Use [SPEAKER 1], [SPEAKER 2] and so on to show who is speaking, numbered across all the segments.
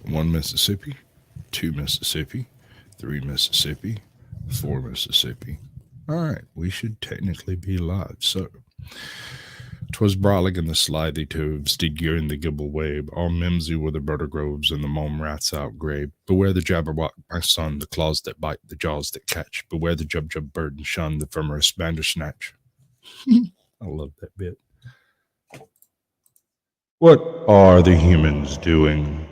[SPEAKER 1] One Mississippi, two Mississippi, three Mississippi, four Mississippi. All right, we should technically be live. So, 'twas brawling in the slithy toves, did yearn the gibble wabe, all mimsy were the birder groves, and the mome rats outgrabe. Beware the jabberwock, my son, the claws that bite, the jaws that catch. Beware the jub bird and shun, the firmerest bandersnatch. I love that bit. What are the humans doing?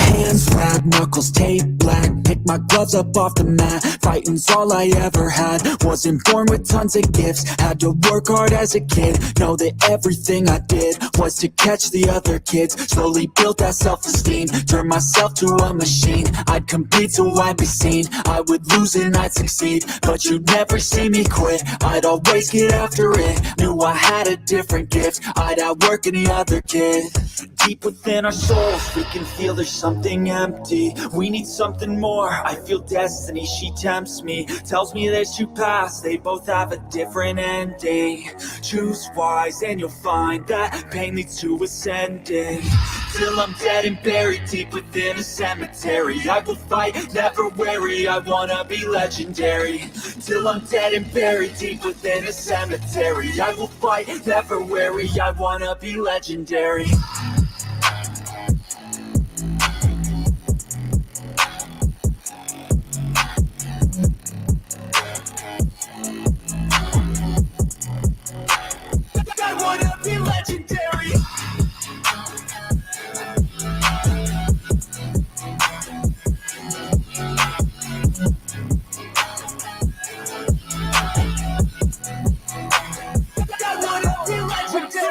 [SPEAKER 2] Hands flat, knuckles taped black. Pick my gloves up off the mat. Fighting's all I ever had. Wasn't born with tons of gifts. Had to work hard as a kid. Know that everything I did was to catch the other kids. Slowly built that self-esteem. Turned myself to a machine. I'd compete so I'd be seen. I would lose and I'd succeed, but you'd never see me quit. I'd always get after it. Knew I had a different gift. I'd outwork any other kid. Deep within our souls, we can feel there's something empty. We need something more. I feel destiny, she tempts me. Tells me there's two paths, they both have a different ending. Choose wise and you'll find that pain leads to ascending. Till I'm dead and buried deep within a cemetery, I will fight, never weary, I wanna be legendary. Till I'm dead and buried deep within a cemetery, I will fight, never weary, I wanna be legendary. I wanna be legendary.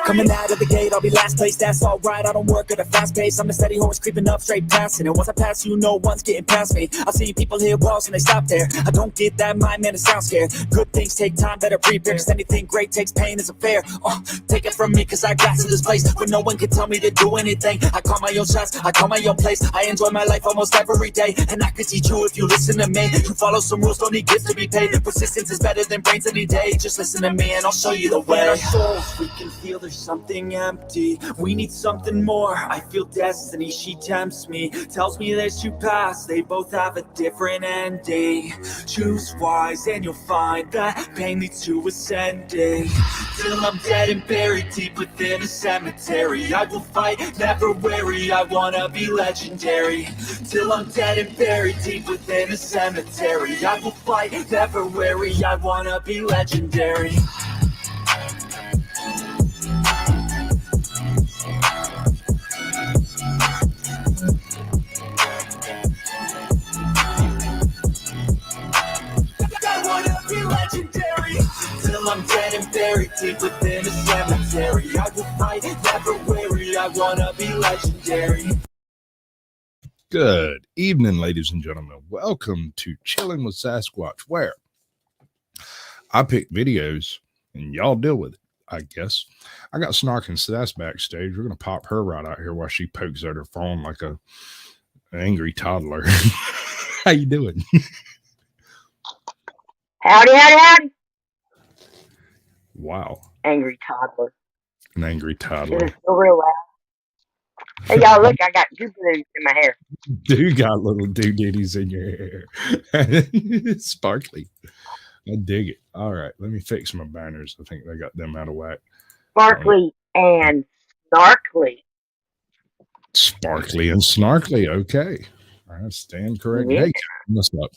[SPEAKER 2] Coming out of the gate, I'll be last place, that's alright. I don't work at a fast pace, I'm a steady horse creeping up, straight passing. And once I pass you, no one's getting past me. I've seen people hit walls and they stop there. I don't get that mind, man, it sounds scared. Good things take time, better prepare, cause anything great takes pain as a fair. Take it from me, cause I got to this place where no one can tell me to do anything. I call my own shots, I call my own place. I enjoy my life almost every day, and I could teach you if you listen to me. You follow some rules, don't need gifts to be paid. Persistence is better than brains any day. Just listen to me and I'll show you the way. In our souls, we can feel there's something empty. We need something more. I feel destiny, she tempts me. Tells me there's two paths, they both have a different ending. Choose wise and you'll find that pain leads to ascending. Till I'm dead and buried deep within a cemetery, I will fight, never weary, I wanna be legendary. Till I'm dead and buried deep within a cemetery, I will fight, never weary, I wanna be legendary. Till I'm dead and buried deep within a cemetery, I will fight, never weary, I wanna be legendary.
[SPEAKER 1] Good evening, ladies and gentlemen. Welcome to Chilling with Sasquatch, where I pick videos and y'all deal with it, I guess. I got SnarknSass backstage. We're going to pop her right out here while she pokes at her phone like an angry toddler. How you doing?
[SPEAKER 3] Howdy, howdy, howdy.
[SPEAKER 1] Wow.
[SPEAKER 3] Angry toddler.
[SPEAKER 1] An angry
[SPEAKER 3] It
[SPEAKER 1] toddler.
[SPEAKER 3] is so real loud. Hey, y'all, look, I got doo-doos in my hair.
[SPEAKER 1] You got little doo-ditties in your hair. Sparkly. I dig it. All right, let me fix my banners. I think they got them out of whack.
[SPEAKER 3] Sparkly and snarkly.
[SPEAKER 1] Sparkly and snarkly. Okay. I stand corrected.
[SPEAKER 3] Yeah.
[SPEAKER 1] Hey, what's up?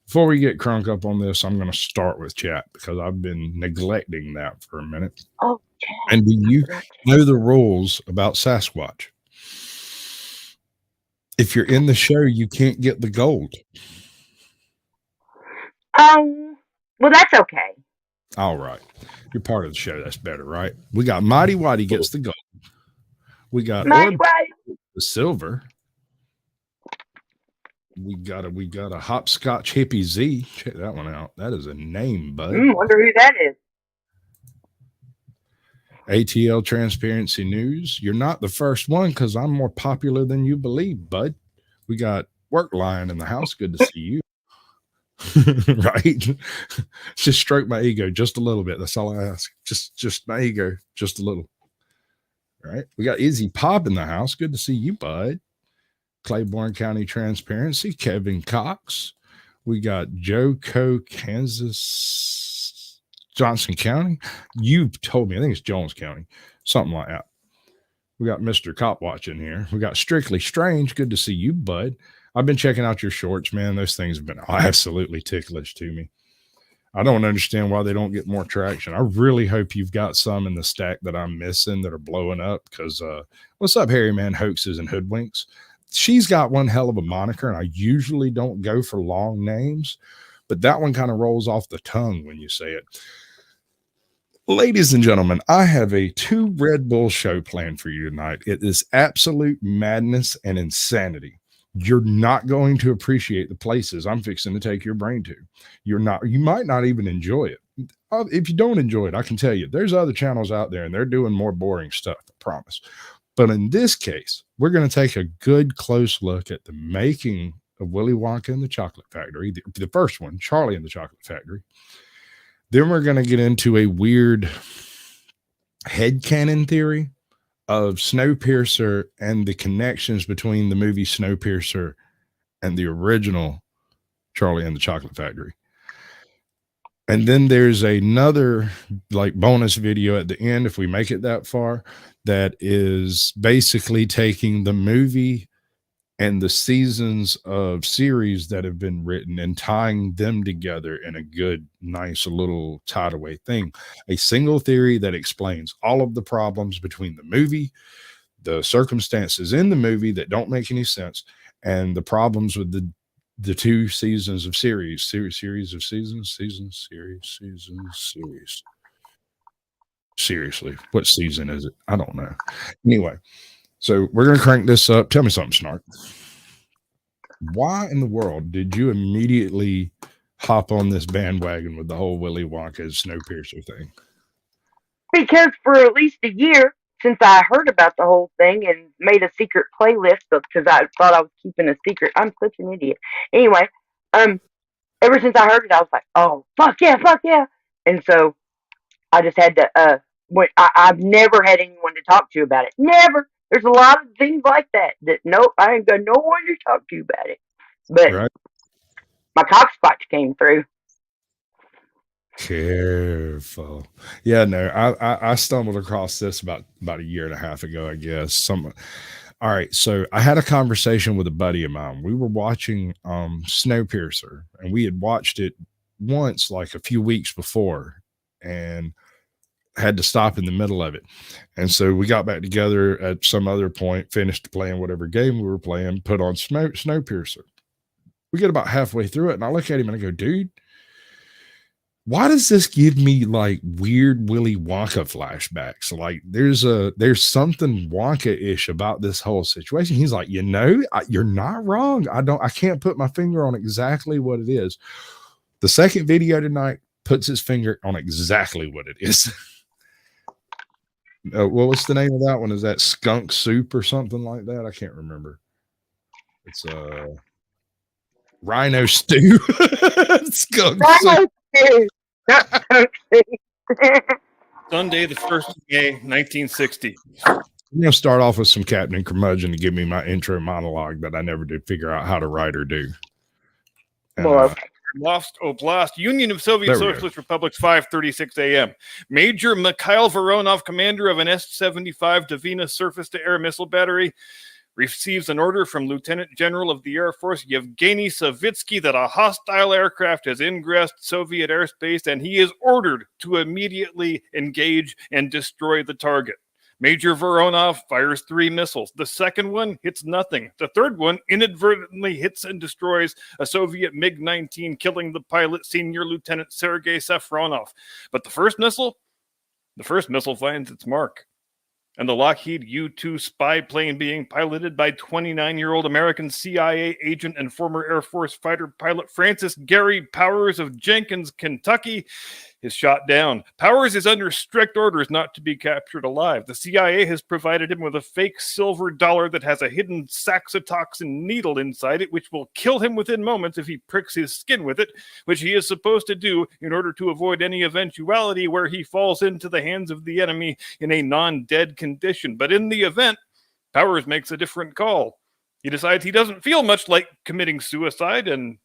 [SPEAKER 1] Before we get crunk up on this, I'm going to start with chat because I've been neglecting that for a minute.
[SPEAKER 3] Oh,
[SPEAKER 1] And do you know the rules about Sasquatch? If you're in the show, you can't get the gold.
[SPEAKER 3] Well, that's okay.
[SPEAKER 1] All right. You're part of the show. That's better, right? We got Mighty Whitey gets the gold. We got
[SPEAKER 3] Mighty
[SPEAKER 1] Orb
[SPEAKER 3] Whitey.
[SPEAKER 1] the silver. We got a hopscotch hippie Z. Check that one out. That is a name, bud.
[SPEAKER 3] Wonder who that is.
[SPEAKER 1] ATL Transparency News. You're not the first one because I'm more popular than you believe, bud. We got Work Lion in the house. Good to see you. Right? Just stroke my ego just a little bit. That's all I ask. Just my ego, just a little. All right. We got Izzy Pop in the house. Good to see you, bud. Claiborne County Transparency, Kevin Cox. We got Joe Co, Kansas, Johnson County. You've told me, I think it's Jones County, something like that. We got Mr. Copwatch in here. We got Strictly Strange. Good to see you, bud. I've been checking out your shorts, man. Those things have been absolutely ticklish to me. I don't understand why they don't get more traction. I really hope you've got some in the stack that I'm missing that are blowing up because what's up, Harry Man Hoaxes and Hoodwinks? She's got one hell of a moniker, and I usually don't go for long names, but that one kind of rolls off the tongue when you say it. Ladies and gentlemen, I have a 2 Red Bull show planned for you tonight. It is absolute madness and insanity. You're not going to appreciate the places I'm fixing to take your brain to. You might not even enjoy it. If you don't enjoy it, I can tell you, there's other channels out there and they're doing more boring stuff, I promise. But in this case, we're going to take a good close look at the making of Willy Wonka and the Chocolate Factory, the first one, Charlie and the Chocolate Factory. Then we're going to get into a weird headcanon theory of Snowpiercer and the connections between the movie Snowpiercer and the original Charlie and the Chocolate Factory. And then there's another like bonus video at the end, if we make it that far, that is basically taking the movie and the seasons of series that have been written and tying them together in a good, nice little tied away thing. A single theory that explains all of the problems between the movie, the circumstances in the movie that don't make any sense, and the problems with the 2 seasons of series. Seriously, what season is it? I don't know. Anyway, so we're going to crank this up. Tell me something, Snark. Why in the world did you immediately hop on this bandwagon with the whole Willy Wonka Snowpiercer thing?
[SPEAKER 3] Because for at least a year since I heard about the whole thing and made a secret playlist because I thought I was keeping a secret. I'm such an idiot. Anyway, ever since I heard it, I was like, oh, fuck yeah. And so I just had to, I've never had anyone to talk to about it. Never. There's a lot of things like that nope, I ain't got no one to talk to about it. But right. My cockspotch came through.
[SPEAKER 1] Careful. Yeah, no, I stumbled across this about a year and a half ago, I guess. All right, so I had a conversation with a buddy of mine. We were watching Snowpiercer, and we had watched it once like a few weeks before and had to stop in the middle of it. And so we got back together at some other point, finished playing whatever game we were playing, put on Snowpiercer. We get about halfway through it, and I look at him and I go, dude, why does this give me like weird Willy Wonka flashbacks? Like there's something Wonka-ish about this whole situation. He's like, you're not wrong. I can't put my finger on exactly what it is. The second video tonight puts his finger on exactly what it is. What was the name of that one? Is that Skunk Soup or something like that? I can't remember. It's Rhino Stew. Skunk Soup.
[SPEAKER 4] Sunday, the 1st of May, 1960.
[SPEAKER 1] I'm going to start off with some Captain Curmudgeon to give me my intro monologue that I never did figure out how to write or do.
[SPEAKER 4] Lost Oblast, Union of Soviet Socialist Republics, 5:36 a.m. Major Mikhail Voronov, commander of an S-75 Dvina surface-to-air missile battery, receives an order from Lieutenant General of the Air Force Yevgeny Savitsky that a hostile aircraft has ingressed Soviet airspace, and he is ordered to immediately engage and destroy the target. Major Voronov fires 3 missiles. The second one hits nothing. The third one inadvertently hits and destroys a Soviet MiG-19, killing the pilot, Senior Lieutenant Sergei Safronov. But the first missile finds its mark. And the Lockheed U-2 spy plane being piloted by 29-year-old American CIA agent and former Air Force fighter pilot Francis Gary Powers of Jenkins, Kentucky, is shot down. Powers is under strict orders not to be captured alive. The CIA has provided him with a fake silver dollar that has a hidden saxitoxin needle inside it, which will kill him within moments if he pricks his skin with it, which he is supposed to do in order to avoid any eventuality where he falls into the hands of the enemy in a non-dead condition. But in the event, Powers makes a different call. He decides he doesn't feel much like committing suicide, and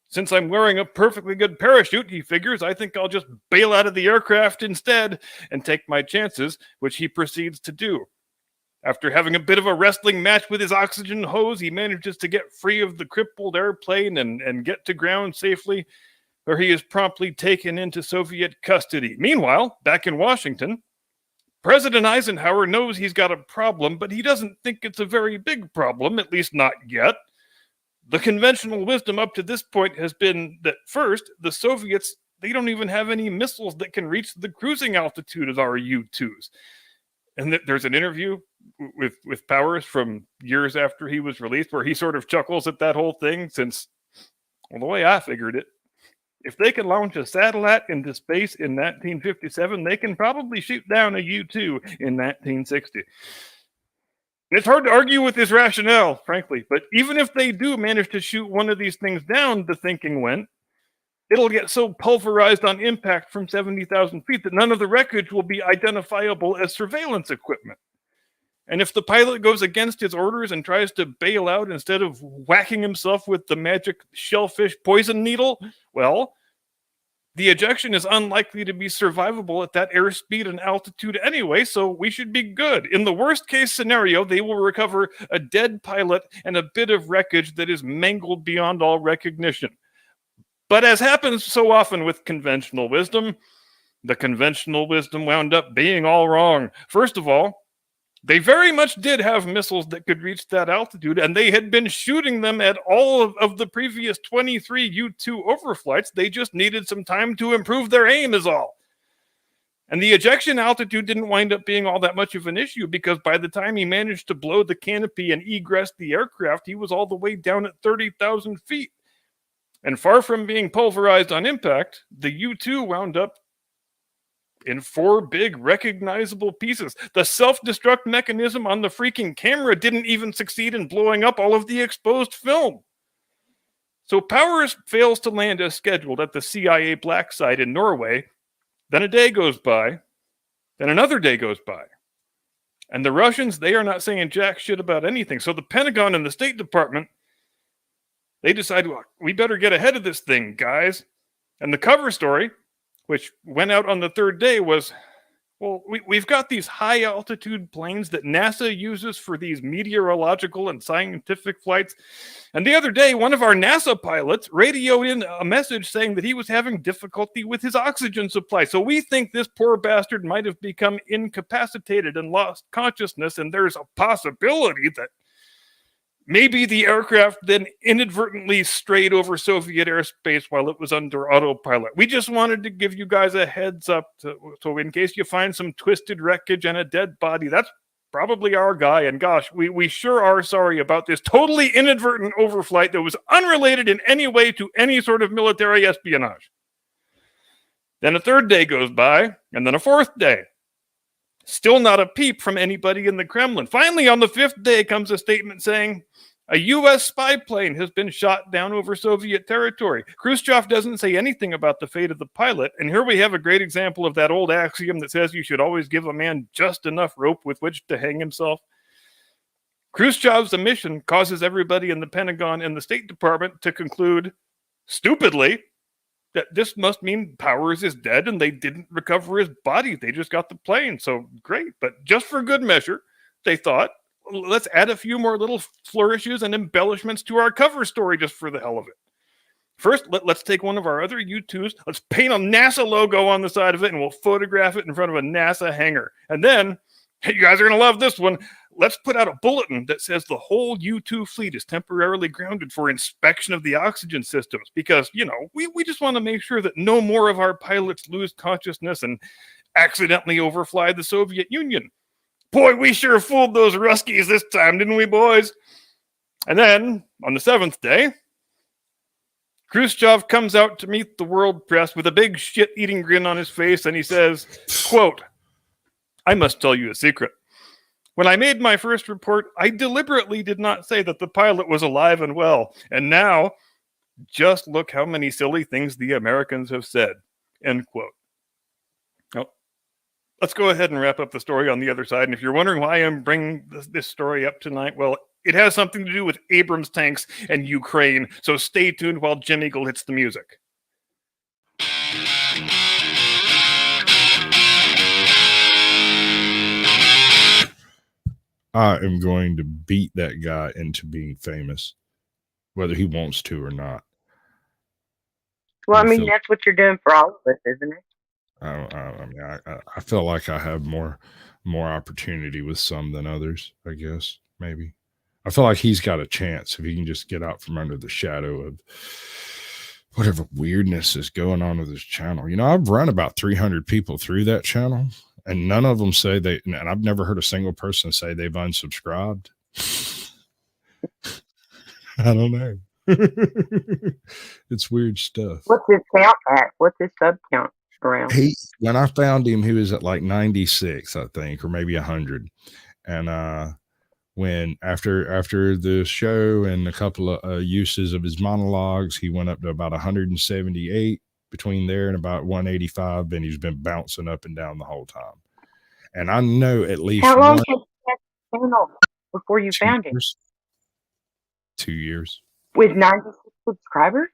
[SPEAKER 4] since I'm wearing a perfectly good parachute, he figures, I think I'll just bail out of the aircraft instead and take my chances, which he proceeds to do. After having a bit of a wrestling match with his oxygen hose, he manages to get free of the crippled airplane and get to ground safely, where he is promptly taken into Soviet custody. Meanwhile, back in Washington, President Eisenhower knows he's got a problem, but he doesn't think it's a very big problem, at least not yet. The conventional wisdom up to this point has been that first, the Soviets, they don't even have any missiles that can reach the cruising altitude of our U-2s. And there's an interview with Powers from years after he was released where he sort of chuckles at that whole thing since, well, the way I figured it, if they can launch a satellite into space in 1957, they can probably shoot down a U-2 in 1960. It's hard to argue with his rationale, frankly, but even if they do manage to shoot one of these things down, the thinking went, it'll get so pulverized on impact from 70,000 feet that none of the wreckage will be identifiable as surveillance equipment. And if the pilot goes against his orders and tries to bail out instead of whacking himself with the magic shellfish poison needle, well, the ejection is unlikely to be survivable at that airspeed and altitude anyway, so we should be good. In the worst case scenario, they will recover a dead pilot and a bit of wreckage that is mangled beyond all recognition. But as happens so often with conventional wisdom, the conventional wisdom wound up being all wrong. First of all, they very much did have missiles that could reach that altitude, and they had been shooting them at all of the previous 23 U-2 overflights. They just needed some time to improve their aim is all. And the ejection altitude didn't wind up being all that much of an issue because by the time he managed to blow the canopy and egress the aircraft, he was all the way down at 30,000 feet. And far from being pulverized on impact, the U-2 wound up in 4 big recognizable pieces. The self-destruct mechanism on the freaking camera didn't even succeed in blowing up all of the exposed film. So Powers fails to land as scheduled at the CIA black site in Norway. Then a day goes by. Then another day goes by. And the Russians, they are not saying jack shit about anything. So the Pentagon and the State Department, they decide, well, we better get ahead of this thing, guys. And the cover story, which went out on the 3rd day, was, well, we've got these high-altitude planes that NASA uses for these meteorological and scientific flights. And the other day, one of our NASA pilots radioed in a message saying that he was having difficulty with his oxygen supply. So we think this poor bastard might have become incapacitated and lost consciousness, and there's a possibility that maybe the aircraft then inadvertently strayed over Soviet airspace while it was under autopilot. We just wanted to give you guys a heads up so in case you find some twisted wreckage and a dead body, that's probably our guy. And gosh, we sure are sorry about this totally inadvertent overflight that was unrelated in any way to any sort of military espionage. Then a 3rd day goes by, and then a 4th day. Still not a peep from anybody in the Kremlin. Finally, on the 5th day comes a statement saying a U.S. spy plane has been shot down over Soviet territory. Khrushchev doesn't say anything about the fate of the pilot, and here we have a great example of that old axiom that says you should always give a man just enough rope with which to hang himself. Khrushchev's omission causes everybody in the Pentagon and the State Department to conclude, stupidly, that this must mean Powers is dead and they didn't recover his body. They just got the plane. So great. But just for good measure, they thought, let's add a few more little flourishes and embellishments to our cover story just for the hell of it. First, let's take one of our other U-2s. Let's paint a NASA logo on the side of it and we'll photograph it in front of a NASA hangar. And then, hey, you guys are going to love this one. Let's put out a bulletin that says the whole U-2 fleet is temporarily grounded for inspection of the oxygen systems because, you know, we just want to make sure that no more of our pilots lose consciousness and accidentally overfly the Soviet Union. Boy, we sure fooled those Ruskies this time, didn't we, boys? And then, on the 7th day, Khrushchev comes out to meet the world press with a big shit-eating grin on his face, and he says, quote, "I must tell you a secret. When I made my first report, I deliberately did not say that the pilot was alive and well. And now, just look how many silly things the Americans have said." End quote. Now, let's go ahead and wrap up the story on the other side. And if you're wondering why I'm bringing this story up tonight, well, it has something to do with Abrams tanks and Ukraine. So stay tuned while Jim Eagle hits the music.
[SPEAKER 1] I am going to beat that guy into being famous, whether he wants to or not.
[SPEAKER 3] Well, I mean, that's what you're doing for all of us, isn't it?
[SPEAKER 1] I feel like I have more opportunity with some than others, I guess, maybe. I feel like he's got a chance if he can just get out from under the shadow of whatever weirdness is going on with his channel. You know, I've run about 300 people through that channel, and none of them say and I've never heard a single person say they've unsubscribed. I don't know. It's weird stuff.
[SPEAKER 3] What's his count at? What's his sub count around?
[SPEAKER 1] When I found him, he was at like 96, I think, or maybe 100. And when after the show and a couple of uses of his monologues, he went up to about 178. Between there and about 185, and he's been bouncing up and down the whole time. And I know at least
[SPEAKER 3] how long had that channel before you found it?
[SPEAKER 1] 2 years.
[SPEAKER 3] With 96 subscribers?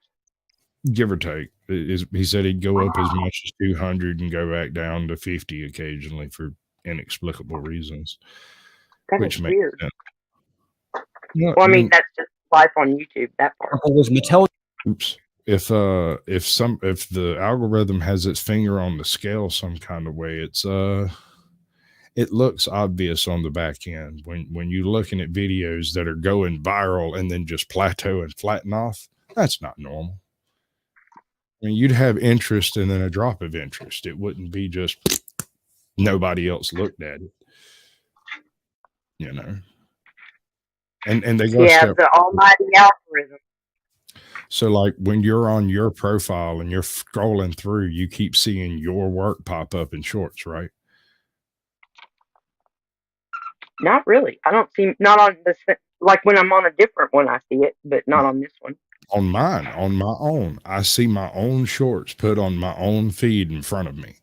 [SPEAKER 1] Give or take. He said he'd go up as much as 200 and go back down to 50 occasionally for inexplicable reasons.
[SPEAKER 3] That
[SPEAKER 1] which
[SPEAKER 3] is
[SPEAKER 1] makes
[SPEAKER 3] weird.
[SPEAKER 1] sense. Yeah,
[SPEAKER 3] well, I mean, that's just life on YouTube, that part.
[SPEAKER 1] Oops. If the algorithm has its finger on the scale some kind of way, it looks obvious on the back end when you're looking at videos that are going viral and then just plateau and flatten off. That's not normal. I mean, you'd have interest and then a drop of interest. It wouldn't be just nobody else looked at it, you know. And they go
[SPEAKER 3] the almighty algorithm.
[SPEAKER 1] So like when you're on your profile and you're scrolling through, you keep seeing your work pop up in shorts, right?
[SPEAKER 3] Not really. I don't see, not on this, like when I'm on a different one, I see it, but not on this one.
[SPEAKER 1] On mine, on my own, I see my own shorts put on my own feed in front of me.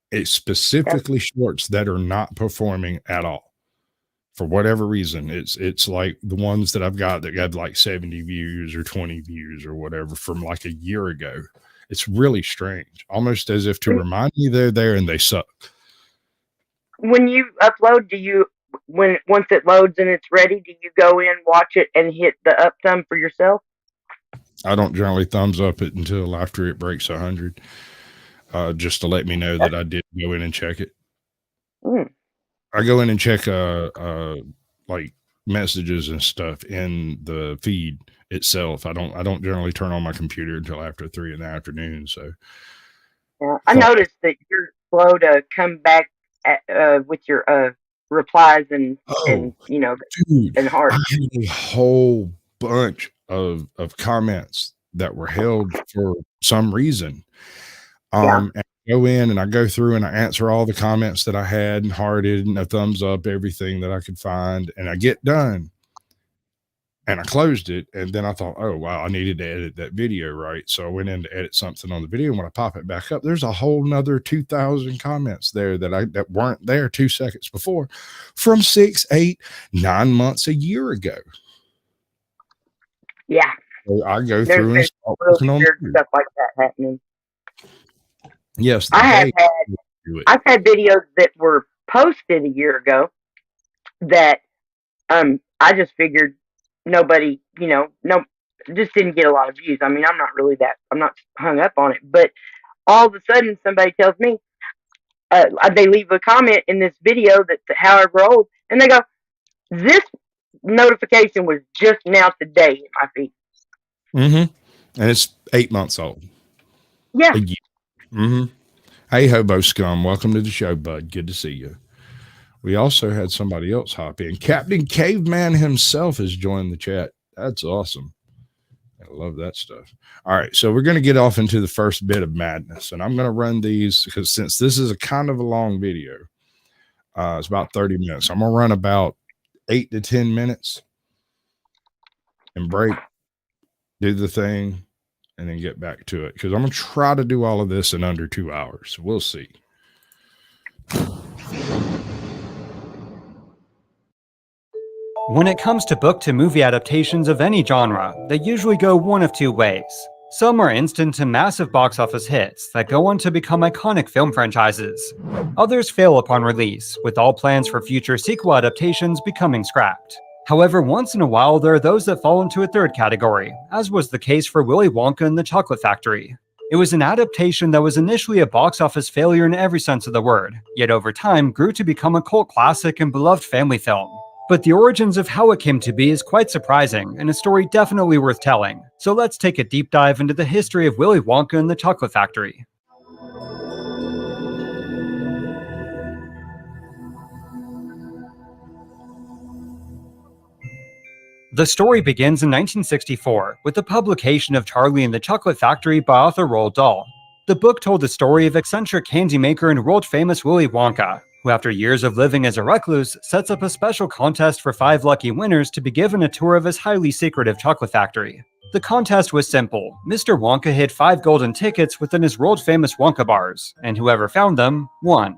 [SPEAKER 1] It's specifically shorts that are not performing at all. For whatever reason, it's like the ones that I've got that got like 70 views or 20 views or whatever from like a year ago. It's really strange, almost as if to remind me they're there and they suck.
[SPEAKER 3] When you upload, once it loads and it's ready, do you go in, watch it, and hit the up thumb for yourself?
[SPEAKER 1] I don't generally thumbs up it until after it breaks 100, just to let me know that I did go in and check it. I go in and check like messages and stuff in the feed itself. I don't generally turn on my computer until after 3 in the afternoon. So
[SPEAKER 3] yeah, I noticed that you're slow to come back with your replies and you know,
[SPEAKER 1] dude,
[SPEAKER 3] and hearts.
[SPEAKER 1] I had a whole bunch of comments that were held for some reason. And I go in and I go through and I answer all the comments that I had and hearted and a thumbs up, everything that I could find. And I get done and I closed it. And then I thought, oh, wow, I needed to edit that video, right? So I went in to edit something on the video. And when I pop it back up, there's a whole nother 2,000 comments there that weren't there 2 seconds before from 6, 8, 9 months, a year ago.
[SPEAKER 3] Yeah.
[SPEAKER 1] So I go through and start working on
[SPEAKER 3] stuff like that happening.
[SPEAKER 1] Yes,
[SPEAKER 3] I've had videos that were posted a year ago that I just figured nobody, just didn't get a lot of views. I mean, I'm not hung up on it, but all of a sudden somebody tells me they leave a comment in this video that's however old, and they go, "This notification was just now today in my feed."
[SPEAKER 1] And it's 8 months old.
[SPEAKER 3] Yeah.
[SPEAKER 1] Hey, hobo scum, welcome to the show, bud. Good to see you. We also had somebody else hop in. Captain Caveman himself has joined the chat. That's awesome. I love that stuff. All right, so we're going to get off into the first bit of madness, and I'm going to run these because since this is a kind of a long video, it's about 30 minutes. I'm going to run about 8 to 10 minutes and break, do the thing, and then get back to it because I'm going to try to do all of this in under 2 hours. We'll see.
[SPEAKER 5] When it comes to book to movie adaptations of any genre, they usually go one of two ways. Some are instant and massive box office hits that go on to become iconic film franchises. Others fail upon release, with all plans for future sequel adaptations becoming scrapped. However, once in a while there are those that fall into a third category, as was the case for Willy Wonka and the Chocolate Factory. It was an adaptation that was initially a box office failure in every sense of the word, yet over time grew to become a cult classic and beloved family film. But the origins of how it came to be is quite surprising, and a story definitely worth telling. So let's take a deep dive into the history of Willy Wonka and the Chocolate Factory. The story begins in 1964 with the publication of Charlie and the Chocolate Factory by author Roald Dahl. The book told the story of eccentric candy maker and world-famous Willy Wonka, who after years of living as a recluse, sets up a special contest for 5 lucky winners to be given a tour of his highly secretive chocolate factory. The contest was simple. Mr. Wonka hid 5 golden tickets within his world-famous Wonka bars, and whoever found them, won.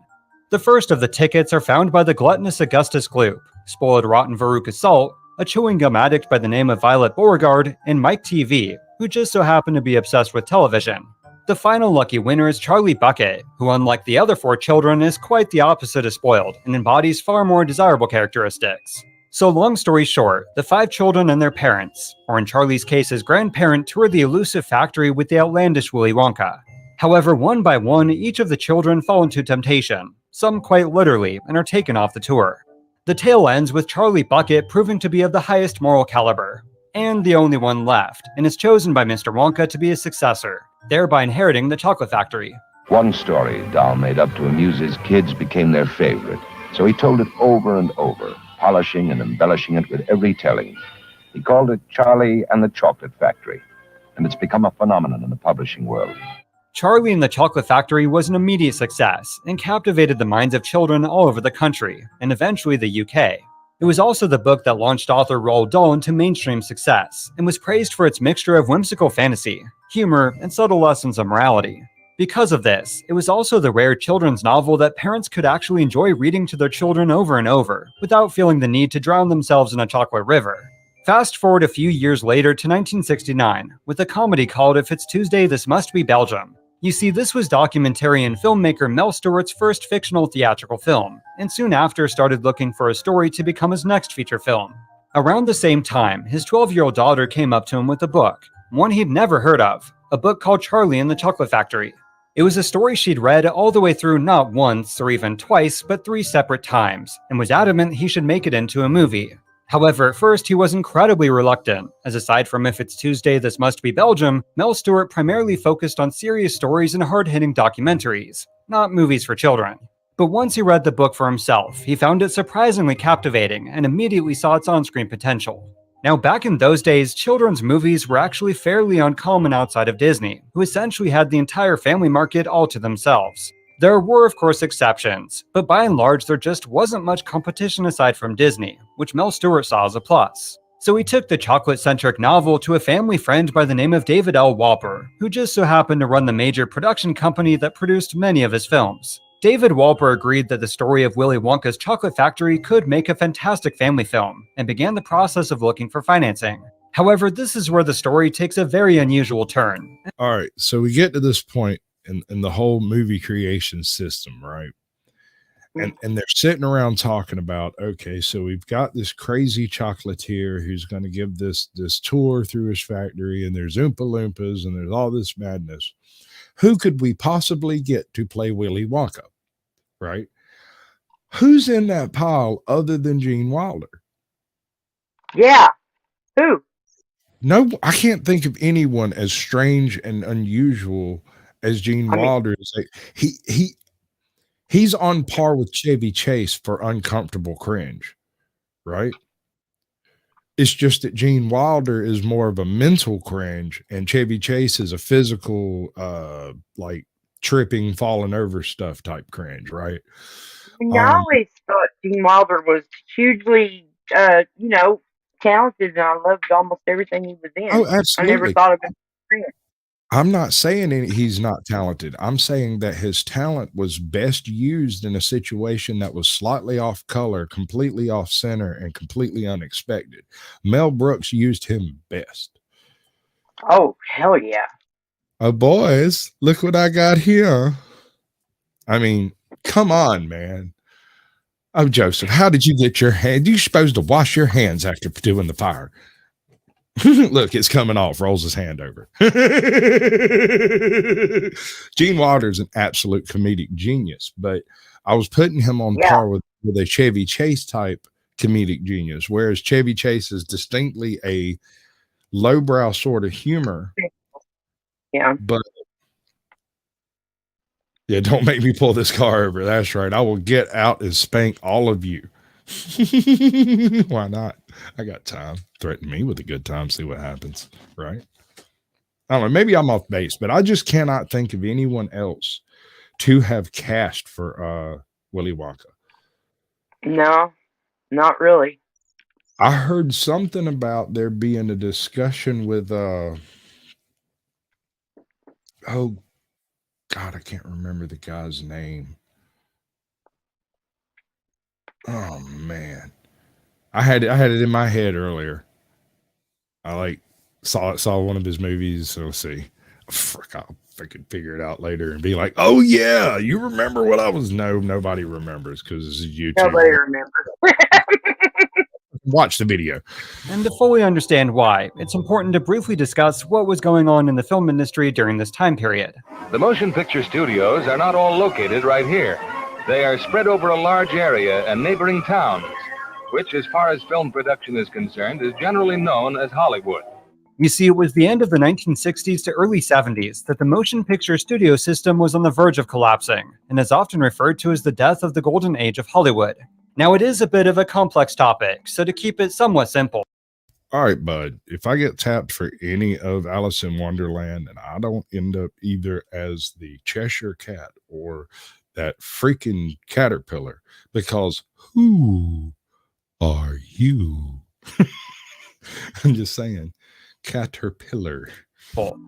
[SPEAKER 5] The first of the tickets are found by the gluttonous Augustus Gloop, spoiled rotten Veruca Salt, a chewing gum addict by the name of Violet Beauregard, and Mike TV, who just so happened to be obsessed with television. The final lucky winner is Charlie Bucket, who unlike the other 4 children is quite the opposite of spoiled and embodies far more desirable characteristics. So long story short, the 5 children and their parents, or in Charlie's case his grandparent, tour the elusive factory with the outlandish Willy Wonka. However, one by one, each of the children fall into temptation, some quite literally, and are taken off the tour. The tale ends with Charlie Bucket proving to be of the highest moral caliber, and the only one left, and is chosen by Mr. Wonka to be his successor, thereby inheriting the chocolate factory.
[SPEAKER 6] One story Dahl made up to amuse his kids became their favorite, so he told it over and over, polishing and embellishing it with every telling. He called it Charlie and the Chocolate Factory, and it's become a phenomenon in the publishing world.
[SPEAKER 5] Charlie and the Chocolate Factory was an immediate success and captivated the minds of children all over the country, and eventually the UK. It was also the book that launched author Roald Dahl into mainstream success, and was praised for its mixture of whimsical fantasy, humor, and subtle lessons of morality. Because of this, it was also the rare children's novel that parents could actually enjoy reading to their children over and over, without feeling the need to drown themselves in a chocolate river. Fast forward a few years later to 1969, with a comedy called If It's Tuesday, This Must Be Belgium. You see, this was documentary and filmmaker Mel Stewart's first fictional theatrical film, and soon after started looking for a story to become his next feature film. Around the same time, his 12-year-old daughter came up to him with a book, one he'd never heard of, a book called Charlie and the Chocolate Factory. It was a story she'd read all the way through not once or even twice, but 3 separate times, and was adamant he should make it into a movie. However, at first he was incredibly reluctant, as aside from If It's Tuesday, This Must Be Belgium, Mel Stewart primarily focused on serious stories and hard-hitting documentaries, not movies for children. But once he read the book for himself, he found it surprisingly captivating and immediately saw its on-screen potential. Now, back in those days, children's movies were actually fairly uncommon outside of Disney, who essentially had the entire family market all to themselves. There were, of course, exceptions, but by and large there just wasn't much competition aside from Disney, which Mel Stewart saw as a plus. So he took the chocolate-centric novel to a family friend by the name of David L. Walper, who just so happened to run the major production company that produced many of his films. David Walper agreed that the story of Willy Wonka's Chocolate Factory could make a fantastic family film, and began the process of looking for financing. However, this is where the story takes a very unusual turn.
[SPEAKER 1] All right, so we get to this point in the whole movie creation system, right? And they're sitting around talking about, okay, so we've got this crazy chocolatier who's going to give this tour through his factory, and there's Oompa Loompas, and there's all this madness. Who could we possibly get to play Willy Wonka, right? Who's in that pile other than Gene Wilder?
[SPEAKER 3] Yeah. Who?
[SPEAKER 1] No, I can't think of anyone as strange and unusual as Gene Wilder is. Like, he's on par with Chevy Chase for uncomfortable cringe, right? It's just that Gene Wilder is more of a mental cringe, and Chevy Chase is a physical, like tripping, falling over stuff type cringe, right?
[SPEAKER 3] I always thought Gene Wilder was hugely, talented, and I loved almost everything he was in.
[SPEAKER 1] Oh,
[SPEAKER 3] I never
[SPEAKER 1] absolutely.
[SPEAKER 3] thought of him as cringe.
[SPEAKER 1] I'm not saying he's not talented. I'm saying that his talent was best used in a situation that was slightly off color, completely off center, and completely unexpected. Mel Brooks used him best.
[SPEAKER 3] Oh, hell yeah.
[SPEAKER 1] Oh, boys, look what I got here. I mean, come on, man. Oh, Joseph, how did you get your hand? You're supposed to wash your hands after doing the fire. Look, it's coming off. Rolls his hand over. Gene Wilder's an absolute comedic genius, but I was putting him on par with a Chevy Chase type comedic genius, whereas Chevy Chase is distinctly a lowbrow sort of humor.
[SPEAKER 3] Yeah.
[SPEAKER 1] But yeah, don't make me pull this car over. That's right. I will get out and spank all of you. Why not? I got time. Threaten me with a good time, see what happens, right? I don't know, maybe I'm off base, but I just cannot think of anyone else to have cast for Willy Wonka.
[SPEAKER 3] No, not really.
[SPEAKER 1] I heard something about there being a discussion with oh God, I can't remember the guy's name. Oh man. I had it in my head earlier. I saw one of his movies. So let's see. Frick, I'll freaking figure it out later and be like, oh yeah, you remember what I was? No, nobody remembers because this is YouTube.
[SPEAKER 3] Nobody remembers.
[SPEAKER 1] Watch the video.
[SPEAKER 5] And to fully understand why, it's important to briefly discuss what was going on in the film industry during this time period.
[SPEAKER 6] The motion picture studios are not all located right here. They are spread over a large area and neighboring towns, which, as far as film production is concerned, is generally known as Hollywood.
[SPEAKER 5] You see, it was the end of the 1960s to early 70s that the motion picture studio system was on the verge of collapsing, and is often referred to as the death of the golden age of Hollywood. Now, it is a bit of a complex topic, so to keep it somewhat simple.
[SPEAKER 1] All right, bud, if I get tapped for any of Alice in Wonderland and I don't end up either as the Cheshire Cat or that freaking caterpillar, because who are you? I'm just saying, caterpillar.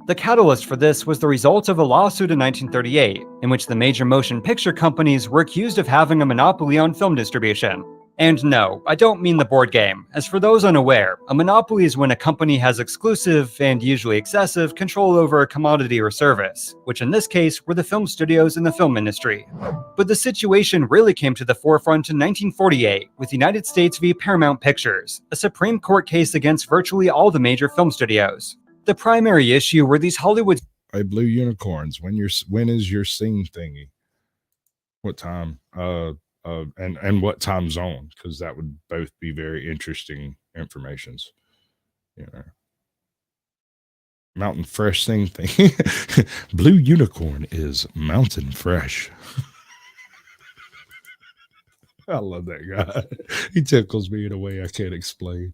[SPEAKER 5] The catalyst for this was the result of a lawsuit in 1938, in which the major motion picture companies were accused of having a monopoly on film distribution. And no, I don't mean the board game. As for those unaware, a monopoly is when a company has exclusive, and usually excessive, control over a commodity or service, which in this case were the film studios in the film industry. But the situation really came to the forefront in 1948 with United States v. Paramount Pictures, a Supreme Court case against virtually all the major film studios. The primary issue were these Hollywood...
[SPEAKER 1] Hey, Blue Unicorns, when is your scene thingy? What time? And what time zone? Because that would both be very interesting informations. You know, Mountain Fresh thing. Blue Unicorn is Mountain Fresh. I love that guy. He tickles me in a way I can't explain.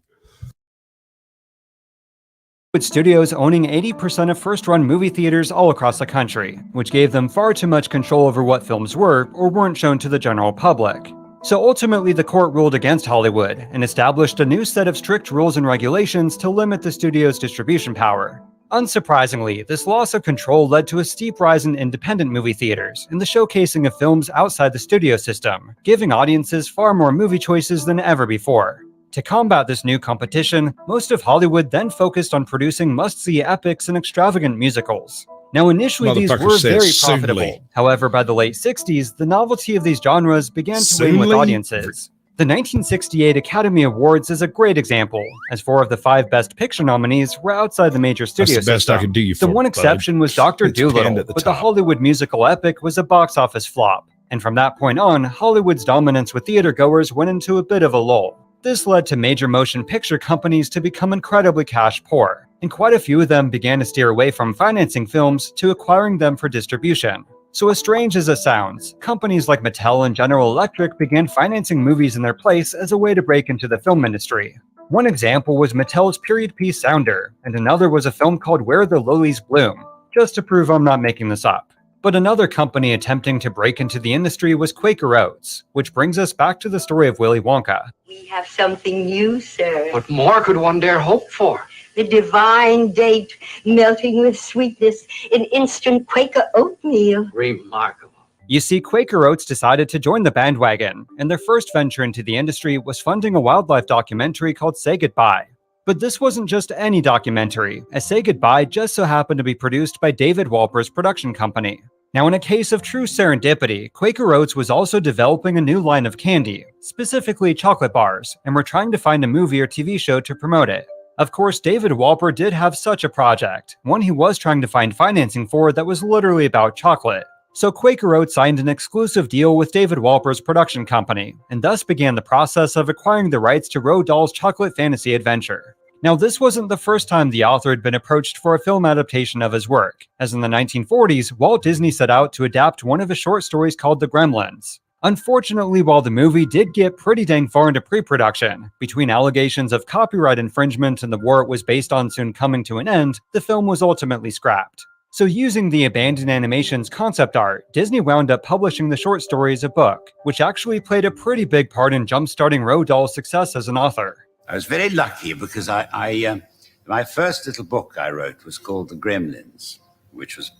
[SPEAKER 5] With studios owning 80% of first-run movie theaters all across the country, which gave them far too much control over what films were or weren't shown to the general public. So ultimately the court ruled against Hollywood and established a new set of strict rules and regulations to limit the studio's distribution power. Unsurprisingly, this loss of control led to a steep rise in independent movie theaters and the showcasing of films outside the studio system, giving audiences far more movie choices than ever before. To combat this new competition, most of Hollywood then focused on producing must-see epics and extravagant musicals. Now initially these were very profitable, however by the late 60s, the novelty of these genres began to wane with audiences. The 1968 Academy Awards is a great example, as 4 of the 5 Best Picture nominees were outside the major studio system.
[SPEAKER 1] Best I could do you for,
[SPEAKER 5] the one exception was Dr. Dolittle, but the Hollywood musical epic was a box office flop, and from that point on, Hollywood's dominance with theatergoers went into a bit of a lull. This led to major motion picture companies to become incredibly cash poor, and quite a few of them began to steer away from financing films to acquiring them for distribution. So as strange as it sounds, companies like Mattel and General Electric began financing movies in their place as a way to break into the film industry. One example was Mattel's period piece Sounder, and another was a film called Where the Lilies Bloom, just to prove I'm not making this up. But another company attempting to break into the industry was Quaker Oats, which brings us back to the story of Willy Wonka.
[SPEAKER 7] We have something new, sir.
[SPEAKER 8] What more could one dare hope for?
[SPEAKER 7] The divine date melting with sweetness in instant Quaker oatmeal.
[SPEAKER 8] Remarkable.
[SPEAKER 5] You see, Quaker Oats decided to join the bandwagon, and their first venture into the industry was funding a wildlife documentary called Say Goodbye. But this wasn't just any documentary, as Say Goodbye just so happened to be produced by David Walper's production company. Now, in a case of true serendipity, Quaker Oats was also developing a new line of candy, specifically chocolate bars, and were trying to find a movie or TV show to promote it. Of course, David Walper did have such a project, one he was trying to find financing for that was literally about chocolate. So Quaker Oats signed an exclusive deal with David Walper's production company, and thus began the process of acquiring the rights to Roald Dahl's chocolate fantasy adventure. Now, this wasn't the first time the author had been approached for a film adaptation of his work, as in the 1940s, Walt Disney set out to adapt one of his short stories called The Gremlins. Unfortunately, while the movie did get pretty dang far into pre-production, between allegations of copyright infringement and the war it was based on soon coming to an end, the film was ultimately scrapped. So using the abandoned animation's concept art, Disney wound up publishing the short story as a book, which actually played a pretty big part in jump-starting Roald Dahl's success as an author.
[SPEAKER 9] I was very lucky because my first little book I wrote was called The Gremlins, which was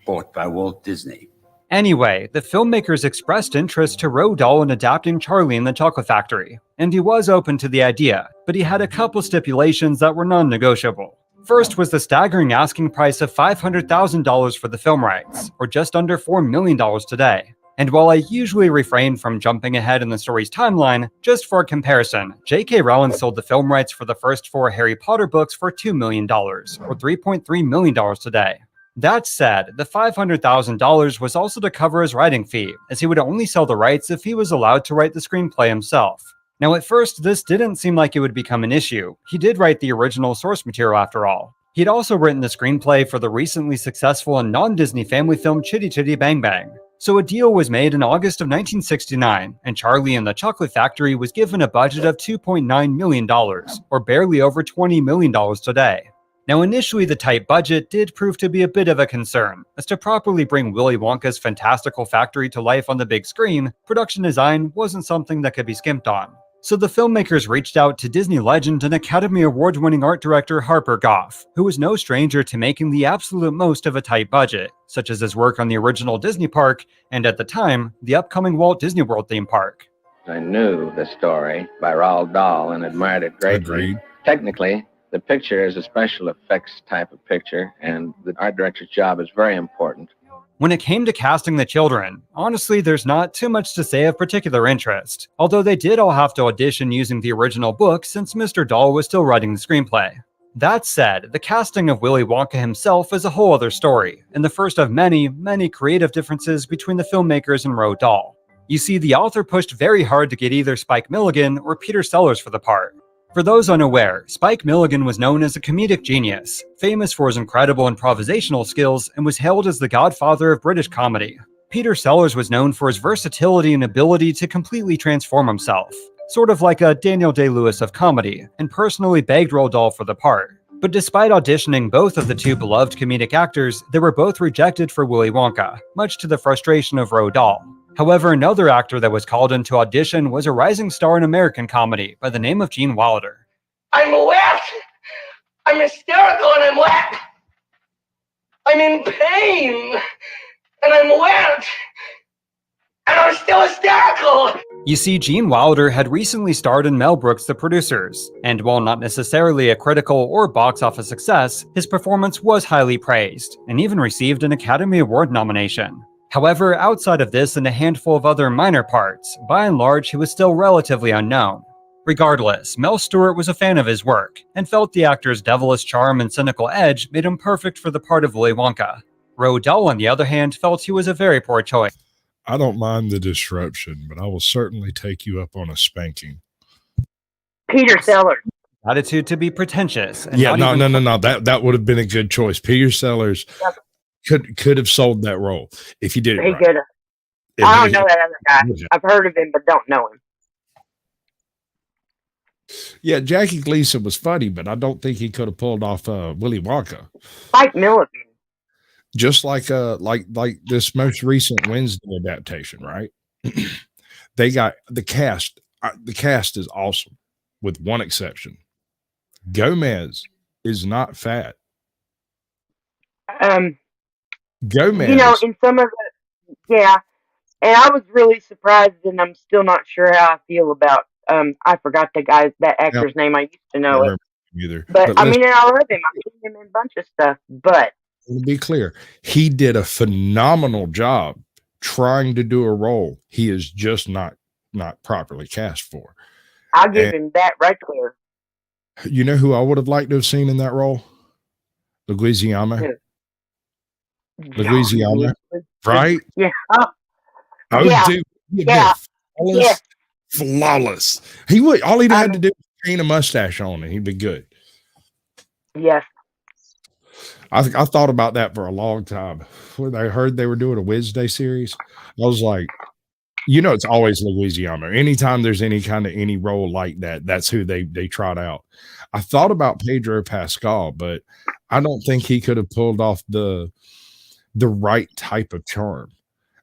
[SPEAKER 9] bought by Walt Disney.
[SPEAKER 5] Anyway, the filmmakers expressed interest to Roald Dahl in adapting Charlie and the Chocolate Factory, and he was open to the idea, but he had a couple stipulations that were non-negotiable. First was the staggering asking price of $500,000 for the film rights, or just under $4 million today. And while I usually refrain from jumping ahead in the story's timeline, just for a comparison, J.K. Rowling sold the film rights for the first 4 Harry Potter books for $2 million, or $3.3 million today. That said, the $500,000 was also to cover his writing fee, as he would only sell the rights if he was allowed to write the screenplay himself. Now, at first, this didn't seem like it would become an issue. He did write the original source material after all. He'd also written the screenplay for the recently successful and non-Disney family film Chitty Chitty Bang Bang. So a deal was made in August of 1969, and Charlie and the Chocolate Factory was given a budget of $2.9 million, or barely over $20 million today. Now, initially, the tight budget did prove to be a bit of a concern, as to properly bring Willy Wonka's fantastical factory to life on the big screen, production design wasn't something that could be skimped on. So the filmmakers reached out to Disney legend and Academy Award-winning art director Harper Goff, who was no stranger to making the absolute most of a tight budget, such as his work on the original Disney park, and at the time, the upcoming Walt Disney World theme park.
[SPEAKER 10] I knew the story by Roald Dahl and admired it greatly.
[SPEAKER 1] Agreed.
[SPEAKER 10] Technically, the picture is a special effects type of picture, and the art director's job is very important.
[SPEAKER 5] When it came to casting the children, honestly, there's not too much to say of particular interest, although they did all have to audition using the original book since Mr. Dahl was still writing the screenplay. That said, the casting of Willy Wonka himself is a whole other story, and the first of many, many creative differences between the filmmakers and Roald Dahl. You see, the author pushed very hard to get either Spike Milligan or Peter Sellers for the part. For those unaware, Spike Milligan was known as a comedic genius, famous for his incredible improvisational skills, and was hailed as the godfather of British comedy. Peter Sellers was known for his versatility and ability to completely transform himself, sort of like a Daniel Day-Lewis of comedy, and personally begged Roald Dahl for the part. But despite auditioning both of the two beloved comedic actors, they were both rejected for Willy Wonka, much to the frustration of Roald Dahl. However, another actor that was called in to audition was a rising star in American comedy by the name of Gene Wilder.
[SPEAKER 8] I'm wet! I'm hysterical and I'm wet! I'm in pain! And I'm wet! And I'm still hysterical!
[SPEAKER 5] You see, Gene Wilder had recently starred in Mel Brooks' The Producers, and while not necessarily a critical or box office success, his performance was highly praised, and even received an Academy Award nomination. However, outside of this and a handful of other minor parts, by and large he was still relatively unknown. Regardless, Mel Stewart was a fan of his work, and felt the actor's devilish charm and cynical edge made him perfect for the part of Willy Wonka. Roald Dahl, on the other hand, felt he was a very poor choice.
[SPEAKER 1] I don't mind the disruption, but I will certainly take you up on a spanking.
[SPEAKER 3] Peter Sellers.
[SPEAKER 5] Attitude to be pretentious. And
[SPEAKER 1] Yeah, no. That would have been a good choice. Peter Sellers could have sold that role if he did it
[SPEAKER 3] He
[SPEAKER 1] right.
[SPEAKER 3] could have. I don't know that other guy. I've heard of him, but don't know him.
[SPEAKER 1] Yeah, Jackie Gleason was funny, but I don't think he could have pulled off Willy Wonka.
[SPEAKER 3] Mike Milligan.
[SPEAKER 1] Just like this most recent Wednesday adaptation, right? They got the cast. The cast is awesome, with one exception. Gomez is not fat. Gomez,
[SPEAKER 3] You know, in some of the, yeah, and I was really surprised, and I'm still not sure how I feel about. I forgot that actor's name. I used to know it.
[SPEAKER 1] Either,
[SPEAKER 3] but I mean, and I love him. I've seen him in a bunch of stuff. But
[SPEAKER 1] to be clear, he did a phenomenal job trying to do a role he is just not properly cast for.
[SPEAKER 3] I'll give him that right there.
[SPEAKER 1] You know who I would have liked to have seen in that role? Leguizamo. Leguizamo, right?
[SPEAKER 3] Yeah.
[SPEAKER 1] Oh,
[SPEAKER 3] yeah.
[SPEAKER 1] dude,
[SPEAKER 3] Yeah.
[SPEAKER 1] Flawless. He would. All he'd had to do was paint a mustache on, and he'd be good.
[SPEAKER 3] Yes.
[SPEAKER 1] I thought about that for a long time. When I heard they were doing a Wednesday series, I was like, you know, it's always Leguizamo. Anytime there's any role like that, that's who they trot out. I thought about Pedro Pascal, but I don't think he could have pulled off the right type of charm.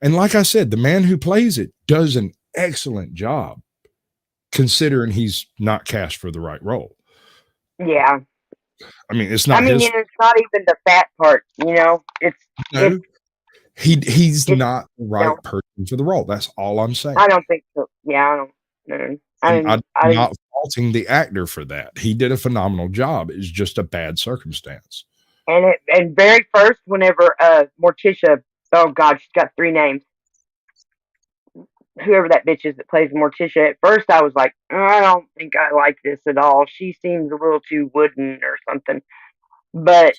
[SPEAKER 1] And like I said, the man who plays it does an excellent job, considering he's not cast for the right role.
[SPEAKER 3] Yeah.
[SPEAKER 1] I mean, it's not.
[SPEAKER 3] I mean, it's not even the fat part. You know,
[SPEAKER 1] he's not the right person for the role. That's all I'm saying.
[SPEAKER 3] I don't think so. Yeah, I'm
[SPEAKER 1] not faulting the actor for that. He did a phenomenal job. It's just a bad circumstance.
[SPEAKER 3] And very first, whenever Morticia, oh God, she's got 3 names. Whoever that bitch is that plays Morticia, at first I was like, I don't think I like this at all. She seems a little too wooden or something. But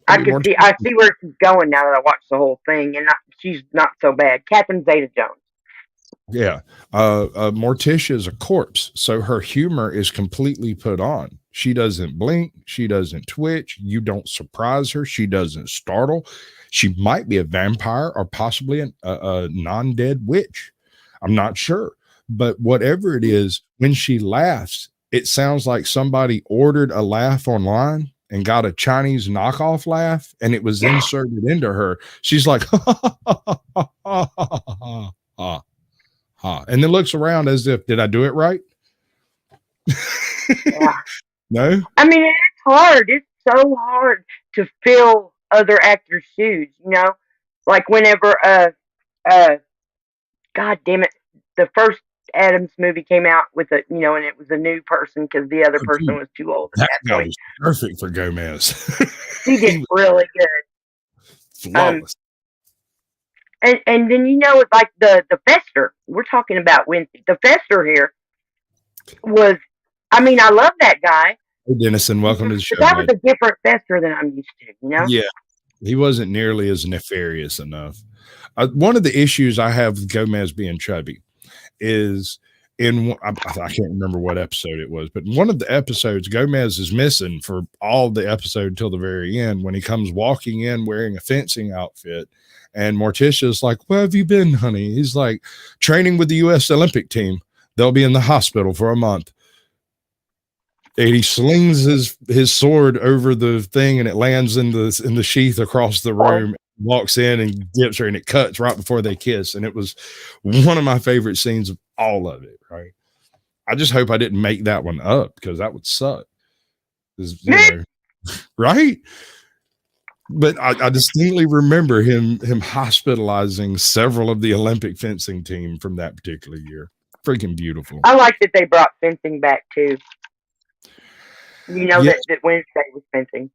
[SPEAKER 3] I see where she's going now that I watched the whole thing, and she's not so bad. Catherine Zeta-Jones.
[SPEAKER 1] Yeah. Morticia is a corpse, so her humor is completely put on. She doesn't blink. She doesn't twitch. You don't surprise her. She doesn't startle. She might be a vampire or possibly a non-dead witch. I'm not sure. But whatever it is, when she laughs, it sounds like somebody ordered a laugh online and got a Chinese knockoff laugh, and it was inserted into her. She's like, and then looks around as if, did I do it right?
[SPEAKER 3] Yeah.
[SPEAKER 1] No?
[SPEAKER 3] I mean, it's hard. It's so hard to fill other actors' shoes, you know? Like whenever, God damn it, the first Adams movie came out with and it was a new person because the other person was too old at that point.
[SPEAKER 1] Was perfect for Gomez.
[SPEAKER 3] He did really good.
[SPEAKER 1] Flawless.
[SPEAKER 3] And then like the Fester. We're talking about Wednesday. The Fester here was. I mean, I love that guy.
[SPEAKER 1] Hey, Dennison, welcome to the show.
[SPEAKER 3] That was a different Fester than I'm used to. You know?
[SPEAKER 1] Yeah, he wasn't nearly as nefarious enough. One of the issues I have with Gomez being chubby is I can't remember what episode it was, but in one of the episodes, Gomez is missing for all the episode till the very end when he comes walking in wearing a fencing outfit. And Morticia's like, where have you been, honey? He's like, training with the U.S. Olympic team. They'll be in the hospital for a month. And he slings his sword over the thing, and it lands in the sheath across the room. Walks in and dips her, and it cuts right before they kiss. And it was one of my favorite scenes of all of it. Right? I just hope I didn't make that one up because that would suck. Right? But I distinctly remember him hospitalizing several of the Olympic fencing team from that particular year. Freaking beautiful.
[SPEAKER 3] I like that they brought fencing back too. That Wednesday was fencing.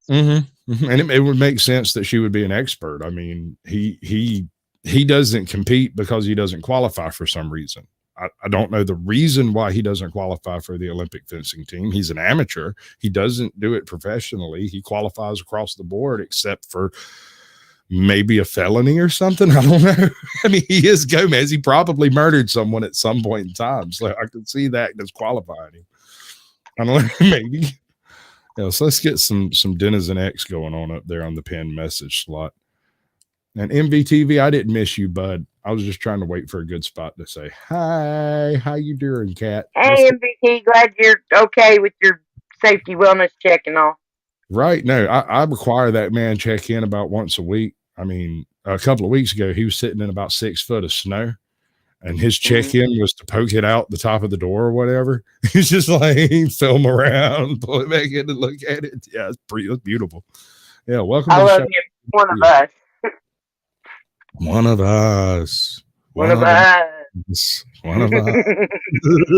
[SPEAKER 1] Mm-hmm. And it would make sense that she would be an expert. I mean, he doesn't compete because he doesn't qualify for some reason. I don't know the reason why he doesn't qualify for the Olympic fencing team. He's an amateur. He doesn't do it professionally. He qualifies across the board except for maybe a felony or something. I don't know. I mean, he is Gomez. He probably murdered someone at some point in time. So I can see that disqualifying him. I don't know, maybe. Yeah, so let's get some Denizen X going on up there on the pinned message slot. And MVTV, I didn't miss you, bud. I was just trying to wait for a good spot to say, hi, how you doing, Cat?
[SPEAKER 3] Hey, MVP, glad you're okay with your safety wellness check and all.
[SPEAKER 1] Right. No, I require that man check in about once a week. I mean, a couple of weeks ago, he was sitting in about 6 foot of snow, and his check-in was to poke it out the top of the door or whatever. He's just like, film around, pull it back in and look at it. Yeah, it's beautiful. Yeah, welcome to the show.
[SPEAKER 3] Him. One of us.
[SPEAKER 1] One of us.
[SPEAKER 3] One of us.
[SPEAKER 1] One of us.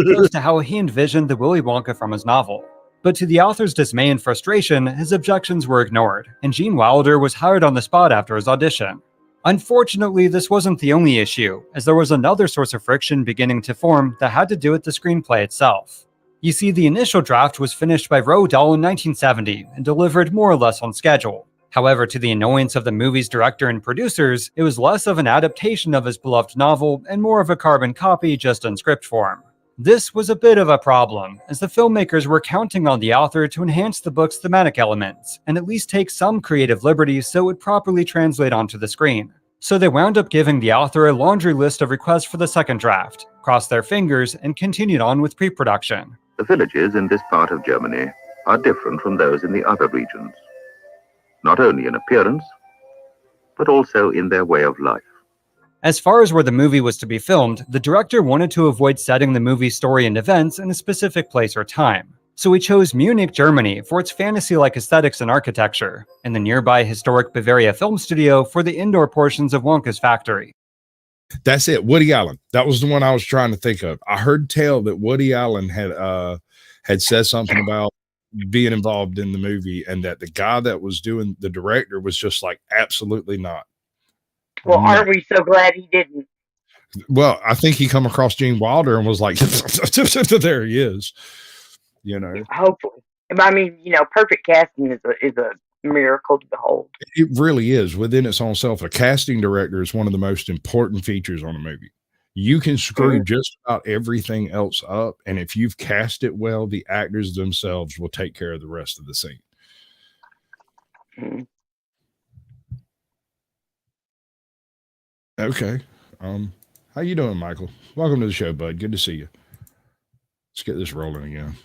[SPEAKER 5] Goes to how he envisioned the Willy Wonka from his novel. But to the author's dismay and frustration, his objections were ignored, and Gene Wilder was hired on the spot after his audition. Unfortunately, this wasn't the only issue, as there was another source of friction beginning to form that had to do with the screenplay itself. You see, the initial draft was finished by Roald Dahl in 1970 and delivered more or less on schedule. However, to the annoyance of the movie's director and producers, it was less of an adaptation of his beloved novel and more of a carbon copy just in script form. This was a bit of a problem, as the filmmakers were counting on the author to enhance the book's thematic elements, and at least take some creative liberties so it would properly translate onto the screen. So they wound up giving the author a laundry list of requests for the second draft, crossed their fingers, and continued on with pre-production.
[SPEAKER 6] The villages in this part of Germany are different from those in the other regions, not only in appearance, but also in their way of life.
[SPEAKER 5] As far as where the movie was to be filmed, the director wanted to avoid setting the movie's story and events in a specific place or time. So he chose Munich, Germany for its fantasy-like aesthetics and architecture, and the nearby historic Bavaria Film Studio for the indoor portions of Wonka's factory.
[SPEAKER 1] That's it. Woody Allen. That was the one I was trying to think of. I heard tell that Woody Allen had said something about being involved in the movie, and that the guy that was doing the director was just like, absolutely not.
[SPEAKER 3] Well, aren't we so glad he didn't?
[SPEAKER 1] Well, I think he come across Gene Wilder and was like, there he is. You know,
[SPEAKER 3] hopefully. I mean, you know, perfect casting is a miracle to behold.
[SPEAKER 1] It really is within its own self. A casting director is one of the most important features on a movie. You can screw just about everything else up, and if you've cast it well, the actors themselves will take care of the rest of the scene. Okay. How you doing, Michael? Welcome to the show, bud. Good to see you. Let's get this rolling again.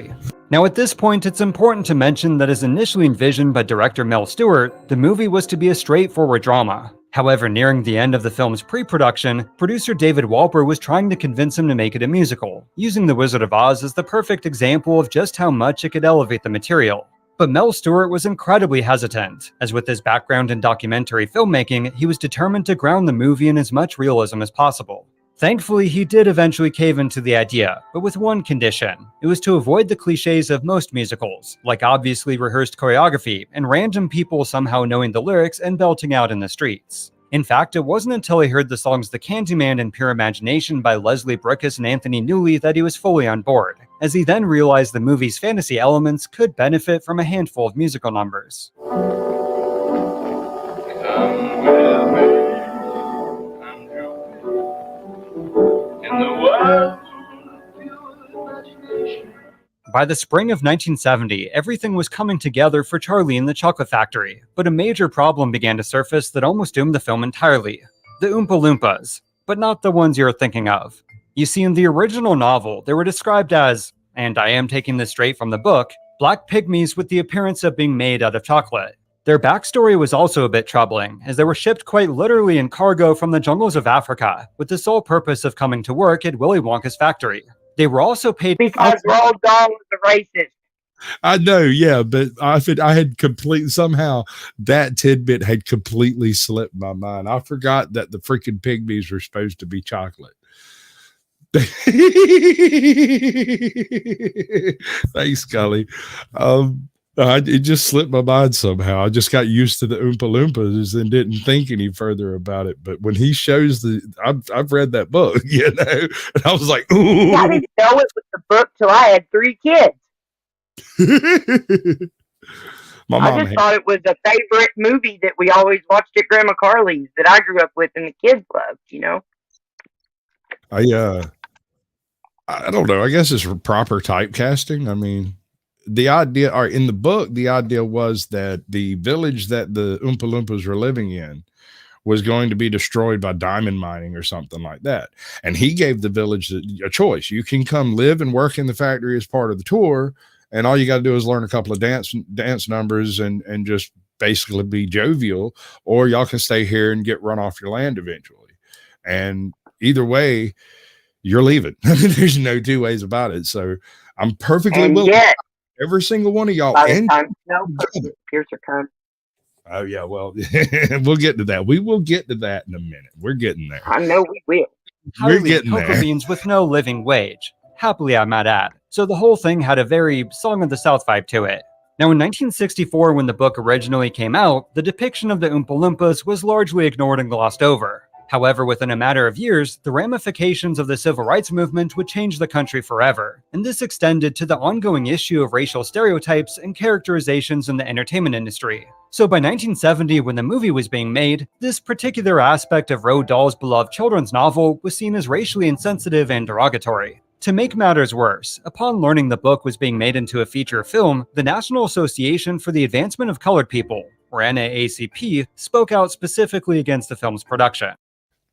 [SPEAKER 5] Now, at this point, it's important to mention that as initially envisioned by director Mel Stewart, the movie was to be a straightforward drama. However, nearing the end of the film's pre-production, producer David Walper was trying to convince him to make it a musical, using The Wizard of Oz as the perfect example of just how much it could elevate the material. But Mel Stewart was incredibly hesitant, as with his background in documentary filmmaking, he was determined to ground the movie in as much realism as possible. Thankfully, he did eventually cave into the idea, but with one condition. It was to avoid the cliches of most musicals, like obviously rehearsed choreography and random people somehow knowing the lyrics and belting out in the streets. In fact, it wasn't until he heard the songs The Candyman and Pure Imagination by Leslie Bricusse and Anthony Newley that he was fully on board, as he then realized the movie's fantasy elements could benefit from a handful of musical numbers. By the spring of 1970, everything was coming together for Charlie and the Chocolate Factory, but a major problem began to surface that almost doomed the film entirely. The Oompa Loompas, but not the ones you're thinking of. You see, in the original novel, they were described as, and I am taking this straight from the book, black pygmies with the appearance of being made out of chocolate. Their backstory was also a bit troubling, as they were shipped quite literally in cargo from the jungles of Africa, with the sole purpose of coming to work at Willy Wonka's factory. They were also paid
[SPEAKER 3] because Roald Dahl was a racist.
[SPEAKER 1] I know, yeah, but I had completely, somehow that tidbit had completely slipped my mind. I forgot that the freaking pygmies were supposed to be chocolate. Thanks, Scully. It just slipped my mind somehow. I just got used to the Oompa Loompas and didn't think any further about it. But when he shows I've read that book, you know, and I was like, ooh.
[SPEAKER 3] I didn't know it was the book till I had 3 kids. I just thought it was a favorite movie that we always watched at Grandma Carly's that I grew up with and the kids loved, you know.
[SPEAKER 1] I don't know. I guess it's proper typecasting. I mean, the idea, or in the book, the idea was that the village that the Oompa Loompas were living in was going to be destroyed by diamond mining or something like that. And he gave the village a choice. You can come live and work in the factory as part of the tour, and all you got to do is learn a couple of dance numbers and just basically be jovial, or y'all can stay here and get run off your land eventually. And either way, you're leaving. There's no two ways about it. So I'm perfectly willing. Every single one of y'all.
[SPEAKER 3] By the time Snowpiercer comes.
[SPEAKER 1] Oh yeah, well, we'll get to that. We will get to that in a minute. We're getting there.
[SPEAKER 3] I know we will.
[SPEAKER 1] We're getting
[SPEAKER 5] cocoa
[SPEAKER 1] there.
[SPEAKER 5] beans with no living wage. Happily, I might add. So the whole thing had a very Song of the South vibe to it. Now, in 1964, when the book originally came out, the depiction of the Oompa Loompas was largely ignored and glossed over. However, within a matter of years, the ramifications of the civil rights movement would change the country forever, and this extended to the ongoing issue of racial stereotypes and characterizations in the entertainment industry. So by 1970, when the movie was being made, this particular aspect of Roald Dahl's beloved children's novel was seen as racially insensitive and derogatory. To make matters worse, upon learning the book was being made into a feature film, the National Association for the Advancement of Colored People, or NAACP, spoke out specifically against the film's production.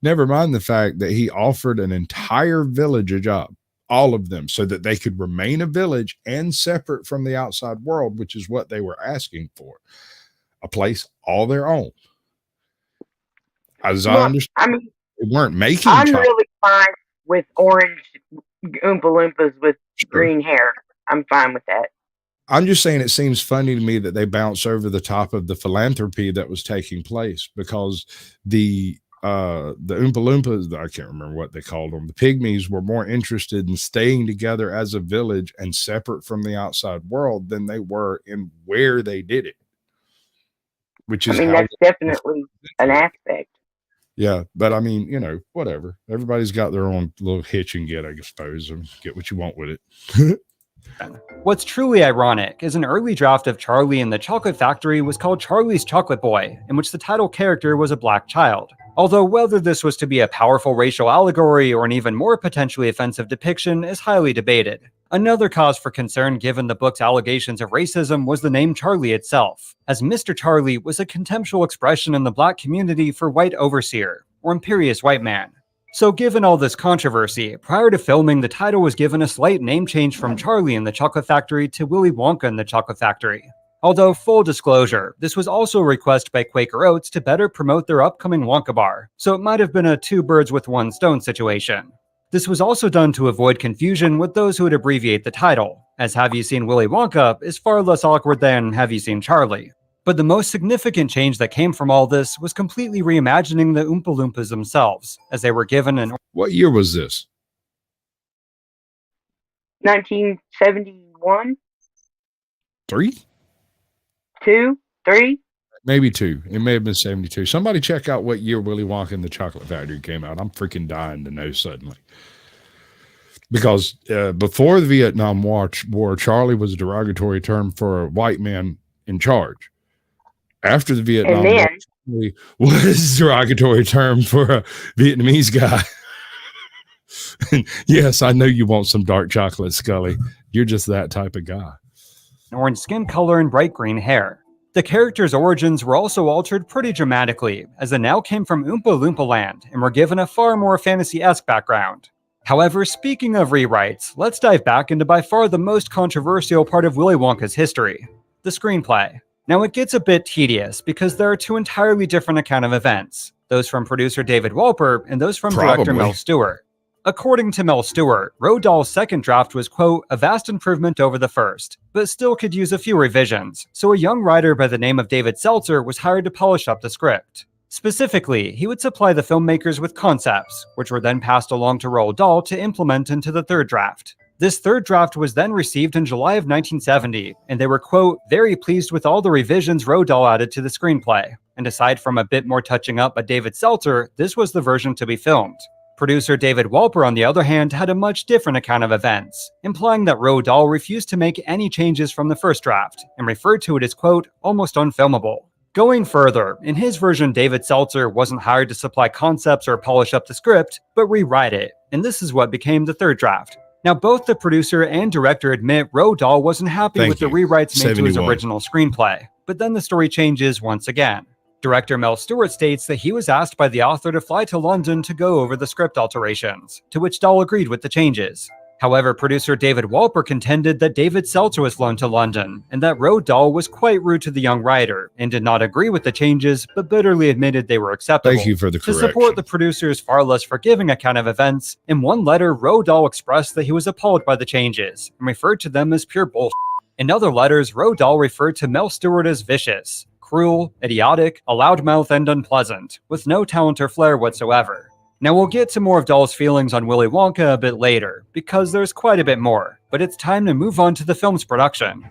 [SPEAKER 1] Never mind the fact that he offered an entire village a job, all of them, so that they could remain a village and separate from the outside world, which is what they were asking for. A place all their own. As I understand, they weren't making
[SPEAKER 3] I'm really fine with orange Oompa Loompas with green hair. I'm fine with that.
[SPEAKER 1] I'm just saying it seems funny to me that they bounce over the top of the philanthropy that was taking place, because the Oompa Loompas, I can't remember what they called them, the pygmies, were more interested in staying together as a village and separate from the outside world than they were in where they did it. Which is,
[SPEAKER 3] that's definitely an aspect.
[SPEAKER 1] Yeah, but I mean, whatever. Everybody's got their own little hitch and get, I suppose, and get what you want with it.
[SPEAKER 5] What's truly ironic is an early draft of Charlie and the Chocolate Factory was called Charlie's Chocolate Boy, in which the title character was a black child. Although whether this was to be a powerful racial allegory or an even more potentially offensive depiction is highly debated. Another cause for concern given the book's allegations of racism was the name Charlie itself, as Mr. Charlie was a contemptual expression in the black community for white overseer, or imperious white man. So given all this controversy, prior to filming, the title was given a slight name change from Charlie and the Chocolate Factory to Willy Wonka and the Chocolate Factory. Although, full disclosure, this was also a request by Quaker Oats to better promote their upcoming Wonka bar, so it might have been a two birds with one stone situation. This was also done to avoid confusion with those who would abbreviate the title, as Have You Seen Willy Wonka is far less awkward than Have You Seen Charlie. But the most significant change that came from all this was completely reimagining the Oompa Loompas themselves, as they were given an...
[SPEAKER 1] What year was this?
[SPEAKER 3] 1971?
[SPEAKER 1] 3?
[SPEAKER 3] 2? 3?
[SPEAKER 1] Maybe 2. It may have been 72. Somebody check out what year Willy Wonka and the Chocolate Factory came out. I'm freaking dying to know suddenly. Because before the Vietnam War, Charlie was a derogatory term for a white man in charge. After the Vietnam War, Charlie was a derogatory term for a Vietnamese guy. Yes, I know you want some dark chocolate, Scully. You're just that type of guy.
[SPEAKER 5] Orange skin color and bright green hair. The characters' origins were also altered pretty dramatically, as they now came from Oompa Loompa land and were given a far more fantasy-esque background. However, speaking of rewrites, let's dive back into by far the most controversial part of Willy Wonka's history, the screenplay. Now it gets a bit tedious because there are two entirely different account of events, those from producer David Wolper and those from director Mel Stewart. According to Mel Stewart, Roald Dahl's second draft was, quote, a vast improvement over the first, but still could use a few revisions, so a young writer by the name of David Seltzer was hired to polish up the script. Specifically, he would supply the filmmakers with concepts, which were then passed along to Roald Dahl to implement into the third draft. This third draft was then received in July of 1970, and they were, quote, very pleased with all the revisions Roald Dahl added to the screenplay. And aside from a bit more touching up by David Seltzer, this was the version to be filmed. Producer David Wolper, on the other hand, had a much different account of events, implying that Roald Dahl refused to make any changes from the first draft, and referred to it as, quote, almost unfilmable. Going further, in his version, David Seltzer wasn't hired to supply concepts or polish up the script, but rewrite it, and this is what became the third draft. Now, both the producer and director admit Roald Dahl wasn't happy with the rewrites made to his original screenplay, but then the story changes once again. Director Mel Stewart states that he was asked by the author to fly to London to go over the script alterations, to which Dahl agreed with the changes. However, producer David Walper contended that David Seltzer was flown to London, and that Roald Dahl was quite rude to the young writer, and did not agree with the changes, but bitterly admitted they were acceptable.
[SPEAKER 1] Thank you for the
[SPEAKER 5] To
[SPEAKER 1] correction.
[SPEAKER 5] support the producer's far less forgiving account of events, in one letter, Roald Dahl expressed that he was appalled by the changes, and referred to them as pure bullshit. In other letters, Roald Dahl referred to Mel Stewart as vicious, cruel, idiotic, a loudmouth, and unpleasant, with no talent or flair whatsoever. Now we'll get to more of Dahl's feelings on Willy Wonka a bit later, because there's quite a bit more, but it's time to move on to the film's production.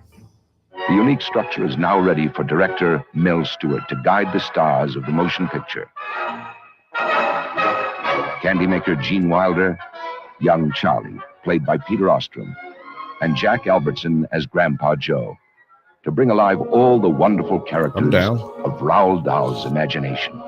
[SPEAKER 6] The unique structure is now ready for director Mel Stewart to guide the stars of the motion picture. Candymaker Gene Wilder, young Charlie, played by Peter Ostrom, and Jack Albertson as Grandpa Joe, to bring alive all the wonderful characters of Roald Dahl's imagination.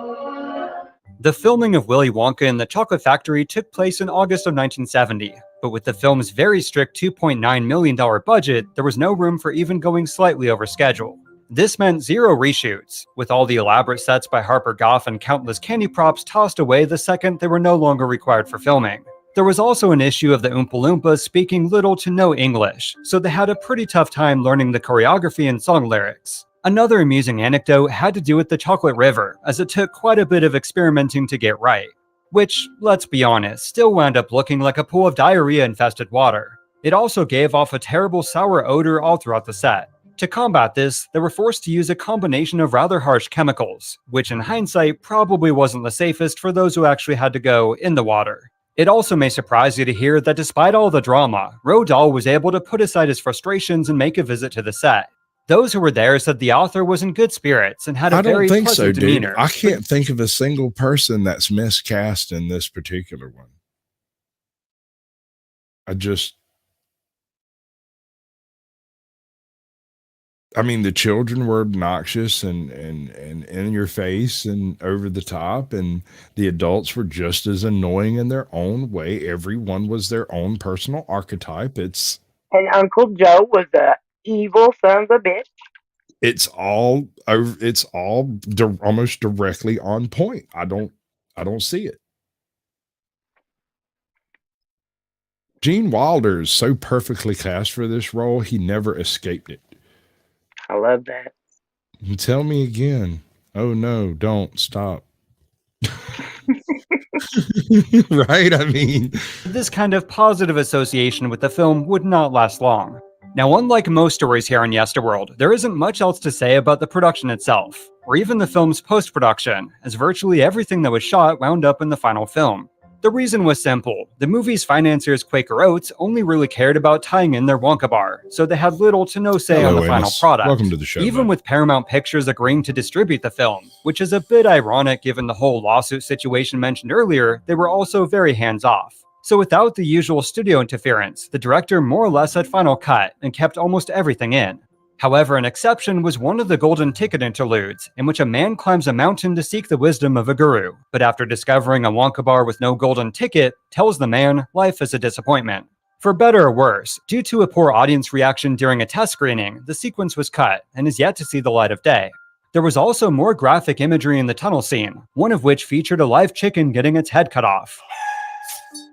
[SPEAKER 5] The filming of Willy Wonka and the Chocolate Factory took place in August of 1970, but with the film's very strict $2.9 million budget, there was no room for even going slightly over schedule. This meant 0 reshoots, with all the elaborate sets by Harper Goff and countless candy props tossed away the second they were no longer required for filming. There was also an issue of the Oompa Loompas speaking little to no English, so they had a pretty tough time learning the choreography and song lyrics. Another amusing anecdote had to do with the Chocolate River, as it took quite a bit of experimenting to get right. Which, let's be honest, still wound up looking like a pool of diarrhea-infested water. It also gave off a terrible sour odor all throughout the set. To combat this, they were forced to use a combination of rather harsh chemicals, which in hindsight probably wasn't the safest for those who actually had to go in the water. It also may surprise you to hear that despite all the drama, Roald Dahl was able to put aside his frustrations and make a visit to the set. Those who were there said the author was in good spirits and had a very pleasant demeanor.
[SPEAKER 1] I can't think of a single person that's miscast in this particular one. I mean, the children were obnoxious and in your face and over the top, and the adults were just as annoying in their own way. Everyone was their own personal archetype. And
[SPEAKER 3] Uncle Joe was a evil son of a bitch.
[SPEAKER 1] It's all almost directly on point. I don't see it. Gene Wilder is so perfectly cast for this role, he never escaped it.
[SPEAKER 3] I love that.
[SPEAKER 1] Tell me again. Oh no, don't stop. Right? I mean,
[SPEAKER 5] this kind of positive association with the film would not last long. Now, unlike most stories here on Yesterworld, there isn't much else to say about the production itself, or even the film's post-production, as virtually everything that was shot wound up in the final film. The reason was simple. The movie's financiers, Quaker Oats, only really cared about tying in their Wonka bar, so they had little to no say on the final product.
[SPEAKER 1] Welcome to the show.
[SPEAKER 5] Even with Paramount Pictures agreeing to distribute the film, which is a bit ironic given the whole lawsuit situation mentioned earlier, they were also very hands-off. So without the usual studio interference, the director more or less had final cut and kept almost everything in. However, an exception was one of the golden ticket interludes, in which a man climbs a mountain to seek the wisdom of a guru, but after discovering a Wonka bar with no golden ticket, tells the man life is a disappointment. For better or worse, due to a poor audience reaction during a test screening, the sequence was cut and is yet to see the light of day. There was also more graphic imagery in the tunnel scene, one of which featured a live chicken getting its head cut off.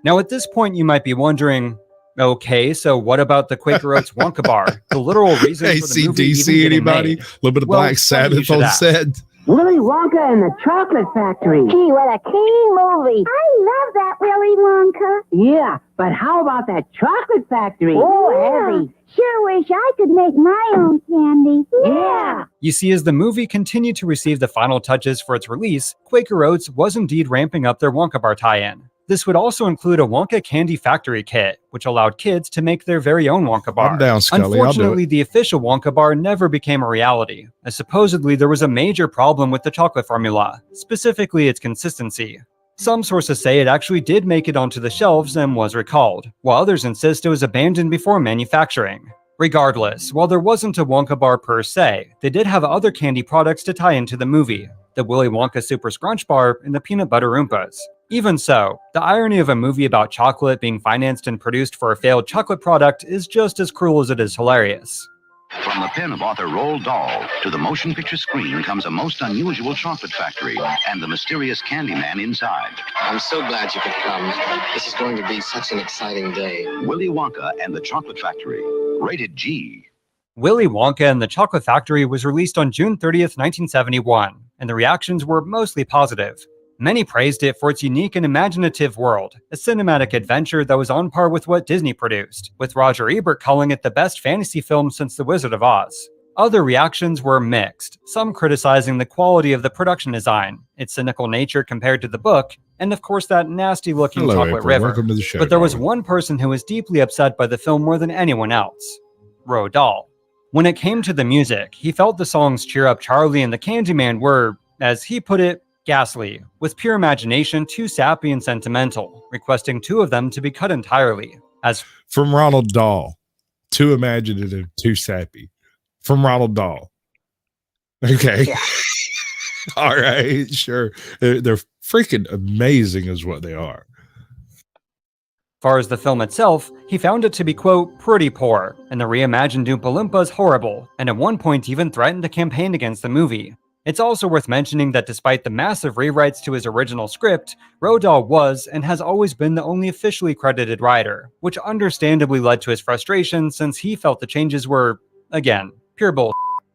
[SPEAKER 5] Now at this point you might be wondering, okay, so what about the Quaker Oats Wonka bar? The literal reason for the movie even getting
[SPEAKER 1] anybody?
[SPEAKER 5] made.
[SPEAKER 1] A little bit of Black Sabbath on set.
[SPEAKER 11] Willy Wonka and the Chocolate Factory.
[SPEAKER 7] Gee, what a keen movie. I love that Willy Wonka.
[SPEAKER 11] Yeah, but how about that Chocolate Factory?
[SPEAKER 7] Heavy. Sure wish I could make my own candy.
[SPEAKER 11] Yeah.
[SPEAKER 5] You see, as the movie continued to receive the final touches for its release, Quaker Oats was indeed ramping up their Wonka bar tie-in. This would also include a Wonka Candy Factory kit, which allowed kids to make their very own Wonka bar.
[SPEAKER 1] I'm down, Scully.
[SPEAKER 5] Unfortunately, the official Wonka bar never became a reality, as supposedly there was a major problem with the chocolate formula, specifically its consistency. Some sources say it actually did make it onto the shelves and was recalled, while others insist it was abandoned before manufacturing. Regardless, while there wasn't a Wonka bar per se, they did have other candy products to tie into the movie, the Willy Wonka Super Scrunch Bar and the Peanut Butter Oompas. Even so, the irony of a movie about chocolate being financed and produced for a failed chocolate product is just as cruel as it is hilarious.
[SPEAKER 12] From the pen of author Roald Dahl to the motion picture screen comes a most unusual chocolate factory and the mysterious candy man inside.
[SPEAKER 13] I'm so glad you could come. This is going to be such an exciting day.
[SPEAKER 12] Willy Wonka and the Chocolate Factory. Rated G.
[SPEAKER 5] Willy Wonka and the Chocolate Factory was released on June 30th, 1971, and the reactions were mostly positive. Many praised it for its unique and imaginative world, a cinematic adventure that was on par with what Disney produced, with Roger Ebert calling it the best fantasy film since The Wizard of Oz. Other reactions were mixed, some criticizing the quality of the production design, its cynical nature compared to the book, and of course that nasty-looking chocolate river.
[SPEAKER 1] Welcome to the show,
[SPEAKER 5] but there was
[SPEAKER 1] darling.
[SPEAKER 5] one person who was deeply upset by the film more than anyone else: Roald Dahl. When it came to the music, he felt the songs Cheer Up Charlie and The Candyman were, as he put it, ghastly, with pure imagination too sappy and sentimental, requesting two of them to be cut entirely. As
[SPEAKER 1] From Ronald Dahl. Too imaginative, too sappy. From Ronald Dahl. Okay.
[SPEAKER 3] Yeah.
[SPEAKER 1] All right, sure. They're freaking amazing is what they are.
[SPEAKER 5] far as the film itself, he found it to be, quote, pretty poor, and the reimagined Oompa Loompas horrible, and at one point even threatened to campaign against the movie. It's also worth mentioning that despite the massive rewrites to his original script, Roald Dahl was and has always been the only officially credited writer, which understandably led to his frustration since he felt the changes were, again, pure bull.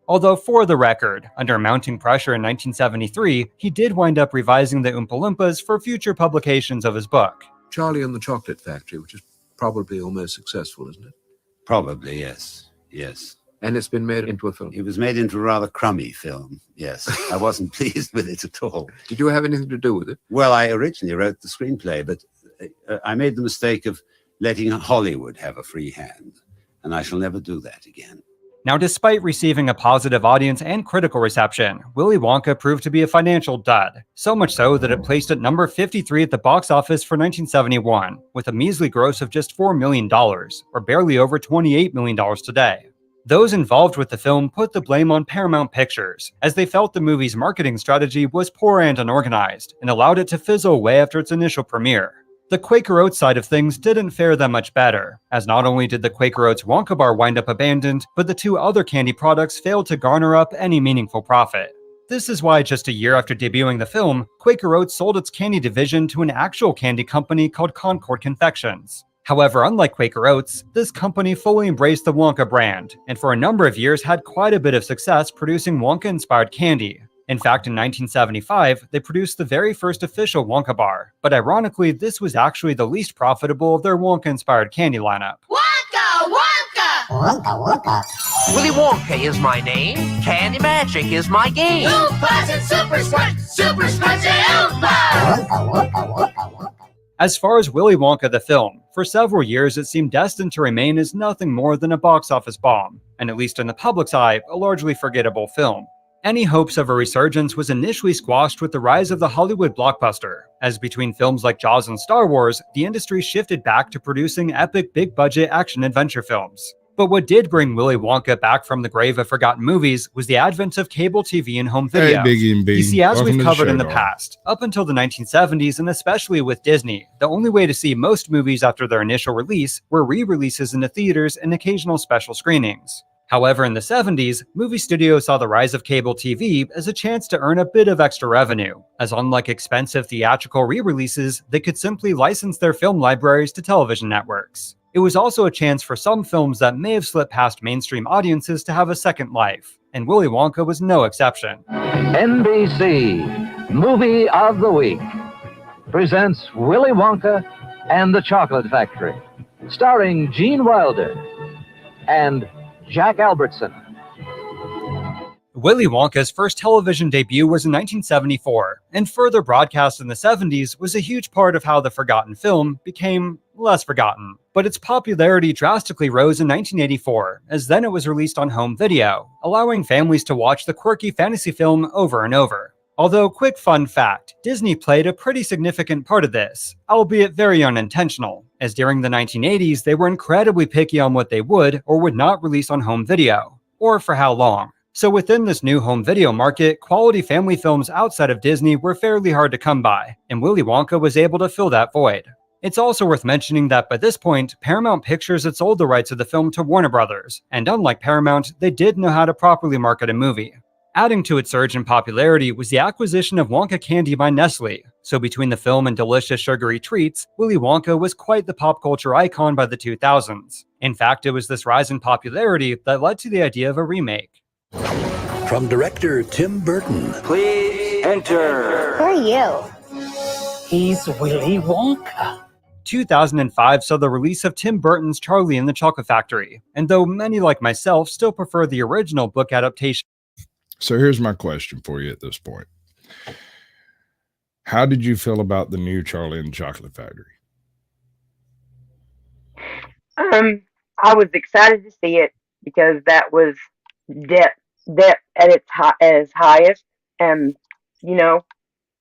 [SPEAKER 5] Although for the record, under mounting pressure in 1973, he did wind up revising the Oompa Loompas for future publications of his book.
[SPEAKER 14] Charlie and the Chocolate Factory, which is probably your most successful, isn't it?
[SPEAKER 9] Probably, yes. Yes.
[SPEAKER 14] And it's been made into a film.
[SPEAKER 9] It was made into a rather crummy film, yes. I wasn't pleased with it at all.
[SPEAKER 14] Did you have anything to do with it?
[SPEAKER 9] Well, I originally wrote the screenplay, but I made the mistake of letting Hollywood have a free hand, and I shall never do that again.
[SPEAKER 5] Now, despite receiving a positive audience and critical reception, Willy Wonka proved to be a financial dud, so much so that it placed at number 53 at the box office for 1971, with a measly gross of just $4 million, or barely over $28 million today. Those involved with the film put the blame on Paramount Pictures, as they felt the movie's marketing strategy was poor and unorganized, and allowed it to fizzle away after its initial premiere. The Quaker Oats side of things didn't fare that much better, as not only did the Quaker Oats Wonka bar wind up abandoned, but the two other candy products failed to garner up any meaningful profit. This is why just a year after debuting the film, Quaker Oats sold its candy division to an actual candy company called Concord Confections. However, unlike Quaker Oats, this company fully embraced the Wonka brand, and for a number of years had quite a bit of success producing Wonka-inspired candy. In fact, in 1975, they produced the very first official Wonka bar, but ironically, this was actually the least profitable of their Wonka-inspired candy lineup.
[SPEAKER 15] Wonka! Wonka! Wonka, Wonka! Willy Wonka is my name, Candy Magic is my game. Oompas and Super Scrunch and Oompa! Wonka, Wonka, Wonka, Wonka.
[SPEAKER 5] As far as Willy Wonka the film, for several years it seemed destined to remain as nothing more than a box office bomb, and at least in the public's eye, a largely forgettable film. Any hopes of a resurgence was initially squashed with the rise of the Hollywood blockbuster, as between films like Jaws and Star Wars, the industry shifted back to producing epic big-budget action-adventure films. But what did bring Willy Wonka back from the grave of forgotten movies was the advent of cable TV and home video.
[SPEAKER 1] Hey, Biggie and Bean.
[SPEAKER 5] You see, as
[SPEAKER 1] Welcome
[SPEAKER 5] we've
[SPEAKER 1] to
[SPEAKER 5] covered
[SPEAKER 1] show,
[SPEAKER 5] in the
[SPEAKER 1] dog.
[SPEAKER 5] past, up until the 1970s and especially with Disney, the only way to see most movies after their initial release were re-releases into theaters and occasional special screenings. However, in the 70s, movie studios saw the rise of cable TV as a chance to earn a bit of extra revenue, as unlike expensive theatrical re-releases, they could simply license their film libraries to television networks. It was also a chance for some films that may have slipped past mainstream audiences to have a second life, and Willy Wonka was no exception.
[SPEAKER 16] NBC Movie of the Week presents Willy Wonka and the Chocolate Factory, starring Gene Wilder and Jack Albertson.
[SPEAKER 5] Willy Wonka's first television debut was in 1974, and further broadcast in the 70s was a huge part of how the forgotten film became less forgotten. But its popularity drastically rose in 1984, as then it was released on home video, allowing families to watch the quirky fantasy film over and over. Although, quick fun fact, Disney played a pretty significant part of this, albeit very unintentional, as during the 1980s they were incredibly picky on what they would or would not release on home video, or for how long. So within this new home video market, quality family films outside of Disney were fairly hard to come by, and Willy Wonka was able to fill that void. It's also worth mentioning that by this point, Paramount Pictures had sold the rights of the film to Warner Brothers, and unlike Paramount, they did know how to properly market a movie. Adding to its surge in popularity was the acquisition of Wonka candy by Nestle, so between the film and delicious sugary treats, Willy Wonka was quite the pop culture icon by the 2000s. In fact, it was this rise in popularity that led to the idea of a remake.
[SPEAKER 17] From director Tim Burton.
[SPEAKER 15] Please enter.
[SPEAKER 7] Who are you?
[SPEAKER 15] He's Willy Wonka.
[SPEAKER 5] 2005 saw the release of Tim Burton's Charlie and the Chocolate Factory, and though many like myself still prefer the original book adaptation.
[SPEAKER 1] So here's my question for you at this point. How did you feel about the new Charlie and the Chocolate Factory?
[SPEAKER 3] I was excited to see it because that was depth at its as highest, and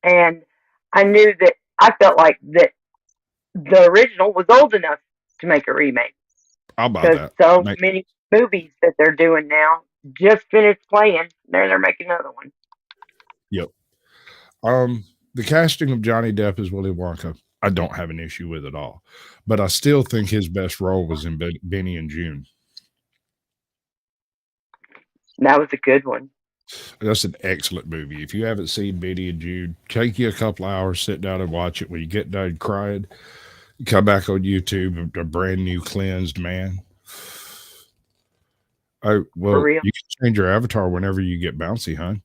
[SPEAKER 3] and I knew that I felt like that the original was old enough to make a remake.
[SPEAKER 1] How about
[SPEAKER 3] because
[SPEAKER 1] that?
[SPEAKER 3] Many movies that they're doing now just finished playing. They're making another one.
[SPEAKER 1] Yep. The casting of Johnny Depp as Willy Wonka, I don't have an issue with at all. But I still think his best role was in Benny and June.
[SPEAKER 3] That was a good one.
[SPEAKER 1] That's an excellent movie. If you haven't seen Benny and June, take you a couple hours, sit down and watch it. When you get done crying, you come back on YouTube, a brand new cleansed man. Oh, well, you can change your avatar whenever you get bouncy, hon.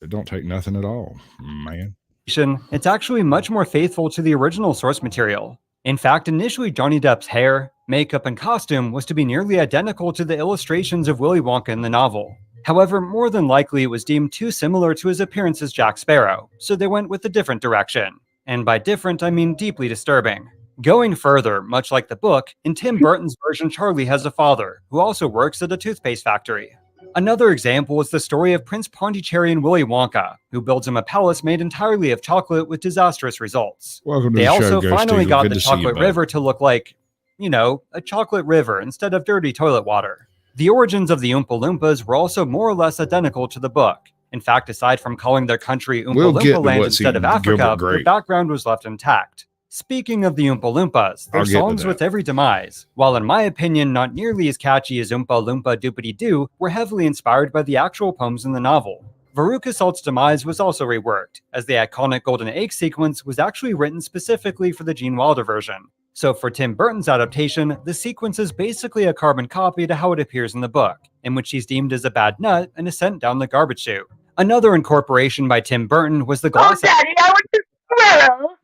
[SPEAKER 1] It don't take nothing at all, man.
[SPEAKER 5] It's actually much more faithful to the original source material. In fact, initially Johnny Depp's hair, makeup, and costume was to be nearly identical to the illustrations of Willy Wonka in the novel. However, more than likely it was deemed too similar to his appearance as Jack Sparrow, so they went with a different direction. And by different, I mean deeply disturbing. Going further, much like the book, in Tim Burton's version, Charlie has a father, who also works at a toothpaste factory. Another example is the story of Prince Pondicherry and Willy Wonka, who builds him a palace made entirely of chocolate with disastrous results. They also finally got the chocolate river to look like, a chocolate river instead of dirty toilet water. The origins of the Oompa Loompas were also more or less identical to the book. In fact, aside from calling their country Oompa Loompa Land instead of Africa, the background was left intact. Speaking of the Oompa Loompas, their songs with every demise, while in my opinion not nearly as catchy as Oompa Loompa Doopity Doo, were heavily inspired by the actual poems in the novel. Veruca Salt's demise was also reworked, as the iconic Golden Egg sequence was actually written specifically for the Gene Wilder version. So for Tim Burton's adaptation, the sequence is basically a carbon copy to how it appears in the book, in which he's deemed as a bad nut and is sent down the garbage chute. Another incorporation by Tim Burton was the glass...
[SPEAKER 3] Oh, Daddy, I want to squirrel!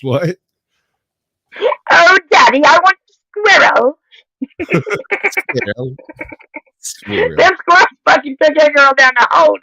[SPEAKER 1] What?
[SPEAKER 3] Oh, Daddy, I want a squirrel!
[SPEAKER 1] Squirrel.
[SPEAKER 3] Them squirrels fucking took that girl down the hole.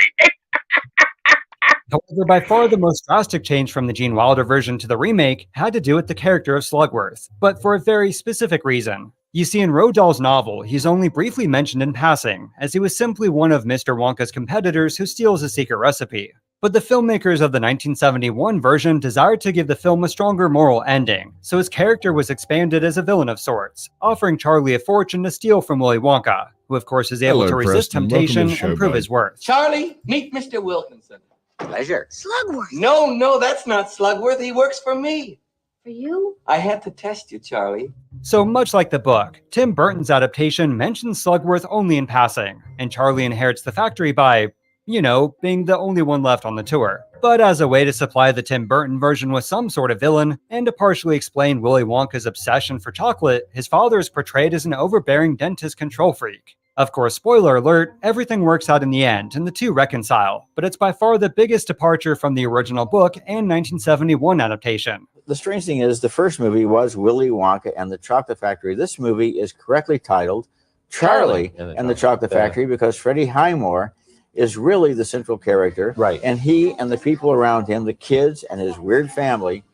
[SPEAKER 5] However, by far the most drastic change from the Gene Wilder version to the remake had to do with the character of Slugworth, but for a very specific reason. You see, in Roald Dahl's novel, he's only briefly mentioned in passing, as he was simply one of Mr. Wonka's competitors who steals a secret recipe. But the filmmakers of the 1971 version desired to give the film a stronger moral ending, so his character was expanded as a villain of sorts, offering Charlie a fortune to steal from Willy Wonka, who of course is able to resist temptation and prove his worth.
[SPEAKER 8] Charlie, meet Mr. Wilkinson.
[SPEAKER 15] Pleasure.
[SPEAKER 7] Slugworth.
[SPEAKER 8] No, that's not Slugworth. He works for me.
[SPEAKER 7] For you?
[SPEAKER 8] I had to test you, Charlie.
[SPEAKER 5] So much like the book, Tim Burton's adaptation mentions Slugworth only in passing, and Charlie inherits the factory by, being the only one left on the tour. But as a way to supply the Tim Burton version with some sort of villain, and to partially explain Willy Wonka's obsession for chocolate, his father is portrayed as an overbearing dentist control freak. Of course, spoiler alert, everything works out in the end, and the two reconcile, but it's by far the biggest departure from the original book and 1971 adaptation.
[SPEAKER 18] The strange thing is, the first movie was Willy Wonka and the Chocolate Factory. This movie is correctly titled Charlie and the Chocolate Factory because Freddie Highmore is really the central character.
[SPEAKER 19] Right.
[SPEAKER 18] And he and the people around him, the kids and his weird family,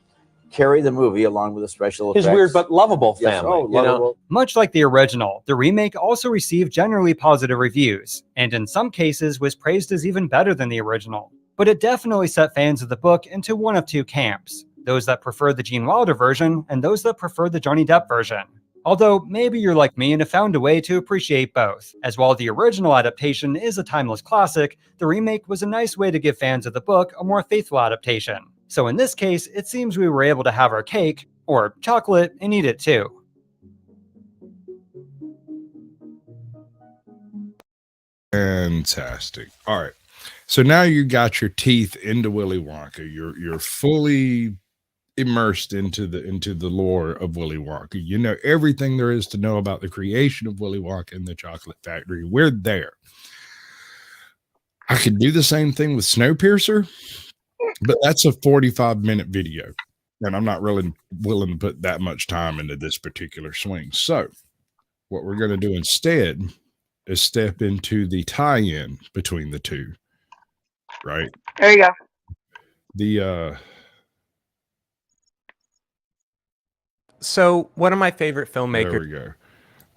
[SPEAKER 18] carry the movie along with the special effects.
[SPEAKER 19] His weird but lovable family.
[SPEAKER 18] Yes, lovable.
[SPEAKER 5] Much like the original, the remake also received generally positive reviews, and in some cases was praised as even better than the original. But it definitely set fans of the book into one of two camps, those that prefer the Gene Wilder version and those that prefer the Johnny Depp version. Although maybe you're like me and have found a way to appreciate both, as while the original adaptation is a timeless classic, the remake was a nice way to give fans of the book a more faithful adaptation. So in this case, it seems we were able to have our cake, or chocolate, and eat it too.
[SPEAKER 1] Fantastic. All right. So now you got your teeth into Willy Wonka. You're fully immersed into the lore of Willy Wonka. You know everything there is to know about the creation of Willy Wonka and the Chocolate Factory. We're there. I could do the same thing with Snowpiercer, but that's a 45-minute video, and I'm not really willing to put that much time into this particular swing. So what we're going to do instead is step into the tie-in between the two. Right.
[SPEAKER 3] There you go.
[SPEAKER 19] So one of my favorite filmmakers.
[SPEAKER 1] There we go.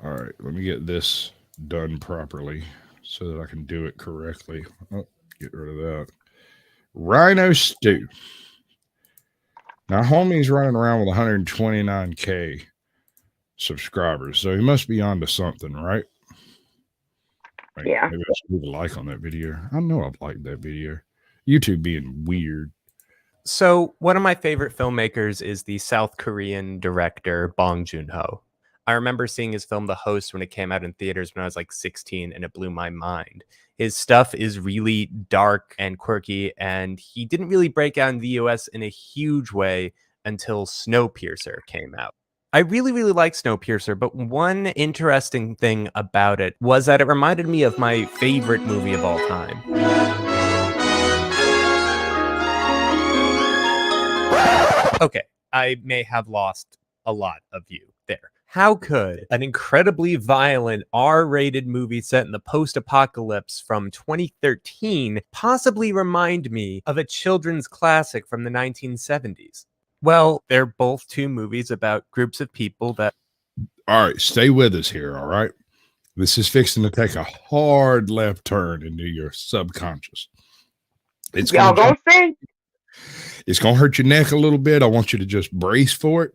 [SPEAKER 1] All right. Let me get this done properly so that I can do it correctly. Oh, get rid of that. Rhino Stew. Now, homie's running around with 129K subscribers, so he must be onto something, right?
[SPEAKER 3] Yeah.
[SPEAKER 1] Maybe I should leave a like on that video. I know I've liked that video. YouTube being weird.
[SPEAKER 19] So one of my favorite filmmakers is the South Korean director Bong Joon-ho. I remember seeing his film The Host when it came out in theaters when I was like 16, and it blew my mind. His stuff is really dark and quirky, and he didn't really break out in the US in a huge way until Snowpiercer came out. I really, really like Snowpiercer, but one interesting thing about it was that it reminded me of my favorite movie of all time. Okay, I may have lost a lot of you there. How could an incredibly violent R-rated movie set in the post-apocalypse from 2013 possibly remind me of a children's classic from the 1970s? Well, they're both two movies about groups of people that...
[SPEAKER 1] All right, stay with us here, all right? This is fixing to take a hard left turn into your subconscious. It's
[SPEAKER 3] Y'all gonna see?
[SPEAKER 1] It's going to hurt your neck a little bit. I want you to just brace for it.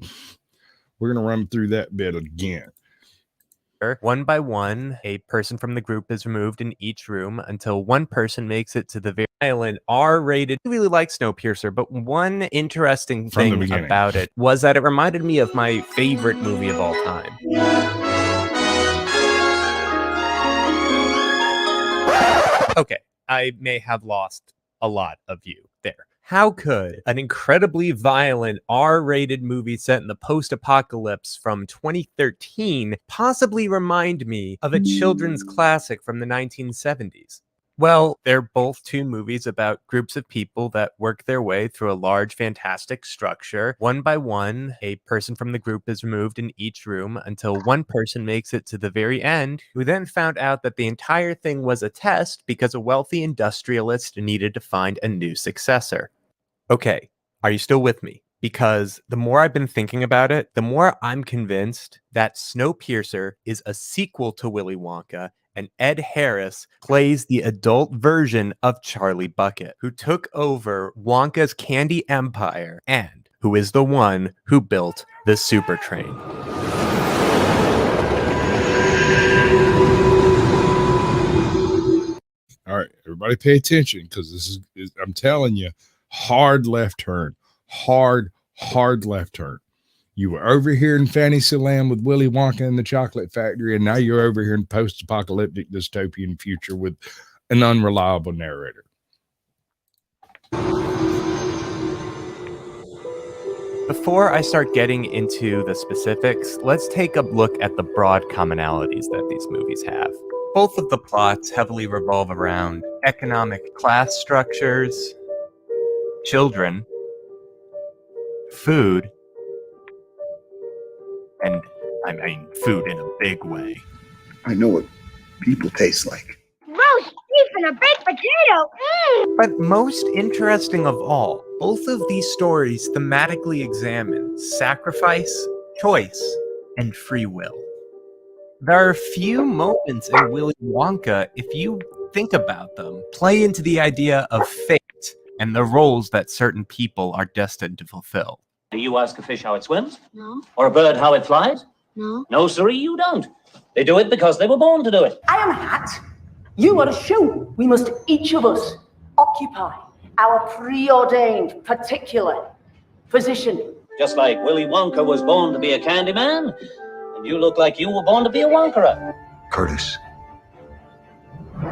[SPEAKER 1] We're going to run through that bit again.
[SPEAKER 19] One by one, a person from the group is removed in each room until one person makes it to the very violent R-rated. I really like Snowpiercer, but one interesting thing about it was that it reminded me of my favorite movie of all time. Okay, I may have lost a lot of you there. How could an incredibly violent R-rated movie set in the post-apocalypse from 2013 possibly remind me of a children's classic from the 1970s? Well, they're both two movies about groups of people that work their way through a large, fantastic structure. One by one, a person from the group is removed in each room until one person makes it to the very end, who then found out that the entire thing was a test because a wealthy industrialist needed to find a new successor. Okay, are you still with me? Because the more I've been thinking about it, the more I'm convinced that Snowpiercer is a sequel to Willy Wonka, and Ed Harris plays the adult version of Charlie Bucket, who took over Wonka's candy empire and who is the one who built the super train.
[SPEAKER 1] All right, everybody pay attention, because this is, I'm telling you, hard left turn. Hard left turn. You were over here in Fantasyland with Willy Wonka and the Chocolate Factory, and now you're over here in post-apocalyptic dystopian future with an unreliable narrator.
[SPEAKER 19] Before I start getting into the specifics, let's take a look at the broad commonalities that these movies have. Both of the plots heavily revolve around economic class structures, children, food, and I mean food in a big way.
[SPEAKER 20] I know what people taste like.
[SPEAKER 21] Roast beef and a baked potato.
[SPEAKER 19] But most interesting of all, both of these stories thematically examine sacrifice, choice, and free will. There are few moments in Willy Wonka, if you think about them, play into the idea of fate and the roles that certain people are destined to fulfill.
[SPEAKER 22] Do you ask a fish how it swims?
[SPEAKER 21] No.
[SPEAKER 22] Or a bird how it flies?
[SPEAKER 21] No.
[SPEAKER 22] No, sirree, you don't. They do it because they were born to do it.
[SPEAKER 23] I am a hat. You are a shoe. We must each of us occupy
[SPEAKER 2] our preordained particular position.
[SPEAKER 22] Just like Willy Wonka was born to be a candy man, and you look like you were born to be a Wonkerer.
[SPEAKER 4] Curtis,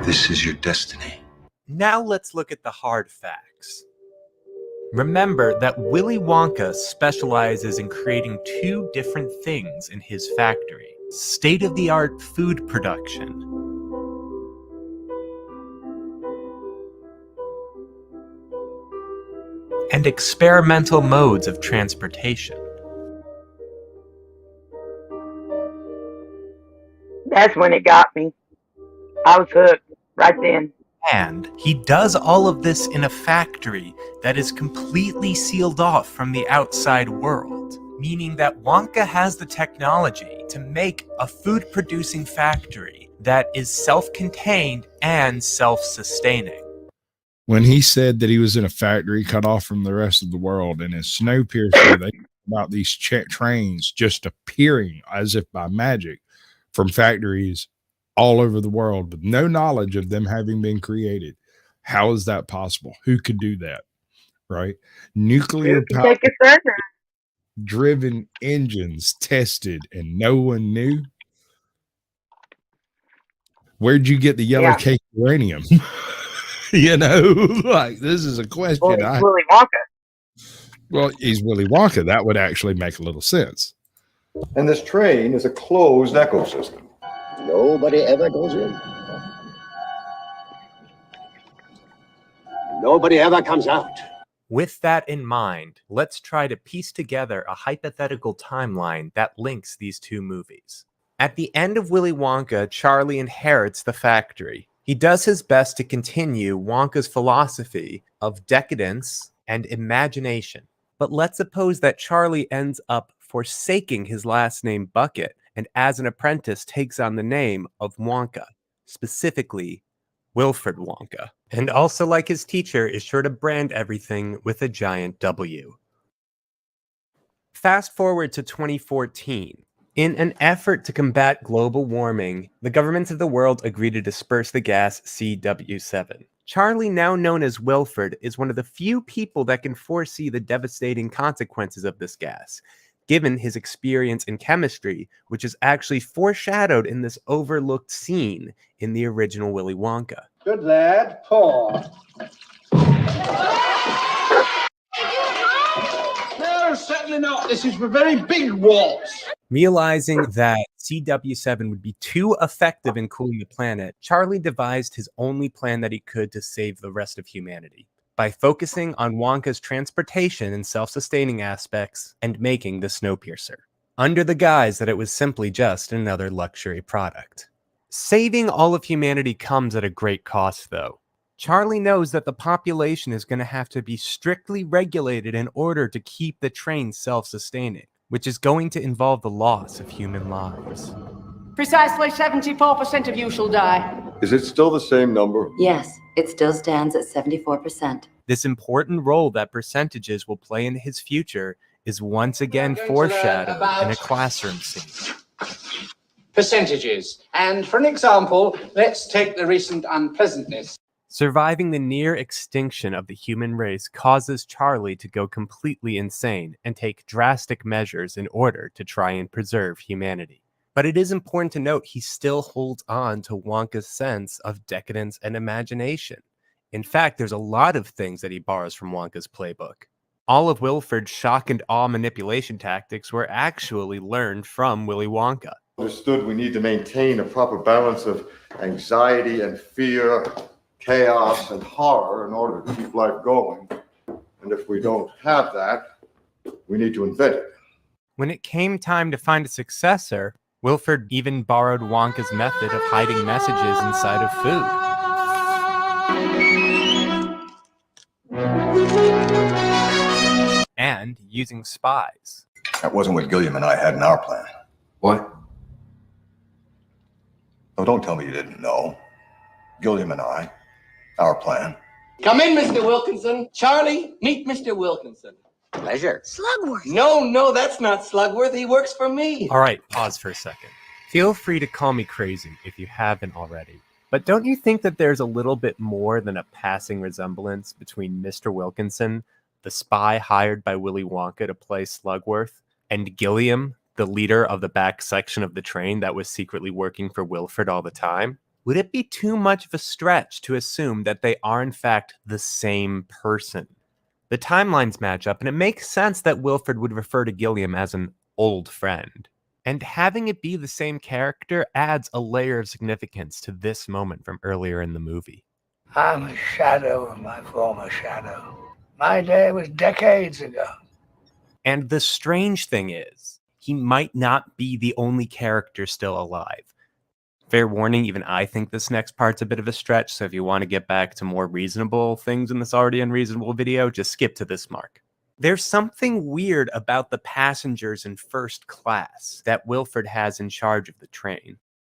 [SPEAKER 4] this is your destiny.
[SPEAKER 19] Now let's look at the hard facts. Remember that Willy Wonka specializes in creating two different things in his factory: state-of-the-art food production and experimental modes of transportation.
[SPEAKER 3] That's when it got me. I was hooked right then.
[SPEAKER 19] And he does all of this in a factory that is completely sealed off from the outside world, meaning that Wonka has the technology to make a food-producing factory that is self-contained and self-sustaining.
[SPEAKER 1] When he said that he was in a factory cut off from the rest of the world, and in Snowpiercer, they talk about these trains just appearing as if by magic from factories all over the world with no knowledge of them having been created. How is that possible? Who could do that? Right? Nuclear power driven engines tested and no one knew. Where'd you get the yellow cake uranium? You know, like, this is a question.
[SPEAKER 3] Well, it's Willy Wonka.
[SPEAKER 1] Well, he's Willy Wonka. That would actually make a little sense.
[SPEAKER 23] And this train is a closed ecosystem.
[SPEAKER 24] Nobody ever goes in. Nobody ever comes out.
[SPEAKER 19] With that in mind, let's try to piece together a hypothetical timeline that links these two movies. At the end of Willy Wonka, Charlie inherits the factory. He does his best to continue Wonka's philosophy of decadence and imagination. But let's suppose that Charlie ends up forsaking his last name Bucket and as an apprentice takes on the name of Wonka, specifically Wilfred Wonka. And also, like his teacher, is sure to brand everything with a giant W. Fast forward to 2014. In an effort to combat global warming, the governments of the world agree to disperse the gas CW7. Charlie, now known as Wilfred, is one of the few people that can foresee the devastating consequences of this gas, given his experience in chemistry, which is actually foreshadowed in this overlooked scene in the original Willy Wonka.
[SPEAKER 25] Good lad, pour. No, certainly not. This is for very big walls.
[SPEAKER 19] Realizing that CW7 would be too effective in cooling the planet, Charlie devised his only plan that he could to save the rest of humanity, by focusing on Wonka's transportation and self-sustaining aspects and making the Snowpiercer, under the guise that it was simply just another luxury product. Saving all of humanity comes at a great cost, though. Charlie knows that the population is going to have to be strictly regulated in order to keep the train self-sustaining, which is going to involve the loss of human lives.
[SPEAKER 2] Precisely 74% of you shall die.
[SPEAKER 23] Is it still the same number?
[SPEAKER 26] Yes, it still stands at 74%.
[SPEAKER 19] This important role that percentages will play in his future is once again foreshadowed in a classroom scene.
[SPEAKER 25] Percentages. And for an example, let's take the recent unpleasantness.
[SPEAKER 19] Surviving the near extinction of the human race causes Charlie to go completely insane and take drastic measures in order to try and preserve humanity. But it is important to note he still holds on to Wonka's sense of decadence and imagination. In fact, there's a lot of things that he borrows from Wonka's playbook. All of Wilfred's shock and awe manipulation tactics were actually learned from Willy Wonka.
[SPEAKER 23] Understood, we need to maintain a proper balance of anxiety and fear, chaos and horror in order to keep life going. And if we don't have that, we need to invent it.
[SPEAKER 19] When it came time to find a successor, Wilfred even borrowed Wonka's method of hiding messages inside of food. And using spies.
[SPEAKER 23] That wasn't what Gilliam and I had in our plan.
[SPEAKER 14] What?
[SPEAKER 23] Oh, don't tell me you didn't know. Gilliam and I, our plan.
[SPEAKER 8] Come in, Mr. Wilkinson. Charlie, meet Mr. Wilkinson.
[SPEAKER 24] Pleasure.
[SPEAKER 8] Slugworth. No, that's not Slugworth. He works for me.
[SPEAKER 19] All right, pause for a second. Feel free to call me crazy if you haven't already. But don't you think that there's a little bit more than a passing resemblance between Mr. Wilkinson, the spy hired by Willy Wonka to play Slugworth, and Gilliam, the leader of the back section of the train that was secretly working for Wilford all the time? Would it be too much of a stretch to assume that they are in fact the same person? The timelines match up, and it makes sense that Wilford would refer to Gilliam as an old friend. And having it be the same character adds a layer of significance to this moment from earlier in the movie.
[SPEAKER 4] I'm a shadow of my former shadow. My day was decades ago.
[SPEAKER 19] And the strange thing is, he might not be the only character still alive. Fair warning, even I think this next part's a bit of a stretch, so if you want to get back to more reasonable things in this already unreasonable video, just skip to this mark. There's something weird about the passengers in first class that Wilford has in charge of the train.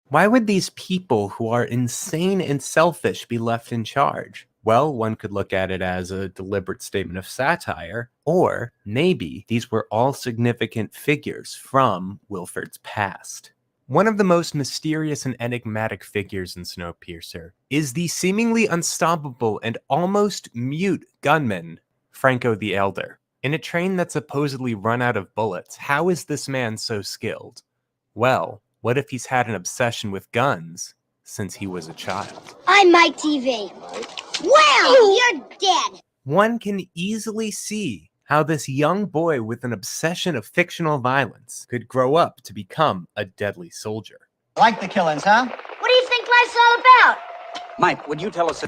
[SPEAKER 19] Why would these people who are insane and selfish be left in charge? Well, one could look at it as a deliberate statement of satire, or maybe these were all significant figures from Wilford's past. One of the most mysterious and enigmatic figures in Snowpiercer is the seemingly unstoppable and almost mute gunman, Franco the Elder. In a train that's supposedly run out of bullets, how is this man so skilled? Well, what if he's had an obsession with guns since he was a child?
[SPEAKER 21] I'm Mike TV. Well, you're dead.
[SPEAKER 19] One can easily see how this young boy with an obsession of fictional violence could grow up to become a deadly soldier.
[SPEAKER 15] Like the killings, huh?
[SPEAKER 21] What do you think life's all about?
[SPEAKER 15] Mike, would you tell us?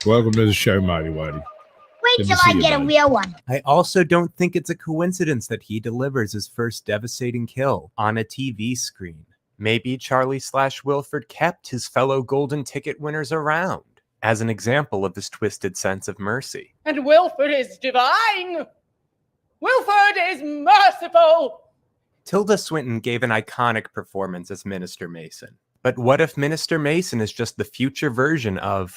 [SPEAKER 1] Welcome to the show, Mighty Whitey.
[SPEAKER 21] Wait
[SPEAKER 1] Good
[SPEAKER 21] till
[SPEAKER 1] to see
[SPEAKER 21] I
[SPEAKER 1] you,
[SPEAKER 21] get a
[SPEAKER 1] buddy.
[SPEAKER 21] real one.
[SPEAKER 19] I also don't think it's a coincidence that he delivers his first devastating kill on a TV screen. Maybe Charlie/Wilford kept his fellow golden ticket winners around as an example of his twisted sense of mercy.
[SPEAKER 2] And Wilford is divine. Wilford is merciful.
[SPEAKER 19] Tilda Swinton gave an iconic performance as Minister Mason. But what if Minister Mason is just the future version of...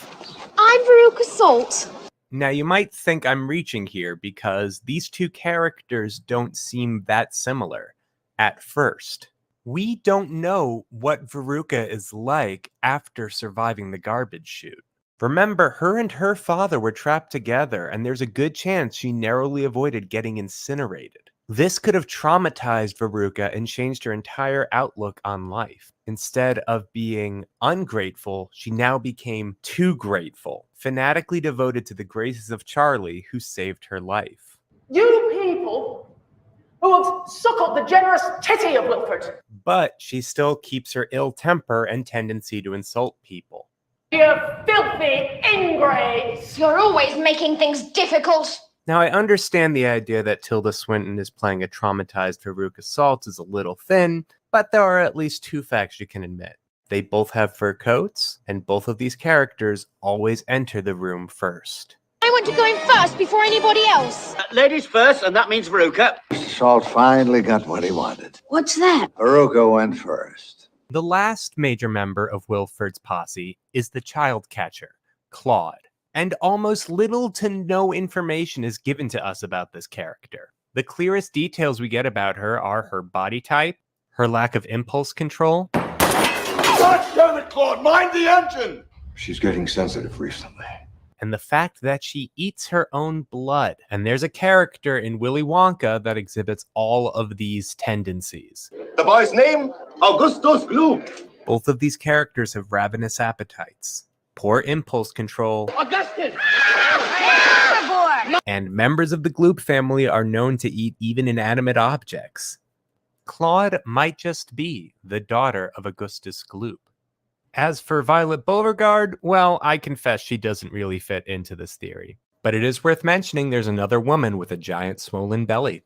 [SPEAKER 21] I'm Veruca Salt.
[SPEAKER 19] Now, you might think I'm reaching here because these two characters don't seem that similar at first. We don't know what Veruca is like after surviving the garbage chute. Remember, her and her father were trapped together, and there's a good chance she narrowly avoided getting incinerated. This could have traumatized Veruca and changed her entire outlook on life. Instead of being ungrateful, she now became too grateful, fanatically devoted to the graces of Charlie, who saved her life.
[SPEAKER 2] You people who have suckled the generous titty of Wilford.
[SPEAKER 19] But she still keeps her ill temper and tendency to insult people.
[SPEAKER 2] You filthy ingrates.
[SPEAKER 21] You're always making things difficult.
[SPEAKER 19] Now, I understand the idea that Tilda Swinton is playing a traumatized Veruca Salt is a little thin, but there are at least two facts you can admit. They both have fur coats, and both of these characters always enter the room first.
[SPEAKER 21] I want to go in first before anybody else.
[SPEAKER 24] Ladies first, and that means Veruca.
[SPEAKER 20] Salt finally got what he wanted.
[SPEAKER 21] What's that?
[SPEAKER 20] Veruca went first.
[SPEAKER 19] The last major member of Wilford's posse is the child catcher, Claude. And almost little to no information is given to us about this character. The clearest details we get about her are her body type, her lack of impulse control.
[SPEAKER 23] God damn it, Claude, mind the engine! She's getting sensitive recently.
[SPEAKER 19] And the fact that she eats her own blood. And there's a character in Willy Wonka that exhibits all of these tendencies.
[SPEAKER 23] The boy's name? Augustus Gloop.
[SPEAKER 19] Both of these characters have ravenous appetites, poor impulse control,
[SPEAKER 21] Augustus!
[SPEAKER 19] and members of the Gloop family are known to eat even inanimate objects. Claude might just be the daughter of Augustus Gloop. As for Violet Beauregard, well, I confess she doesn't really fit into this theory. But it is worth mentioning there's another woman with a giant swollen belly.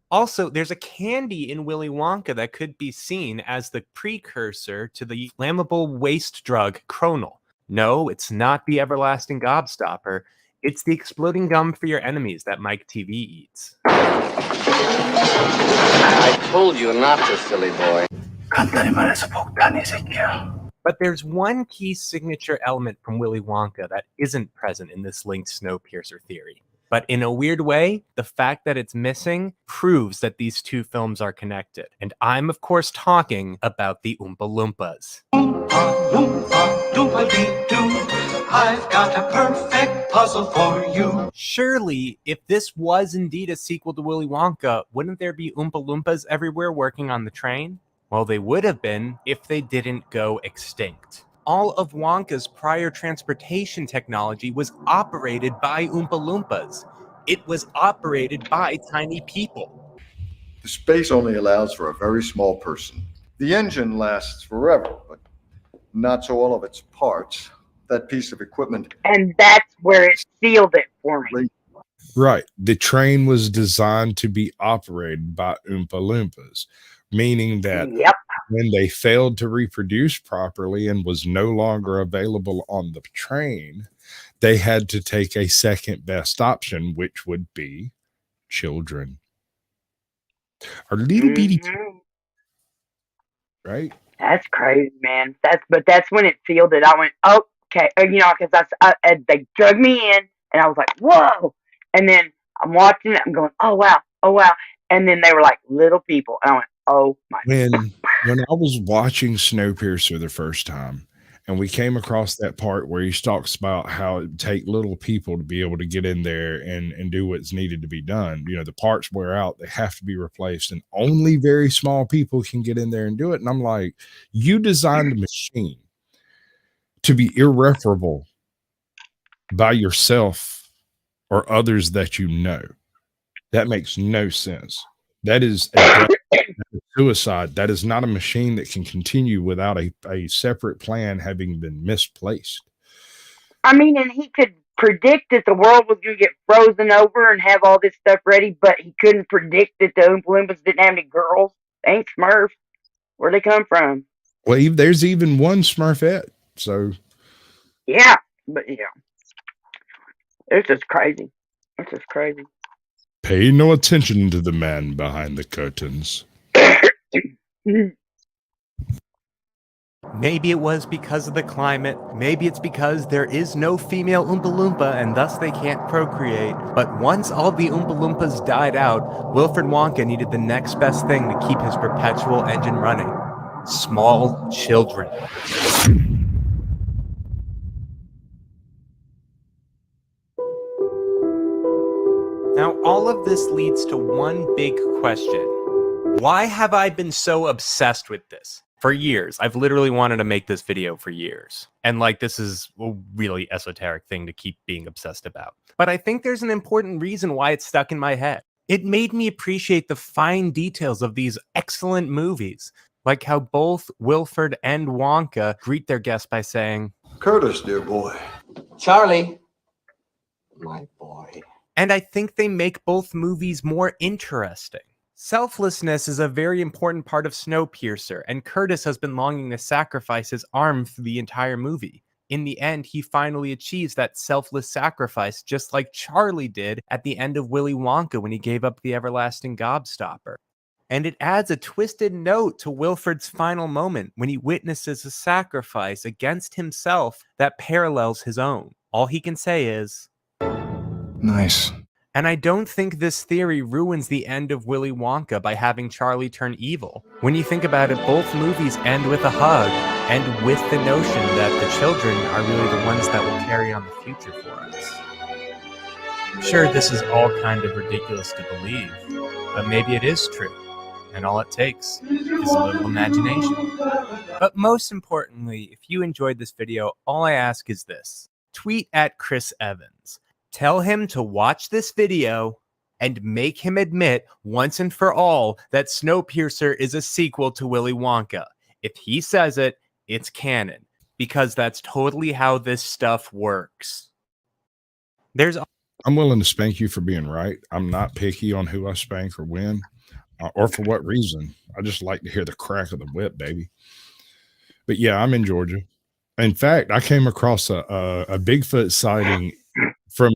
[SPEAKER 19] Also, there's a candy in Willy Wonka that could be seen as the precursor to the flammable waste drug Kronel. No, it's not the everlasting gobstopper. It's the exploding gum for your enemies that Mike TV eats.
[SPEAKER 24] I told you not to, silly boy.
[SPEAKER 19] But there's one key signature element from Willy Wonka that isn't present in this linked Snowpiercer theory. But in a weird way, the fact that it's missing proves that these two films are connected. And I'm, of course, talking about the Oompa Loompas.
[SPEAKER 15] I've got a perfect puzzle for you.
[SPEAKER 19] Surely, if this was indeed a sequel to Willy Wonka, wouldn't there be Oompa Loompas everywhere working on the train? Well, they would have been if they didn't go extinct. All of Wonka's prior transportation technology was operated by Oompa Loompas. It was operated by tiny people.
[SPEAKER 23] The space only allows for a very small person. The engine lasts forever, but not so all of its parts. That piece of equipment.
[SPEAKER 3] And that's where it sealed it for me.
[SPEAKER 1] Right. The train was designed to be operated by Oompa Loompas, meaning that when they failed to reproduce properly and was no longer available on the train, they had to take a second best option, which would be children. Or little bitty, right?
[SPEAKER 3] That's crazy, man. But that's when it sealed it. I went, oh, okay, because they drug me in, and I was like, whoa. And then I'm watching it, I'm going, oh wow. And then they were like little people, and I went, oh my.
[SPEAKER 1] When I was watching Snowpiercer the first time, and we came across that part where he talks about how it take little people to be able to get in there and do what's needed to be done. The parts wear out, they have to be replaced, and only very small people can get in there and do it. And I'm like, you designed a machine to be irreparable by yourself or others that you know. That makes no sense. That is a suicide. That is not a machine that can continue without a separate plan having been misplaced.
[SPEAKER 3] I mean, and he could predict that the world was going to get frozen over and have all this stuff ready, but he couldn't predict that the Oompa Loompas didn't have any girls. They ain't Smurfs. Where'd they come from?
[SPEAKER 1] Well, there's even one Smurfette. So,
[SPEAKER 3] yeah, but it's just crazy. It's just crazy.
[SPEAKER 1] Pay no attention to the man behind the curtains.
[SPEAKER 19] Maybe it was because of the climate. Maybe it's because there is no female Oompa Loompa and thus they can't procreate. But once all the Oompa Loompas died out, Wilfred Wonka needed the next best thing to keep his perpetual engine running. Small children. Now, all of this leads to one big question. Why have I been so obsessed with this? For years. I've literally wanted to make this video for years. And this is a really esoteric thing to keep being obsessed about. But I think there's an important reason why it's stuck in my head. It made me appreciate the fine details of these excellent movies. Like how both Wilfred and Wonka greet their guests by saying,
[SPEAKER 23] Curtis, dear boy.
[SPEAKER 25] Charlie, my boy.
[SPEAKER 19] And I think they make both movies more interesting. Selflessness is a very important part of Snowpiercer, and Curtis has been longing to sacrifice his arm through the entire movie. In the end, he finally achieves that selfless sacrifice, just like Charlie did at the end of Willy Wonka when he gave up the everlasting gobstopper. And it adds a twisted note to Wilfred's final moment when he witnesses a sacrifice against himself that parallels his own. All he can say is,
[SPEAKER 23] nice.
[SPEAKER 19] And I don't think this theory ruins the end of Willy Wonka by having Charlie turn evil. When you think about it, both movies end with a hug and with the notion that the children are really the ones that will carry on the future for us. I'm sure this is all kind of ridiculous to believe, but maybe it is true, and all it takes is a little imagination. But most importantly, if you enjoyed this video, all I ask is this. Tweet at Chris Evans. Tell him to watch this video and make him admit once and for all that Snowpiercer is a sequel to Willy Wonka. If he says it, it's canon, because that's totally how this stuff works.
[SPEAKER 1] I'm willing to spank you for being right. I'm not picky on who I spank or when, or for what reason. I just like to hear the crack of the whip, baby. But yeah, I'm in Georgia. In fact, I came across a Bigfoot sighting from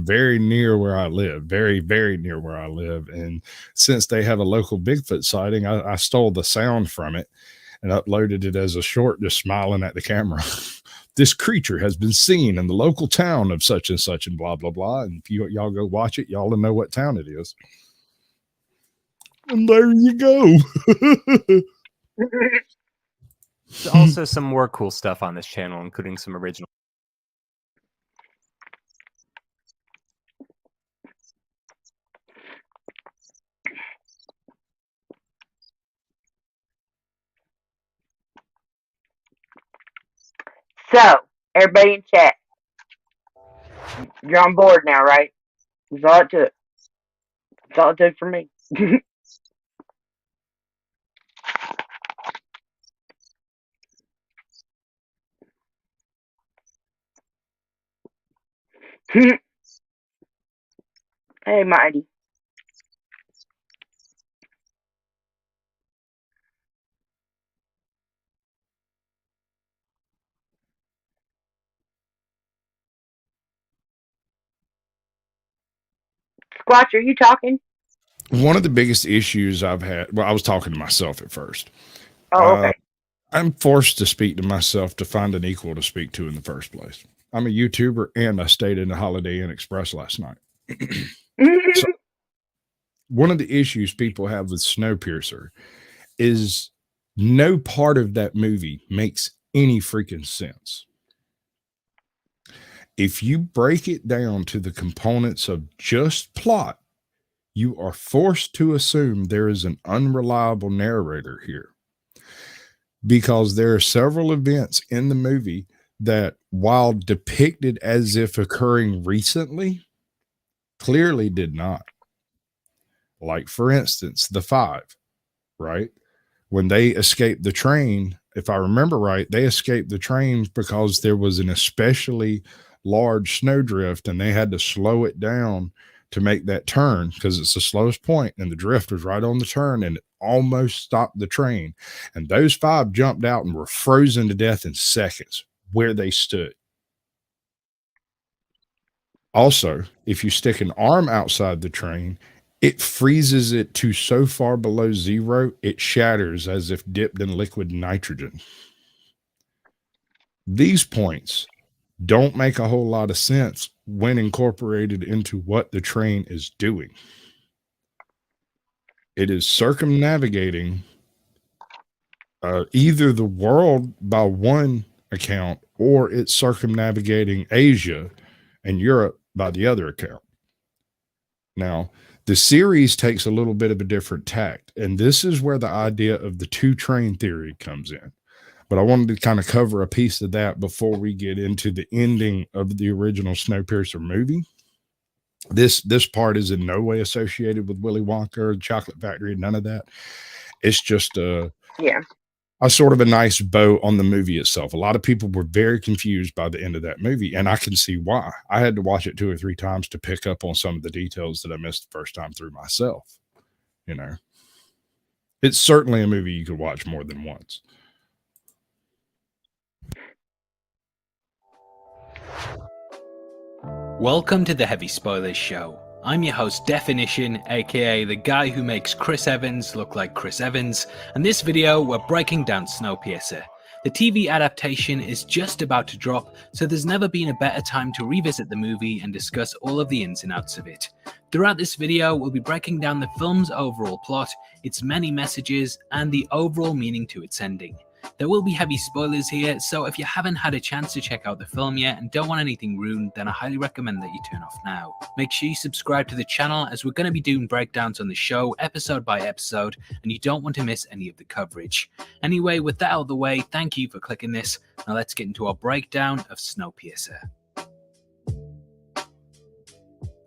[SPEAKER 1] very near where I live, very, very near where I live. And since they have a local Bigfoot sighting, I stole the sound from it and uploaded it as a short, just smiling at the camera this creature has been seen in the local town of such and such and blah, blah, blah. And if y'all go watch it, y'all will know what town it is. And there you go.
[SPEAKER 19] There's also some more cool stuff on this channel, including some original.
[SPEAKER 3] So, everybody in chat, you're on board now, right? That's all it took. That's all it took for me. Hey, Mighty. Squatch, are you talking?
[SPEAKER 1] One of the biggest issues I've had, well, I was talking to myself at first.
[SPEAKER 3] Oh, okay.
[SPEAKER 1] I'm forced to speak to myself to find an equal to speak to in the first place. I'm a YouTuber, and I stayed in the Holiday Inn Express last night. So, one of the issues people have with Snowpiercer is no part of that movie makes any freaking sense. If you break it down to the components of just plot, you are forced to assume there is an unreliable narrator here, because there are several events in the movie that, while depicted as if occurring recently, clearly did not. Like, for instance, the 5, right? When they escaped the train, if I remember right, they escaped the train because there was an especially large snowdrift and they had to slow it down to make that turn because it's the slowest point, and the drift was right on the turn and it almost stopped the train. And those 5 jumped out and were frozen to death in seconds where they stood. Also, if you stick an arm outside the train, it freezes it to so far below zero, it shatters as if dipped in liquid nitrogen. These points don't make a whole lot of sense when incorporated into what the train is doing. It is circumnavigating either the world by one account, or it's circumnavigating Asia and Europe by the other account. Now, the series takes a little bit of a different tact, and this is where the idea of the 2 train theory comes in. But I wanted to kind of cover a piece of that before we get into the ending of the original Snowpiercer movie. This part is in no way associated with Willy Wonka or the Chocolate Factory, none of that. It's just a sort of a nice bow on the movie itself. A lot of people were very confused by the end of that movie, and I can see why. I had to watch it 2 or 3 times to pick up on some of the details that I missed the first time through myself. You know, it's certainly a movie you could watch more than once.
[SPEAKER 6] Welcome to the Heavy Spoilers Show. I'm your host Definition, aka the guy who makes Chris Evans look like Chris Evans, and this video we're breaking down Snowpiercer. The TV adaptation is just about to drop, so there's never been a better time to revisit the movie and discuss all of the ins and outs of it. Throughout this video, we'll be breaking down the film's overall plot, its many messages, and the overall meaning to its ending. There will be heavy spoilers here, so if you haven't had a chance to check out the film yet and don't want anything ruined, then I highly recommend that you turn off now. Make sure you subscribe to the channel, as we're going to be doing breakdowns on the show episode by episode, and you don't want to miss any of the coverage. Anyway, with that out of the way, thank you for clicking this. Now let's get into our breakdown of Snowpiercer.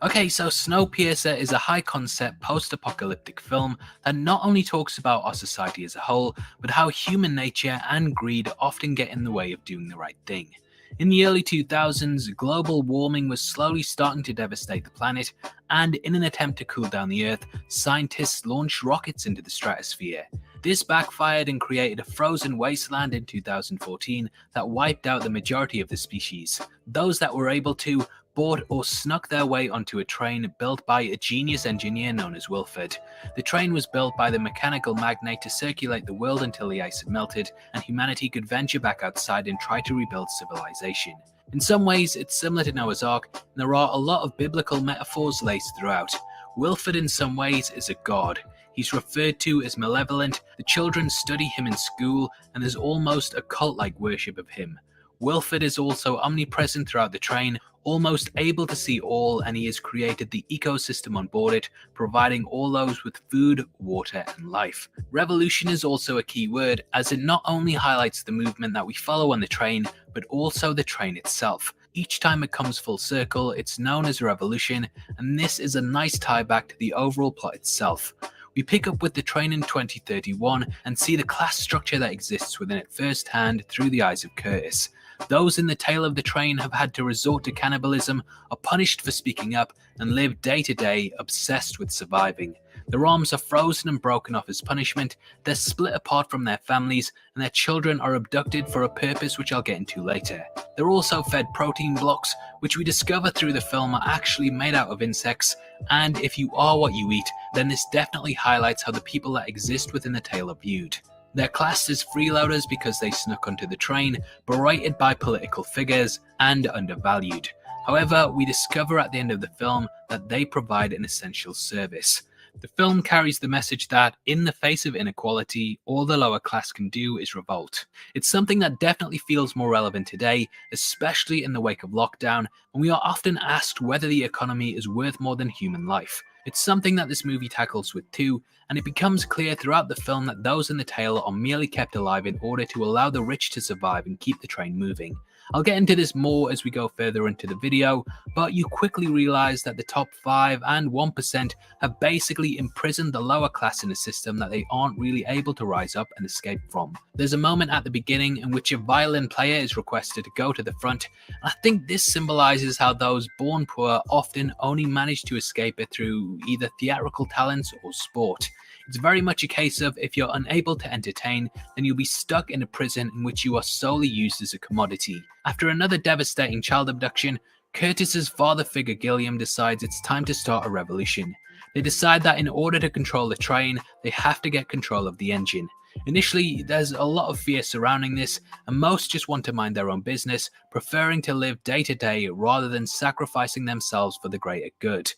[SPEAKER 6] Okay, so Snowpiercer is a high-concept post-apocalyptic film that not only talks about our society as a whole, but how human nature and greed often get in the way of doing the right thing. In the early 2000s, global warming was slowly starting to devastate the planet, and in an attempt to cool down the Earth, scientists launched rockets into the stratosphere. This backfired and created a frozen wasteland in 2014 that wiped out the majority of the species. Those that were able to bought or snuck their way onto a train built by a genius engineer known as Wilford. The train was built by the mechanical magnate to circulate the world until the ice had melted and humanity could venture back outside and try to rebuild civilization. In some ways, it's similar to Noah's Ark, and there are a lot of biblical metaphors laced throughout. Wilford in some ways is a god. He's referred to as malevolent, the children study him in school, and there's almost a cult-like worship of him. Wilford is also omnipresent throughout the train, almost able to see all, and he has created the ecosystem on board it, providing all those with food, water, and life. Revolution is also a key word, as it not only highlights the movement that we follow on the train, but also the train itself. Each time it comes full circle, it's known as a revolution, and this is a nice tie back to the overall plot itself. We pick up with the train in 2031 and see the class structure that exists within it firsthand through the eyes of Curtis. Those in the tail of the train have had to resort to cannibalism, are punished for speaking up, and live day to day obsessed with surviving. Their arms are frozen and broken off as punishment, they're split apart from their families, and their children are abducted for a purpose which I'll get into later. They're also fed protein blocks, which we discover through the film are actually made out of insects, and if you are what you eat, then this definitely highlights how the people that exist within the tale are viewed. They're classed as freeloaders because they snuck onto the train, berated by political figures, and undervalued. However, we discover at the end of the film that they provide an essential service. The film carries the message that, in the face of inequality, all the lower class can do is revolt. It's something that definitely feels more relevant today, especially in the wake of lockdown, and we are often asked whether the economy is worth more than human life. It's something that this movie tackles with too, and it becomes clear throughout the film that those in the tail are merely kept alive in order to allow the rich to survive and keep the train moving. I'll get into this more as we go further into the video, but you quickly realize that the top 5 and 1% have basically imprisoned the lower class in a system that they aren't really able to rise up and escape from. There's a moment at the beginning in which a violin player is requested to go to the front, and I think this symbolizes how those born poor often only manage to escape it through either theatrical talents or sport. It's very much a case of if you're unable to entertain, then you'll be stuck in a prison in which you are solely used as a commodity. After another devastating child abduction, Curtis's father figure Gilliam decides it's time to start a revolution. They decide that in order to control the train, they have to get control of the engine. Initially, there's a lot of fear surrounding this, and most just want to mind their own business, preferring to live day to day rather than sacrificing themselves for the greater good.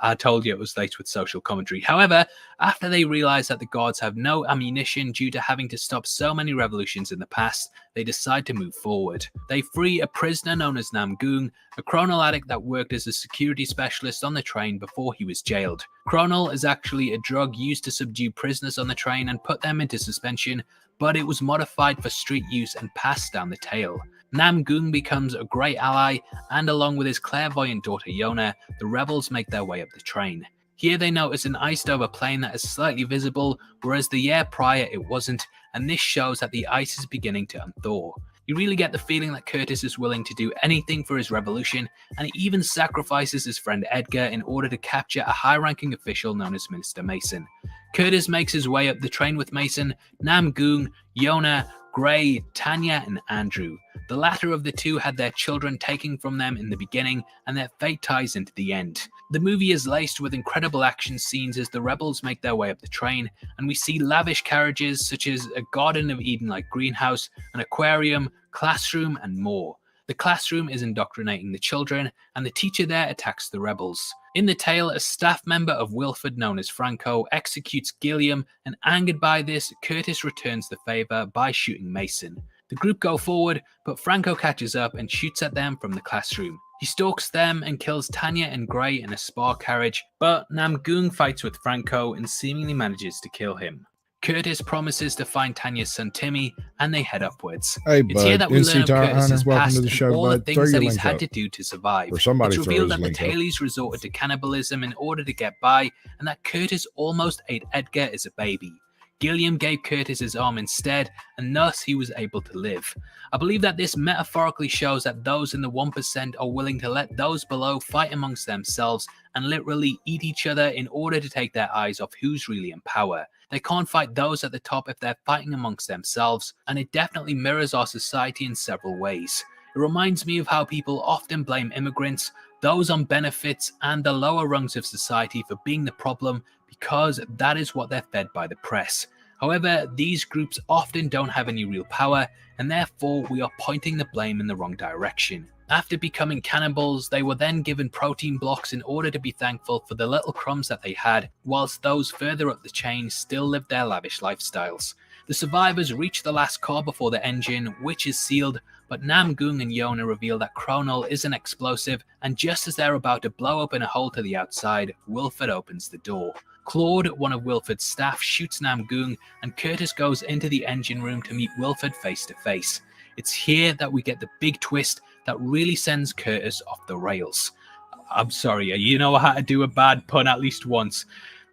[SPEAKER 6] I told you it was laced with social commentary. However, after they realize that the guards have no ammunition due to having to stop so many revolutions in the past, they decide to move forward. They free a prisoner known as Nam Goong, a chronal addict that worked as a security specialist on the train before he was jailed. Chronal is actually a drug used to subdue prisoners on the train and put them into suspension, but it was modified for street use and passed down the tail. Nam Goong becomes a great ally, and along with his clairvoyant daughter Yona, the rebels make their way up the train. Here they notice an iced over plane that is slightly visible, whereas the year prior it wasn't, and this shows that the ice is beginning to unthaw. You really get the feeling that Curtis is willing to do anything for his revolution, and he even sacrifices his friend Edgar in order to capture a high-ranking official known as Minister Mason. Curtis makes his way up the train with Mason, Nam Goong, Yona, Gray, Tanya, and Andrew. The latter of the two had their children taken from them in the beginning, and their fate ties into the end. The movie is laced with incredible action scenes as the rebels make their way up the train, and we see lavish carriages such as a Garden of Eden-like greenhouse, an aquarium, classroom, and more. The classroom is indoctrinating the children, and the teacher there attacks the rebels. In the tale, a staff member of Wilford known as Franco executes Gilliam, and angered by this, Curtis returns the favor by shooting Mason. The group go forward, but Franco catches up and shoots at them from the classroom. He stalks them and kills Tanya and Gray in a spar carriage, but Nam Goong fights with Franco and seemingly manages to kill him. Curtis promises to find Tanya's son Timmy, and they head upwards.
[SPEAKER 1] Hey,
[SPEAKER 6] it's here that we learn of Curtis's
[SPEAKER 1] welcome
[SPEAKER 6] past
[SPEAKER 1] to the
[SPEAKER 6] and
[SPEAKER 1] show,
[SPEAKER 6] all the
[SPEAKER 1] bud.
[SPEAKER 6] things
[SPEAKER 1] Throw
[SPEAKER 6] that
[SPEAKER 1] your
[SPEAKER 6] he's
[SPEAKER 1] link
[SPEAKER 6] had
[SPEAKER 1] up.
[SPEAKER 6] to do to survive.
[SPEAKER 1] Or somebody
[SPEAKER 6] It's
[SPEAKER 1] throw
[SPEAKER 6] revealed
[SPEAKER 1] his
[SPEAKER 6] that the
[SPEAKER 1] link up.
[SPEAKER 6] tailies resorted to cannibalism in order to get by, and that Curtis almost ate Edgar as a baby. Gilliam gave Curtis his arm instead, and thus he was able to live. I believe that this metaphorically shows that those in the 1% are willing to let those below fight amongst themselves and literally eat each other in order to take their eyes off who's really in power. They can't fight those at the top if they're fighting amongst themselves, and it definitely mirrors our society in several ways. It reminds me of how people often blame immigrants, those on benefits and the lower rungs of society for being the problem because that is what they're fed by the press. However, these groups often don't have any real power, and therefore we are pointing the blame in the wrong direction. After becoming cannibals, they were then given protein blocks in order to be thankful for the little crumbs that they had, whilst those further up the chain still lived their lavish lifestyles. The survivors reach the last car before the engine, which is sealed, but Nam Goong and Yona reveal that Kronol is an explosive, and just as they're about to blow open a hole to the outside, Wilford opens the door. Claude, one of Wilford's staff, shoots Nam Goong, and Curtis goes into the engine room to meet Wilford face to face. It's here that we get the big twist that really sends Curtis off the rails. I'm sorry, you know how to do a bad pun at least once.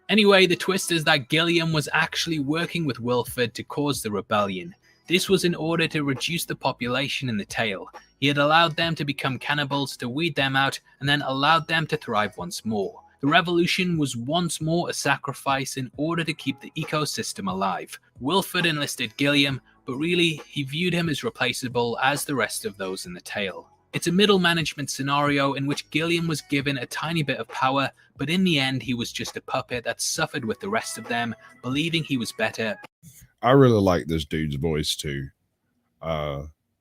[SPEAKER 6] Anyway, the twist is that Gilliam was actually working with Wilford to cause the rebellion. This was in order to reduce the population in the tail. He had allowed them to become cannibals to weed them out and then allowed them to thrive once more. The revolution was once more a sacrifice in order to keep the ecosystem alive. Wilford enlisted Gilliam, but really he viewed him as replaceable as the rest of those in the tail. It's a middle management scenario in which Gilliam was given a tiny bit of power, but in the end he was just a puppet that suffered with the rest of them, believing he was better.
[SPEAKER 1] I really like this dude's voice too.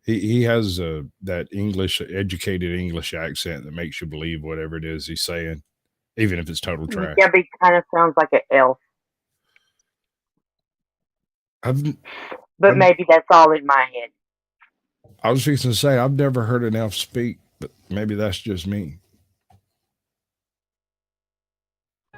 [SPEAKER 1] He has that English, educated English accent that makes you believe whatever it is he's saying, even if it's total trash.
[SPEAKER 3] Yeah, but he kind of sounds like an elf. But maybe that's all in my head.
[SPEAKER 1] I was fixing to say, I've never heard an elf speak, but maybe that's just me.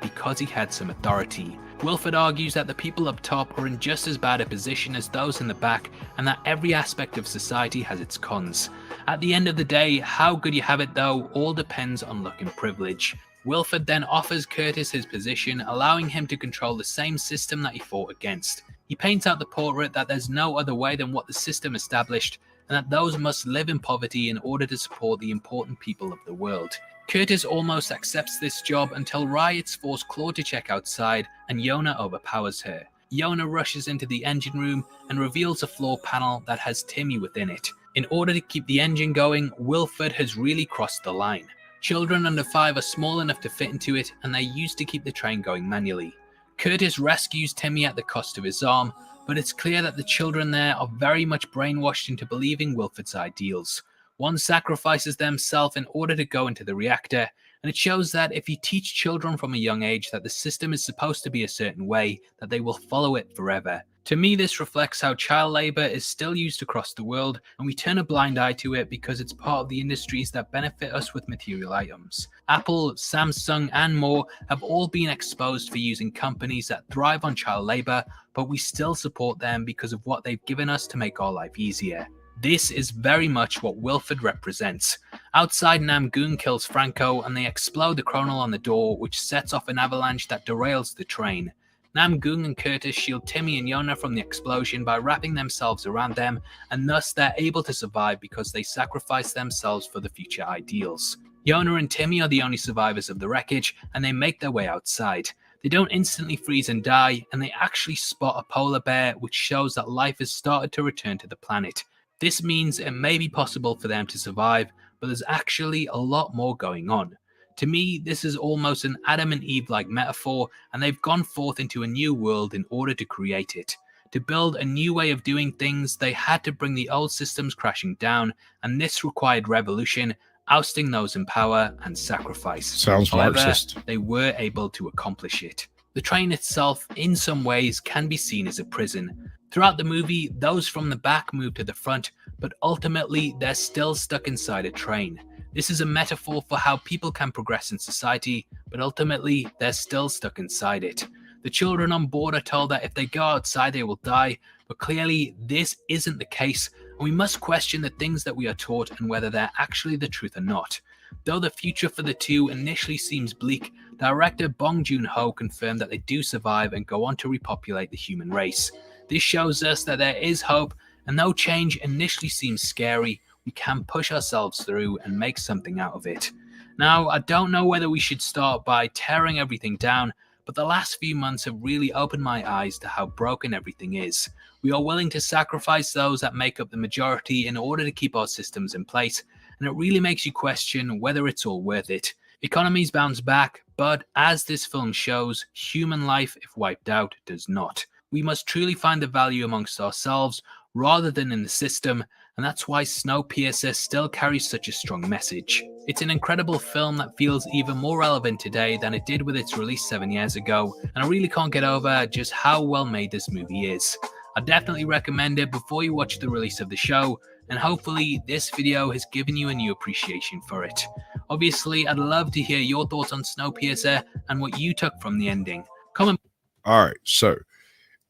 [SPEAKER 6] Because he had some authority. Wilford argues that the people up top are in just as bad a position as those in the back, and that every aspect of society has its cons. At the end of the day, how good you have it though all depends on luck and privilege. Wilford then offers Curtis his position, allowing him to control the same system that he fought against. He paints out the portrait that there's no other way than what the system established, and that those must live in poverty in order to support the important people of the world. Curtis almost accepts this job until riots force Claude to check outside, and Yona overpowers her. Yona rushes into the engine room and reveals a floor panel that has Timmy within it. In order to keep the engine going, Wilford has really crossed the line. Children under 5 are small enough to fit into it, and they're used to keep the train going manually. Curtis rescues Timmy at the cost of his arm, but it's clear that the children there are very much brainwashed into believing Wilford's ideals. One sacrifices themselves in order to go into the reactor, and it shows that if you teach children from a young age that the system is supposed to be a certain way, that they will follow it forever. To me, this reflects how child labor is still used across the world, and we turn a blind eye to it because it's part of the industries that benefit us with material items. Apple, Samsung, and more have all been exposed for using companies that thrive on child labor, but we still support them because of what they've given us to make our life easier. This is very much what Wilford represents. Outside, Nam Goong kills Franco, and they explode the Kronol on the door, which sets off an avalanche that derails the train. Nam Goong and Curtis shield Timmy and Yona from the explosion by wrapping themselves around them, and thus they're able to survive because they sacrifice themselves for the future ideals. Yona and Timmy are the only survivors of the wreckage, and they make their way outside. They don't instantly freeze and die, and they actually spot a polar bear, which shows that life has started to return to the planet. This means it may be possible for them to survive, but there's actually a lot more going on. To me, this is almost an Adam and Eve-like metaphor, and they've gone forth into a new world in order to create it. To build a new way of doing things, they had to bring the old systems crashing down, and this required revolution, ousting those in power and sacrifice.
[SPEAKER 1] Sounds
[SPEAKER 6] However,
[SPEAKER 1] Marxist.
[SPEAKER 6] they were able to accomplish it. The train itself, in some ways, can be seen as a prison. Throughout the movie, those from the back move to the front, but ultimately they're still stuck inside a train. This is a metaphor for how people can progress in society, but ultimately they're still stuck inside it. The children on board are told that if they go outside they will die, but clearly this isn't the case, and we must question the things that we are taught and whether they're actually the truth or not. Though the future for the two initially seems bleak, director Bong Joon-ho confirmed that they do survive and go on to repopulate the human race. This shows us that there is hope, and though change initially seems scary, we can push ourselves through and make something out of it. Now, I don't know whether we should start by tearing everything down, but the last few months have really opened my eyes to how broken everything is. We are willing to sacrifice those that make up the majority in order to keep our systems in place, and it really makes you question whether it's all worth it. Economies bounce back, but as this film shows, human life, if wiped out, does not. We must truly find the value amongst ourselves rather than in the system, and that's why Snowpiercer still carries such a strong message. It's an incredible film that feels even more relevant today than it did with its release 7 years ago, and I really can't get over just how well made this movie is. I definitely recommend it before you watch the release of the show, and hopefully this video has given you a new appreciation for it. Obviously, I'd love to hear your thoughts on Snowpiercer and what you took from the ending. Comment.
[SPEAKER 1] All right, so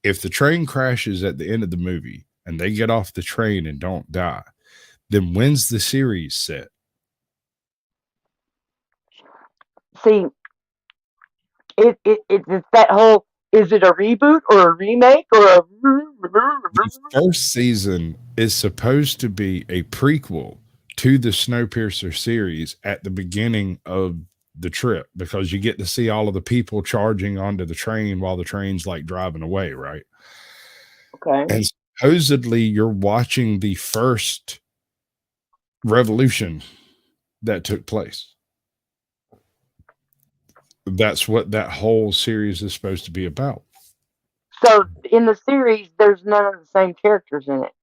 [SPEAKER 1] if the train crashes at the end of the movie and they get off the train and don't die, then when's the series set?
[SPEAKER 3] See, it's that whole, is it a reboot or a remake or a...
[SPEAKER 1] The first season is supposed to be a prequel to the Snowpiercer series at the beginning of the trip, because you get to see all of the people charging onto the train while the train's like driving away, right?
[SPEAKER 3] Okay.
[SPEAKER 1] And supposedly you're watching the first revolution that took place. That's what that whole series is supposed to be about.
[SPEAKER 3] So in the series, there's none of the same characters in it.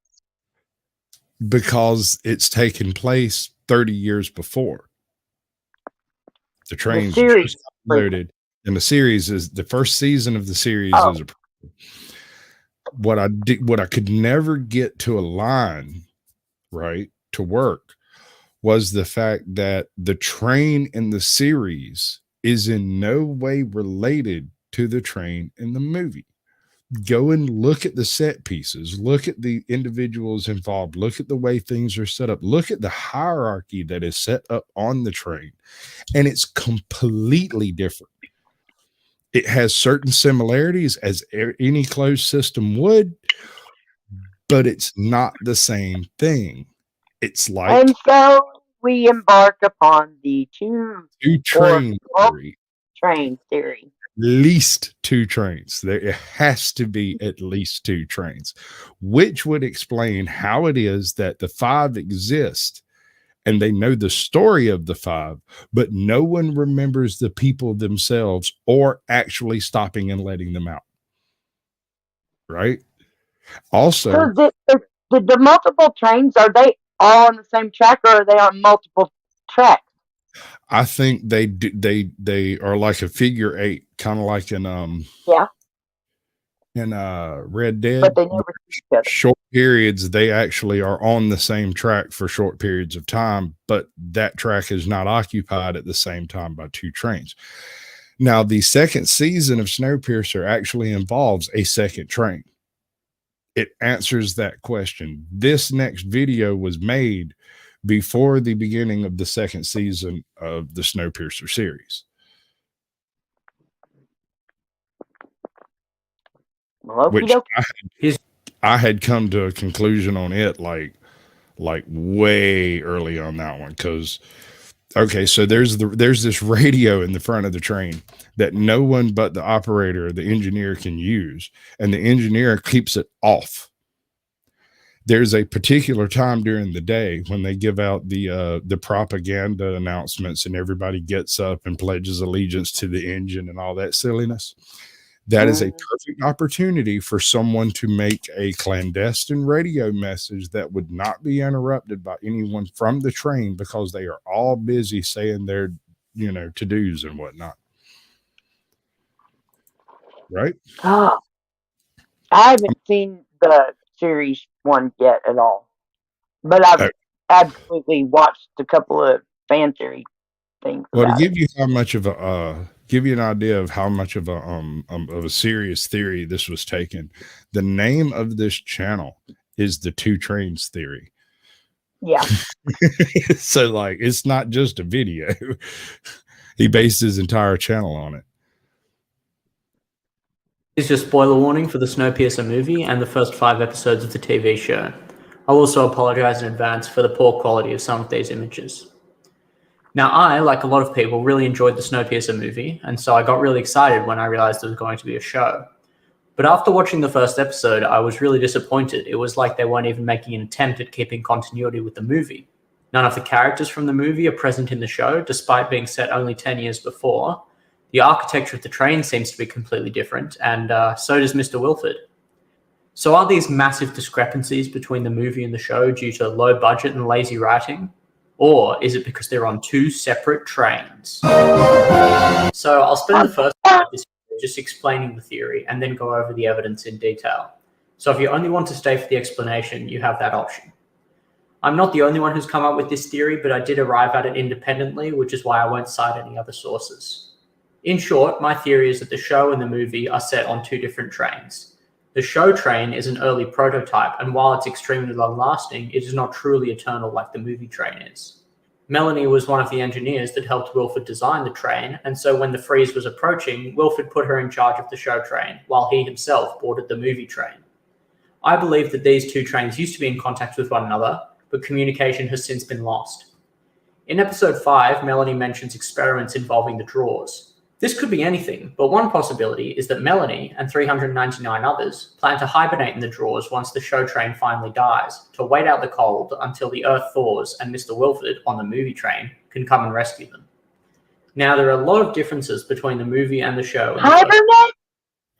[SPEAKER 1] Because it's taken place 30 years before. The train's just loaded. And the series is the first season of the series is a, what I could never get to align, right, to work, was the fact that the train in the series is in no way related to the train in the movie. Go and look at the set pieces, look at the individuals involved, look at the way things are set up, look at the hierarchy that is set up on the train, and it's completely different. It has certain similarities as any closed system would, but it's not the same thing. It's like,
[SPEAKER 3] and so we embark upon the two
[SPEAKER 1] train theory.
[SPEAKER 3] Train theory.
[SPEAKER 1] Least two trains. There has to be at least two trains, which would explain how it is that the five exist and they know the story of the five, but no one remembers the people themselves or actually stopping and letting them out. Right? Also,
[SPEAKER 3] so the multiple trains, are they all on the same track or are they on multiple tracks?
[SPEAKER 1] I think they are like a figure eight, kind of like in Red Dead.
[SPEAKER 3] But they never see each other.
[SPEAKER 1] Short periods, they actually are on the same track for short periods of time, but that track is not occupied at the same time by two trains. Now, the second season of Snowpiercer actually involves a second train. It answers that question. This next video was made before the beginning of the second season of the Snowpiercer series. Which I had come to a conclusion on it like way early on that one, because okay, so there's this radio in the front of the train that no one but the operator, the engineer, can use, and the engineer keeps it off. There's a particular time during the day when they give out the propaganda announcements and everybody gets up and pledges allegiance to the engine and all that silliness. That is a perfect opportunity for someone to make a clandestine radio message that would not be interrupted by anyone from the train, because they are all busy saying their, to-dos and whatnot. Right?
[SPEAKER 3] Oh, I haven't seen the series one yet at all, but I've absolutely watched a couple of fan theory things.
[SPEAKER 1] Well, to give you how much of a give you an idea of how much of a serious theory this was taken, the name of this channel is the Two Trains Theory.
[SPEAKER 3] Yeah.
[SPEAKER 1] So like, it's not just a video. He based his entire channel on it.
[SPEAKER 9] Here's your spoiler warning for the Snowpiercer movie and the first 5 episodes of the TV show. I'll also apologize in advance for the poor quality of some of these images. Now, I, like a lot of people, really enjoyed the Snowpiercer movie, and so I got really excited when I realized there was going to be a show. But after watching the first episode, I was really disappointed. It was like they weren't even making an attempt at keeping continuity with the movie. None of the characters from the movie are present in the show, despite being set only 10 years before. The architecture of the train seems to be completely different, and so does Mr. Wilford. So are these massive discrepancies between the movie and the show due to low budget and lazy writing? Or is it because they're on two separate trains? So I'll spend the first part of this video just explaining the theory and then go over the evidence in detail. So if you only want to stay for the explanation, you have that option. I'm not the only one who's come up with this theory, but I did arrive at it independently, which is why I won't cite any other sources. In short, my theory is that the show and the movie are set on two different trains. The show train is an early prototype, and while it's extremely long-lasting, it is not truly eternal like the movie train is. Melanie was one of the engineers that helped Wilford design the train, and so when the freeze was approaching, Wilford put her in charge of the show train, while he himself boarded the movie train. I believe that these two trains used to be in contact with one another, but communication has since been lost. In episode 5, Melanie mentions experiments involving the drawers. This could be anything, but one possibility is that Melanie and 399 others plan to hibernate in the drawers once the show train finally dies, to wait out the cold until the Earth thaws and Mr. Wilford, on the movie train, can come and rescue them. Now, there are a lot of differences between the movie and the show.
[SPEAKER 3] Hibernate?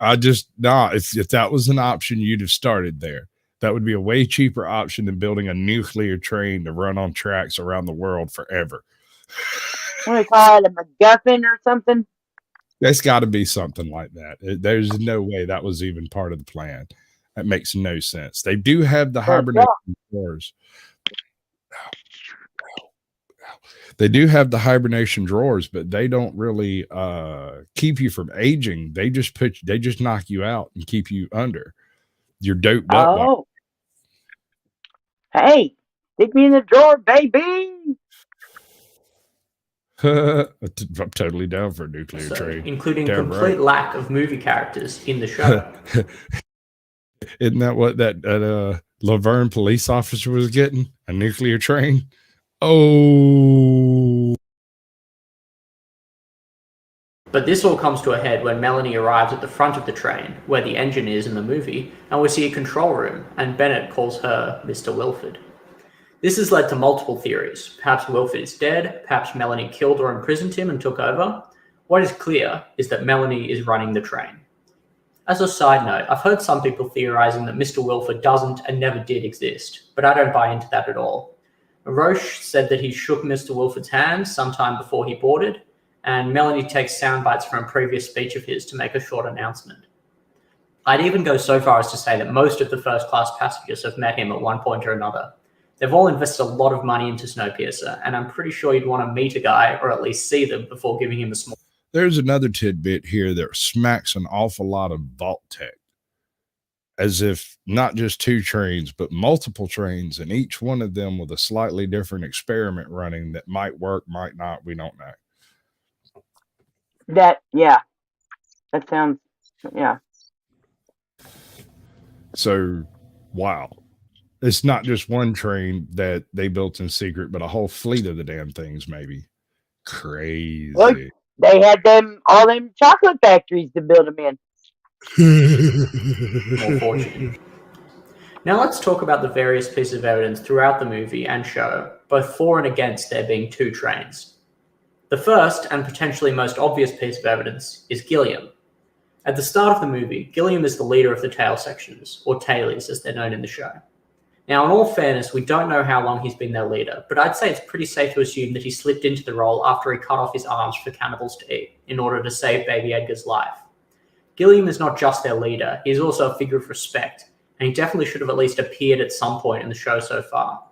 [SPEAKER 1] If that was an option, you'd have started there. That would be a way cheaper option than building a nuclear train to run on tracks around the world forever.
[SPEAKER 3] What do they call it, a MacGuffin or something?
[SPEAKER 1] That's got to be something like that. There's no way that was even part of the plan. That makes no sense. They do have the hibernation drawers. They do have the hibernation drawers, but they don't really keep you from aging. They just knock you out and keep you under. You're doped up.
[SPEAKER 3] Oh. Hey, stick me in the drawer, baby.
[SPEAKER 1] I'm totally down for a nuclear train.
[SPEAKER 9] Including complete lack of movie characters in the show.
[SPEAKER 1] Isn't that what that Laverne police officer was getting? A nuclear train? Oh.
[SPEAKER 9] But this all comes to a head when Melanie arrives at the front of the train, where the engine is in the movie, and we see a control room, and Bennett calls her Mr. Wilford. This has led to multiple theories. Perhaps Wilford is dead, perhaps Melanie killed or imprisoned him and took over. What is clear is that Melanie is running the train. As a side note, I've heard some people theorizing that Mr. Wilford doesn't and never did exist, but I don't buy into that at all. Roche said that he shook Mr. Wilford's hand sometime before he boarded, and Melanie takes sound bites from a previous speech of his to make a short announcement. I'd even go so far as to say that most of the first-class passengers have met him at one point or another. They've all invested a lot of money into Snowpiercer, and I'm pretty sure you'd want to meet a guy or at least see them before giving him a small...
[SPEAKER 1] There's another tidbit here that smacks an awful lot of vault tech. As if not just two trains, but multiple trains, and each one of them with a slightly different experiment running that might work, might not, we don't know.
[SPEAKER 3] That sounds, yeah.
[SPEAKER 1] So, wow. It's not just one train that they built in secret, but a whole fleet of the damn things, maybe. Crazy.
[SPEAKER 3] Look, they had all them chocolate factories to build them in.
[SPEAKER 9] More fortunate. Now let's talk about the various pieces of evidence throughout the movie and show, both for and against there being two trains. The first, and potentially most obvious piece of evidence, is Gilliam. At the start of the movie, Gilliam is the leader of the tail sections, or tailies as they're known in the show. Now, in all fairness, we don't know how long he's been their leader, but I'd say it's pretty safe to assume that he slipped into the role after he cut off his arms for cannibals to eat, in order to save baby Edgar's life. Gilliam is not just their leader, he is also a figure of respect, and he definitely should have at least appeared at some point in the show so far.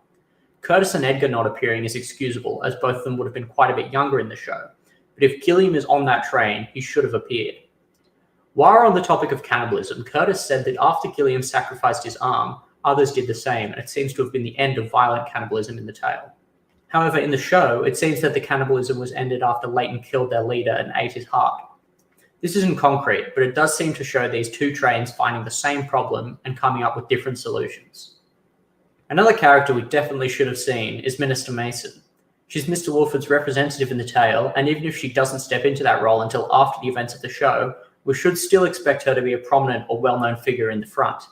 [SPEAKER 9] Curtis and Edgar not appearing is excusable, as both of them would have been quite a bit younger in the show, but if Gilliam is on that train, he should have appeared. While we're on the topic of cannibalism, Curtis said that after Gilliam sacrificed his arm, others did the same, and it seems to have been the end of violent cannibalism in the tale. However, in the show, it seems that the cannibalism was ended after Leighton killed their leader and ate his heart. This isn't concrete, but it does seem to show these two trains finding the same problem and coming up with different solutions. Another character we definitely should have seen is Minister Mason. She's Mr. Wilford's representative in the tale, and even if she doesn't step into that role until after the events of the show, we should still expect her to be a prominent or well-known figure in the front.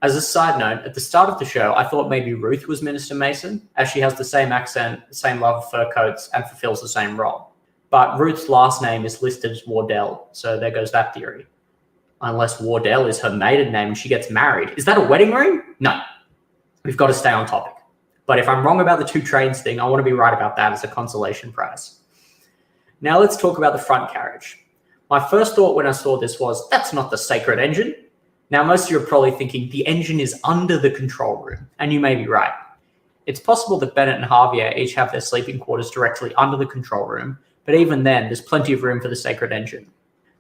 [SPEAKER 9] As a side note, at the start of the show, I thought maybe Ruth was Minister Mason, as she has the same accent, the same love of fur coats, and fulfills the same role. But Ruth's last name is listed as Wardell, so there goes that theory. Unless Wardell is her maiden name and she gets married. Is that a wedding ring? No. We've got to stay on topic. But if I'm wrong about the 2 trains thing, I want to be right about that as a consolation prize. Now let's talk about the front carriage. My first thought when I saw this was, that's not the sacred engine. Now, most of you are probably thinking the engine is under the control room, and you may be right. It's possible that Bennett and Javier each have their sleeping quarters directly under the control room, but even then, there's plenty of room for the sacred engine.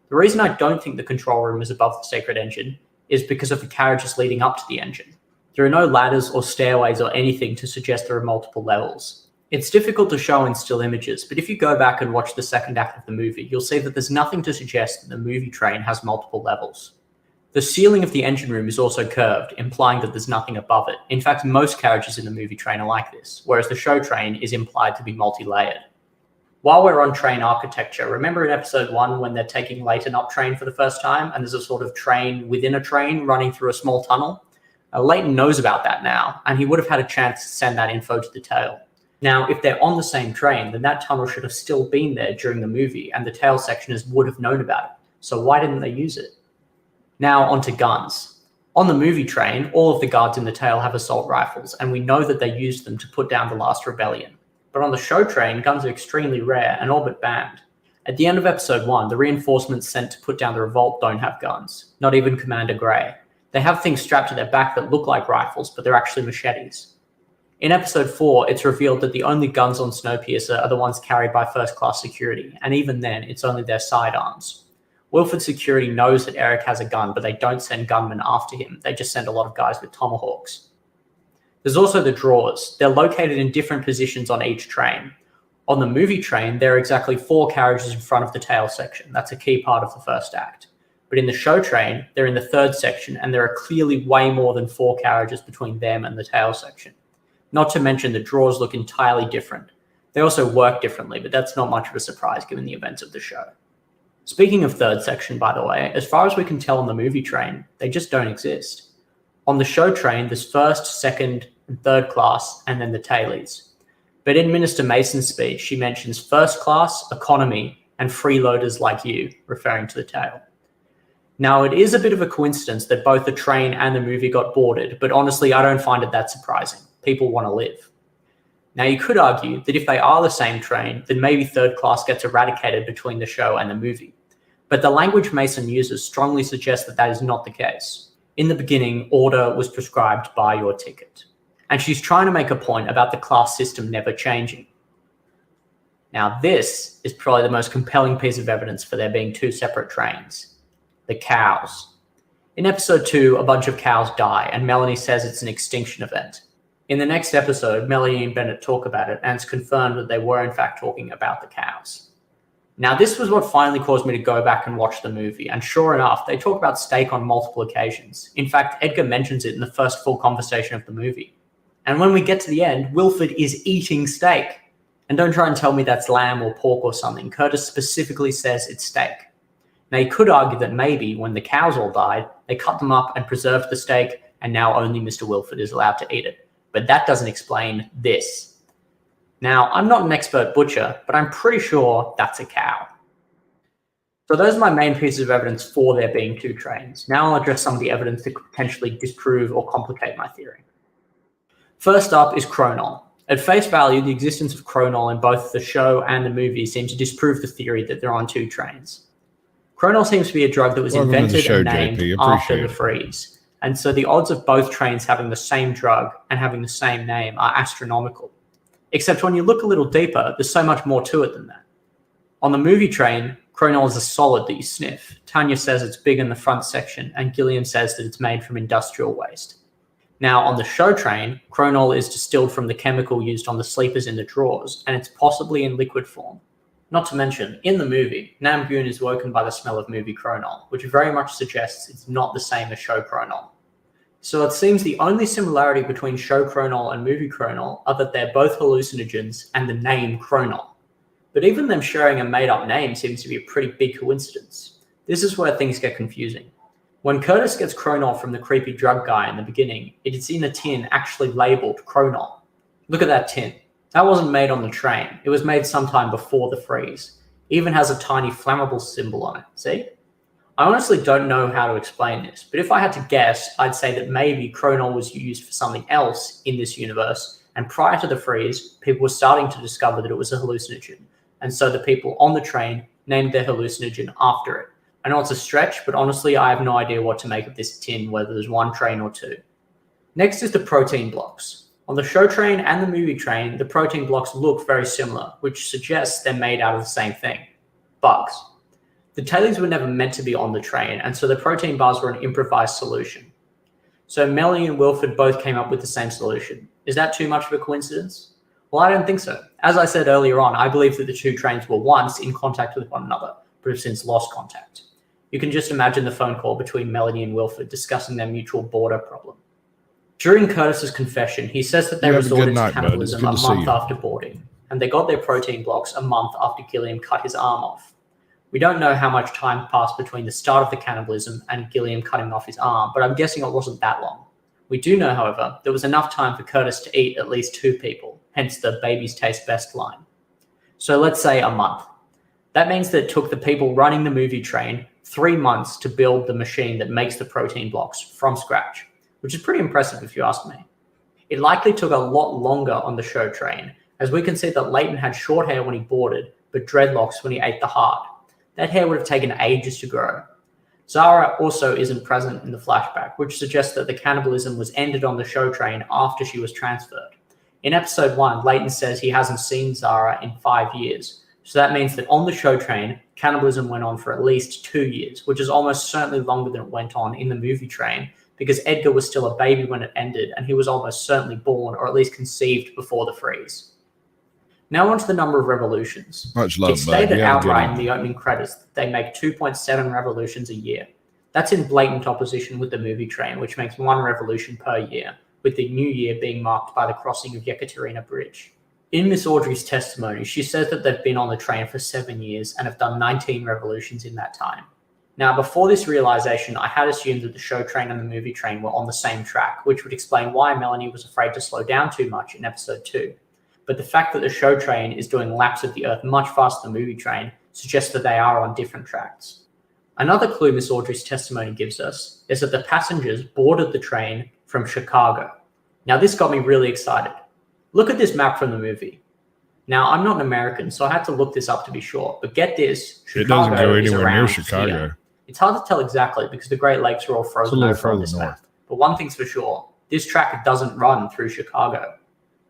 [SPEAKER 9] The reason I don't think the control room is above the sacred engine is because of the carriages leading up to the engine. There are no ladders or stairways or anything to suggest there are multiple levels. It's difficult to show in still images, but if you go back and watch the second act of the movie, you'll see that there's nothing to suggest that the movie train has multiple levels. The ceiling of the engine room is also curved, implying that there's nothing above it. In fact, most carriages in the movie train are like this, whereas the show train is implied to be multi-layered. While we're on train architecture, remember in episode 1 when they're taking Leighton up train for the first time, and there's a sort of train within a train running through a small tunnel? Leighton knows about that now, and he would have had a chance to send that info to the tail. Now, if they're on the same train, then that tunnel should have still been there during the movie, and the tail sectioners would have known about it. So why didn't they use it? Now onto guns. On the movie train, all of the guards in the tail have assault rifles, and we know that they used them to put down the last rebellion. But on the show train, guns are extremely rare and all but banned. At the end of episode 1, the reinforcements sent to put down the revolt don't have guns, not even Commander Gray. They have things strapped to their back that look like rifles, but they're actually machetes. In episode 4, it's revealed that the only guns on Snowpiercer are the ones carried by first-class security, and even then, it's only their sidearms. Wilford Security knows that Eric has a gun, but they don't send gunmen after him. They just send a lot of guys with tomahawks. There's also the drawers. They're located in different positions on each train. On the movie train, there are exactly 4 carriages in front of the tail section. That's a key part of the first act. But in the show train, they're in the third section, and there are clearly way more than 4 carriages between them and the tail section. Not to mention the drawers look entirely different. They also work differently, but that's not much of a surprise given the events of the show. Speaking of third section, by the way, as far as we can tell on the movie train, they just don't exist. On the show train, there's first, second, and third class, and then the tailies. But in Minister Mason's speech, she mentions first class, economy, and freeloaders like you, referring to the tail. Now, it is a bit of a coincidence that both the train and the movie got boarded, but honestly, I don't find it that surprising. People want to live. Now, you could argue that if they are the same train, then maybe third class gets eradicated between the show and the movie. But the language Mason uses strongly suggests that that is not the case. In the beginning, order was prescribed by your ticket. And she's trying to make a point about the class system never changing. Now, this is probably the most compelling piece of evidence for there being 2 separate trains. The cows. In episode 2, a bunch of cows die, and Melanie says it's an extinction event. In the next episode, Melanie and Bennett talk about it, and it's confirmed that they were in fact talking about the cows. Now, this was what finally caused me to go back and watch the movie, and sure enough, they talk about steak on multiple occasions. In fact, Edgar mentions it in the first full conversation of the movie. And when we get to the end, Wilford is eating steak. And don't try and tell me that's lamb or pork or something. Curtis specifically says it's steak. Now, you could argue that maybe when the cows all died, they cut them up and preserved the steak, and now only Mr. Wilford is allowed to eat it. But that doesn't explain this. Now, I'm not an expert butcher, but I'm pretty sure that's a cow. So those are my main pieces of evidence for there being 2 trains. Now I'll address some of the evidence that could potentially disprove or complicate my theory. First up is Cronol. At face value, the existence of Cronol in both the show and the movie seems to disprove the theory that they're on 2 trains. Cronol seems to be a drug that was invented and named after the freeze. And so the odds of both trains having the same drug and having the same name are astronomical. Except when you look a little deeper, there's so much more to it than that. On the movie train, Cronol is a solid that you sniff. Tanya says it's big in the front section, and Gillian says that it's made from industrial waste. Now, on the show train, Cronol is distilled from the chemical used on the sleepers in the drawers, and it's possibly in liquid form. Not to mention, in the movie, Nam Goon is woken by the smell of movie Cronol, which very much suggests it's not the same as show Cronol. So it seems the only similarity between show Cronol and movie Cronol are that they're both hallucinogens and the name Cronol. But even them sharing a made-up name seems to be a pretty big coincidence. This is where things get confusing. When Curtis gets Cronol from the creepy drug guy in the beginning, it is in a tin actually labeled Cronol. Look at that tin. That wasn't made on the train. It was made sometime before the freeze. It even has a tiny flammable symbol on it. See? I honestly don't know how to explain this, but if I had to guess, I'd say that maybe Cronol was used for something else in this universe, and prior to the freeze, people were starting to discover that it was a hallucinogen, and so the people on the train named their hallucinogen after it. I know it's a stretch, but honestly, I have no idea what to make of this tin, whether there's one train or two. Next is the protein blocks. On the show train and the movie train, the protein blocks look very similar, which suggests they're made out of the same thing, bugs. The tailies were never meant to be on the train, and so the protein bars were an improvised solution. So Melanie and Wilford both came up with the same solution. Is that too much of a coincidence? Well, I don't think so. As I said earlier on, I believe that the two trains were once in contact with one another, but have since lost contact. You can just imagine the phone call between Melanie and Wilford discussing their mutual border problem. During Curtis's confession, he says that they resorted to cannibalism a month after boarding, and they got their protein blocks a month after Gilliam cut his arm off. We don't know how much time passed between the start of the cannibalism and Gilliam cutting off his arm, but I'm guessing it wasn't that long. We do know, however, there was enough time for Curtis to eat at least 2 people, hence the babies taste best line. So let's say a month. That means that it took the people running the movie train 3 months to build the machine that makes the protein blocks from scratch, which is pretty impressive if you ask me. It likely took a lot longer on the show train, as we can see that Leighton had short hair when he boarded, but dreadlocks when he ate the heart. That hair would have taken ages to grow. Zara also isn't present in the flashback, which suggests that the cannibalism was ended on the show train after she was transferred. In episode 1, Leighton says he hasn't seen Zara in 5 years, so that means that on the show train, cannibalism went on for at least 2 years, which is almost certainly longer than it went on in the movie train, because Edgar was still a baby when it ended, and he was almost certainly born, or at least conceived, before the freeze. Now on to the number of revolutions.
[SPEAKER 1] Much love,
[SPEAKER 9] It's stated
[SPEAKER 1] bud.
[SPEAKER 9] outright in the opening credits that they make 2.7 revolutions a year. That's in blatant opposition with the movie train, which makes 1 revolution per year, with the new year being marked by the crossing of Yekaterina Bridge. In Miss Audrey's testimony, she says that they've been on the train for 7 years and have done 19 revolutions in that time. Now, before this realization, I had assumed that the show train and the movie train were on the same track, which would explain why Melanie was afraid to slow down too much in episode 2. But the fact that the show train is doing laps of the Earth much faster than the movie train suggests that they are on different tracks. Another clue Miss Audrey's testimony gives us is that the passengers boarded the train from Chicago. Now, this got me really excited. Look at this map from the movie. Now, I'm not an American, so I had to look this up to be sure, but get this, Chicago
[SPEAKER 1] It doesn't go
[SPEAKER 9] is
[SPEAKER 1] anywhere near
[SPEAKER 9] around
[SPEAKER 1] Chicago.
[SPEAKER 9] here. It's hard to tell exactly because the Great Lakes are all
[SPEAKER 1] It's a
[SPEAKER 9] frozen
[SPEAKER 1] little
[SPEAKER 9] over on
[SPEAKER 1] further
[SPEAKER 9] this
[SPEAKER 1] north.
[SPEAKER 9] map. But one thing's for sure, this track doesn't run through Chicago.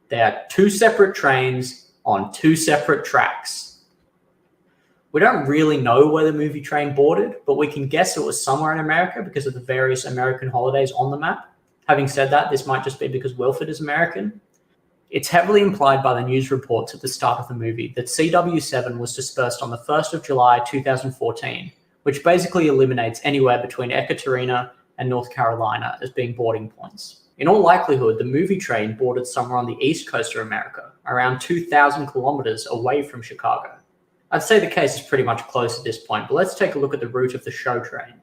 [SPEAKER 9] They are 2 separate trains on 2 separate tracks. We don't really know where the movie train boarded, but we can guess it was somewhere in America because of the various American holidays on the map. Having said that, this might just be because Wilford is American. It's heavily implied by the news reports at the start of the movie that CW7 was dispersed on the 1st of July 2014, which basically eliminates anywhere between Ekaterina and North Carolina as being boarding points. In all likelihood, the movie train boarded somewhere on the east coast of America, around 2,000 kilometers away from Chicago. I'd say the case is pretty much close at this point, but let's take a look at the route of the show train.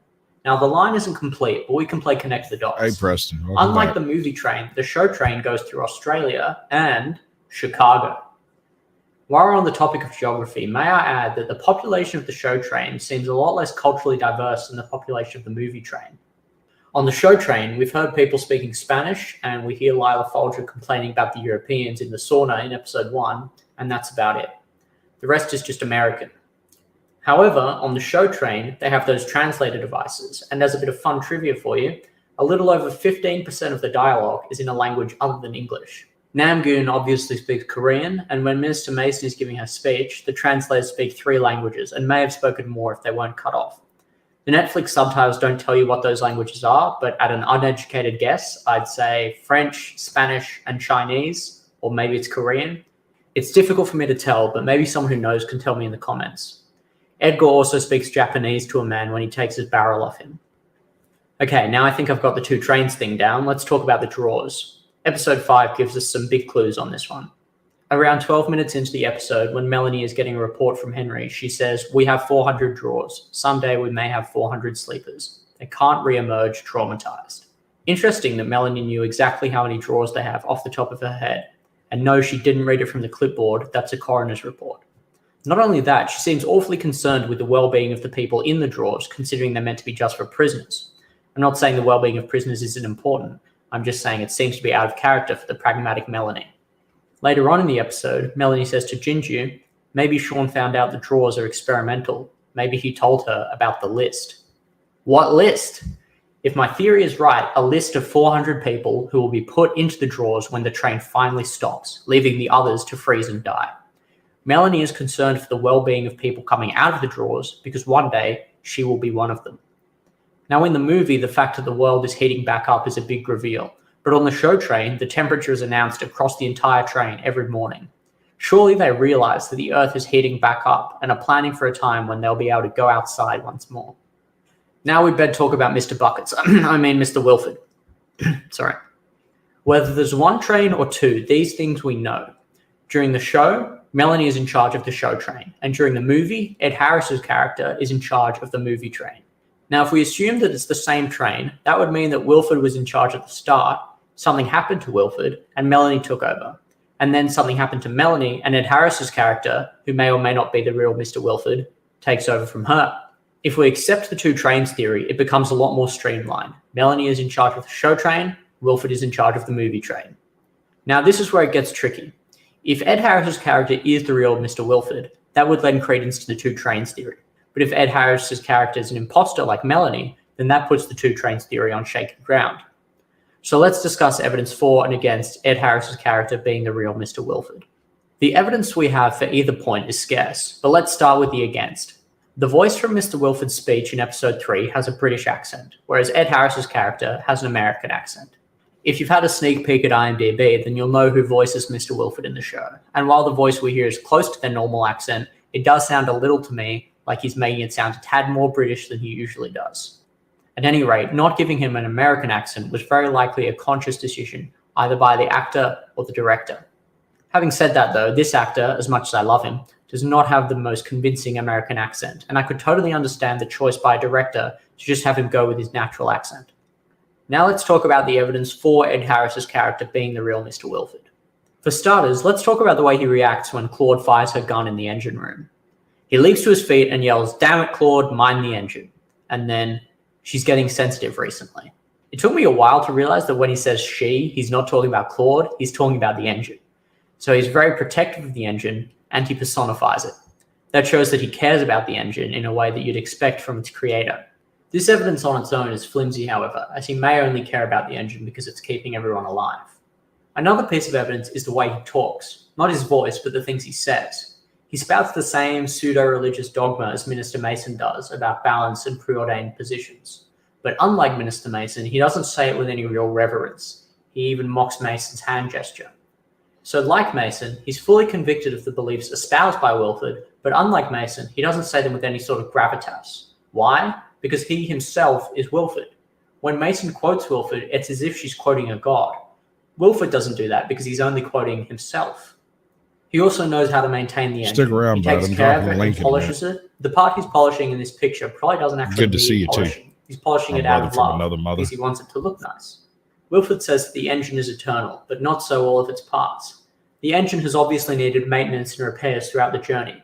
[SPEAKER 9] Now, the line isn't complete, but we can play connect the dots.
[SPEAKER 1] Hey, Preston. welcome
[SPEAKER 9] Unlike
[SPEAKER 1] back.
[SPEAKER 9] the movie train, the show train goes through Australia and Chicago. While we're on the topic of geography, may I add that the population of the show train seems a lot less culturally diverse than the population of the movie train. On the show train, we've heard people speaking Spanish, and we hear Lila Folger complaining about the Europeans in the sauna in episode 1, and that's about it. The rest is just American. However, on the show train, they have those translator devices, and as a bit of fun trivia for you, a little over 15% of the dialogue is in a language other than English. Namgoon obviously speaks Korean, and when Minister Mason is giving her speech, the translators speak 3 languages, and may have spoken more if they weren't cut off. The Netflix subtitles don't tell you what those languages are, but at an uneducated guess, I'd say French, Spanish, and Chinese, or maybe it's Korean. It's difficult for me to tell, but maybe someone who knows can tell me in the comments. Edgar also speaks Japanese to a man when he takes his barrel off him. Okay, now I think I've got the 2 trains thing down. Let's talk about the drawers. Episode 5 gives us some big clues on this one. Around 12 minutes into the episode, when Melanie is getting a report from Henry, she says, "We have 400 drawers. Someday we may have 400 sleepers." They can't re-emerge traumatized. Interesting that Melanie knew exactly how many drawers they have off the top of her head. And no, she didn't read it from the clipboard. That's a coroner's report. Not only that, she seems awfully concerned with the well-being of the people in the drawers, considering they're meant to be just for prisoners. I'm not saying the well-being of prisoners isn't important. I'm just saying it seems to be out of character for the pragmatic Melanie. Later on in the episode, Melanie says to Jinju, maybe Sean found out the drawers are experimental. Maybe he told her about the list. What list? If my theory is right, a list of 400 people who will be put into the drawers when the train finally stops, leaving the others to freeze and die. Melanie is concerned for the well-being of people coming out of the drawers because one day she will be one of them. Now in the movie, the fact that the world is heating back up is a big reveal, but on the show train, the temperature is announced across the entire train every morning. Surely they realize that the Earth is heating back up and are planning for a time when they'll be able to go outside once more. Now we'd better talk about Mr. Buckets. I mean Mr. Wilford. Sorry. Whether there's one train or two, these things we know. During the show, Melanie is in charge of the show train, and during the movie, Ed Harris's character is in charge of the movie train. Now, if we assume that it's the same train, that would mean that Wilford was in charge at the start, something happened to Wilford, and Melanie took over. And then something happened to Melanie, and Ed Harris's character, who may or may not be the real Mr. Wilford, takes over from her. If we accept the two trains theory, it becomes a lot more streamlined. Melanie is in charge of the show train, Wilford is in charge of the movie train. Now, this is where it gets tricky. If Ed Harris's character is the real Mr. Wilford, that would lend credence to the two trains theory. But if Ed Harris's character is an imposter like Melanie, then that puts the two trains theory on shaky ground. So let's discuss evidence for and against Ed Harris's character being the real Mr. Wilford. The evidence we have for either point is scarce, but let's start with the against. The voice from Mr. Wilford's speech in episode 3 has a British accent, whereas Ed Harris's character has an American accent. If you've had a sneak peek at IMDb, then you'll know who voices Mr. Wilford in the show. And while the voice we hear is close to their normal accent, it does sound a little to me like he's making it sound a tad more British than he usually does. At any rate, not giving him an American accent was very likely a conscious decision, either by the actor or the director. Having said that though, this actor, as much as I love him, does not have the most convincing American accent, and I could totally understand the choice by a director to just have him go with his natural accent. Now let's talk about the evidence for Ed Harris's character being the real Mr. Wilford. For starters, let's talk about the way he reacts when Claude fires her gun in the engine room. He leaps to his feet and yells, "Damn it, Claude, mind the engine." And then, "She's getting sensitive recently." It took me a while to realize that when he says she, he's not talking about Claude, he's talking about the engine. So he's very protective of the engine, and he personifies it. That shows that he cares about the engine in a way that you'd expect from its creator. This evidence on its own is flimsy, however, as he may only care about the engine because it's keeping everyone alive. Another piece of evidence is the way he talks, not his voice, but the things he says. He spouts the same pseudo-religious dogma as Minister Mason does about balance and preordained positions. But unlike Minister Mason, he doesn't say it with any real reverence. He even mocks Mason's hand gesture. So like Mason, he's fully convicted of the beliefs espoused by Wilford, but unlike Mason, he doesn't say them with any sort of gravitas. Why? Because he himself is Wilford. When Mason quotes Wilford, it's as if she's quoting a god. Wilford doesn't do that because he's only quoting himself. He also knows how to maintain the engine.
[SPEAKER 1] Stick around,
[SPEAKER 9] he
[SPEAKER 1] bud.
[SPEAKER 9] takes
[SPEAKER 1] I'm
[SPEAKER 9] care of
[SPEAKER 1] dropping
[SPEAKER 9] it
[SPEAKER 1] a link
[SPEAKER 9] and
[SPEAKER 1] in
[SPEAKER 9] polishes it. The part he's polishing in this picture probably doesn't actually
[SPEAKER 1] Good to see you, too.
[SPEAKER 9] polishing. He's polishing
[SPEAKER 1] My
[SPEAKER 9] it out
[SPEAKER 1] brother
[SPEAKER 9] of
[SPEAKER 1] from
[SPEAKER 9] love
[SPEAKER 1] another mother.
[SPEAKER 9] because he wants it to look nice. Wilford says that the engine is eternal, but not so all of its parts. The engine has obviously needed maintenance and repairs throughout the journey.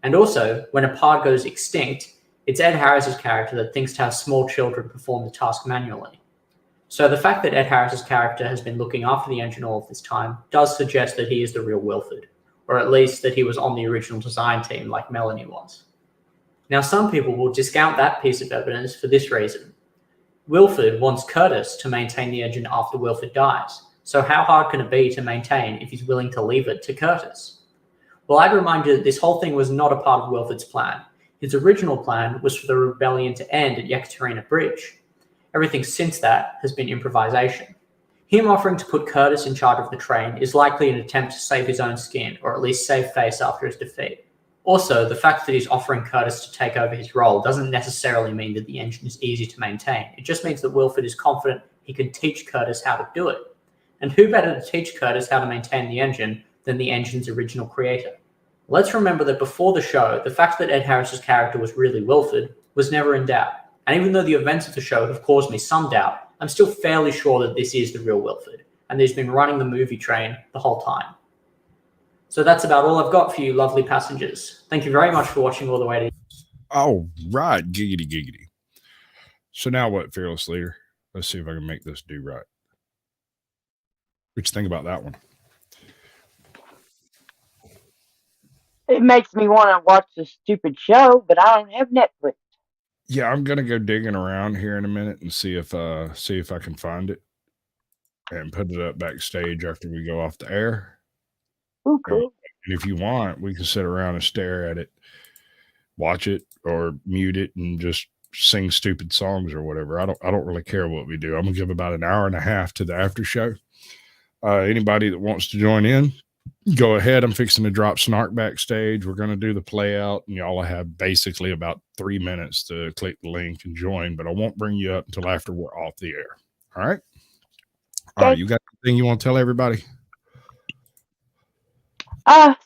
[SPEAKER 9] And also, when a part goes extinct, it's Ed Harris's character that thinks to have small children perform the task manually. So the fact that Ed Harris's character has been looking after the engine all of this time does suggest that he is the real Wilford, or at least that he was on the original design team like Melanie was. Now some people will discount that piece of evidence for this reason. Wilford wants Curtis to maintain the engine after Wilford dies, so how hard can it be to maintain if he's willing to leave it to Curtis? Well, I'd remind you that this whole thing was not a part of Wilford's plan. His original plan was for the rebellion to end at Yekaterina Bridge. Everything since that has been improvisation. Him offering to put Curtis in charge of the train is likely an attempt to save his own skin, or at least save face after his defeat. Also, the fact that he's offering Curtis to take over his role doesn't necessarily mean that the engine is easy to maintain. It just means that Wilford is confident he can teach Curtis how to do it. And who better to teach Curtis how to maintain the engine than the engine's original creator? Let's remember that before the show, the fact that Ed Harris's character was really Wilford was never in doubt. And even though the events of the show have caused me some doubt, I'm still fairly sure that this is the real Wilford, and he's been running the movie train the whole time. So that's about all I've got for you lovely passengers. Thank you very much for watching all the way to...
[SPEAKER 1] All right, giggity giggity. So now what, Fearless Leader? Let's see if I can make this do right. What you think about that one?
[SPEAKER 3] It makes me want to watch the stupid show, but I don't have Netflix.
[SPEAKER 1] Yeah, I'm gonna go digging around here in a minute and see if I can find it and put it up backstage after we go off the air.
[SPEAKER 3] Ooh, cool.
[SPEAKER 1] And if you want, we can sit around and stare at it, watch it, or mute it and just sing stupid songs or whatever. I don't really care what we do. I'm gonna give about an hour and a half to the after show. Anybody that wants to join in, go ahead. I'm fixing to drop Snark backstage. We're going to do the play out, and y'all have basically about 3 minutes to click the link and join, but I won't bring you up until after we're off the air. All right? All right, you got anything you want to tell everybody?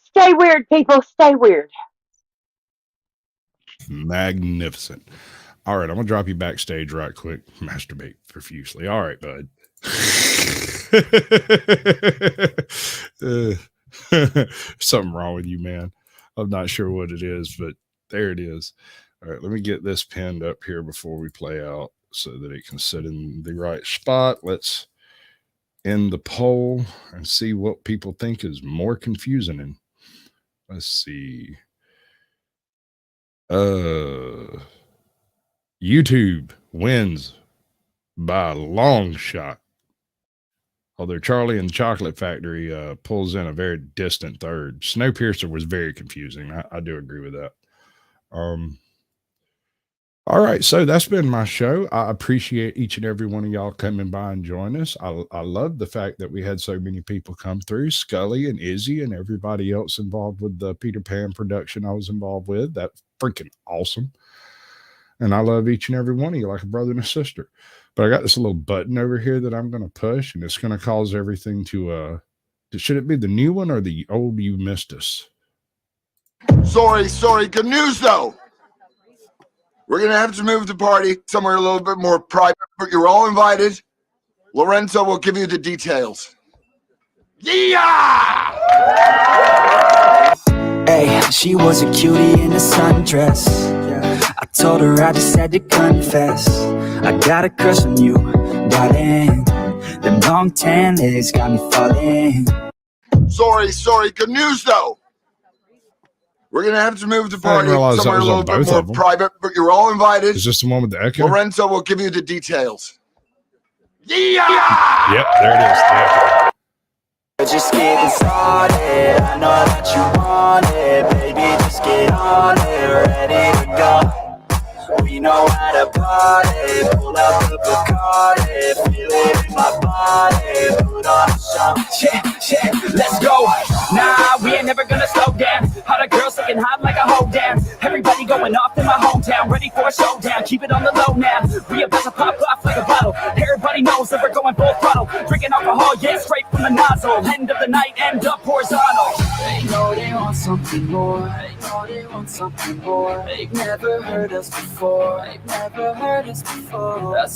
[SPEAKER 3] Stay weird, people. Stay weird.
[SPEAKER 1] Magnificent. All right, I'm going to drop you backstage right quick. Masturbate profusely. All right, bud. Something wrong with you, man. I'm not sure what it is, but there it is. All right, let me get this pinned up here before we play out so that it can sit in the right spot. Let's end the poll and see what people think is more confusing. And let's see. YouTube wins by a long shot. Although Charlie and the Chocolate Factory pulls in a very distant third. Snowpiercer was very confusing. I do agree with that. All right, so that's been my show. I appreciate each and every one of y'all coming by and join us. I love the fact that we had so many people come through. Scully and Izzy and everybody else involved with the Peter Pan production I was involved with. That's freaking awesome. And I love each and every one of you like a brother and a sister. But I got this little button over here that I'm going to push, and it's going to cause everything to, should it be the new one or the old You Missed Us?
[SPEAKER 10] Sorry. Good news, though. We're going to have to move the party somewhere a little bit more private, but you're all invited. Lorenzo will give you the details. Yeah!
[SPEAKER 11] Hey, she was a cutie in a sundress. I told her I just had to confess. I got a crush on you, darling. Them long tan legs got me falling.
[SPEAKER 10] Sorry. Good news, though. We're going to have to move the party somewhere a little bit more private, but you're all invited.
[SPEAKER 1] Is this the one with the echo?
[SPEAKER 10] Lorenzo will give you the details. Yeah!
[SPEAKER 1] Yep, there it is.
[SPEAKER 11] We're just getting started. I know that you want it, baby. Just get on it, ready to go. We know how to party. Pull out the Bacardi, feel it in my body. Put on a show. Yeah, let's go. Nah, we ain't never gonna slow down. How the girls looking hot like a hoe down. Everybody going off in my hometown, ready for a showdown. Keep it on the low now. We about to pop off like a bottle. Everybody knows that we're going full throttle. Drinking alcohol, yeah, straight from the nozzle. End of the night, end up horizontal. They know they want something more. They know they want something more. They've never heard us before. They've never heard us before. That's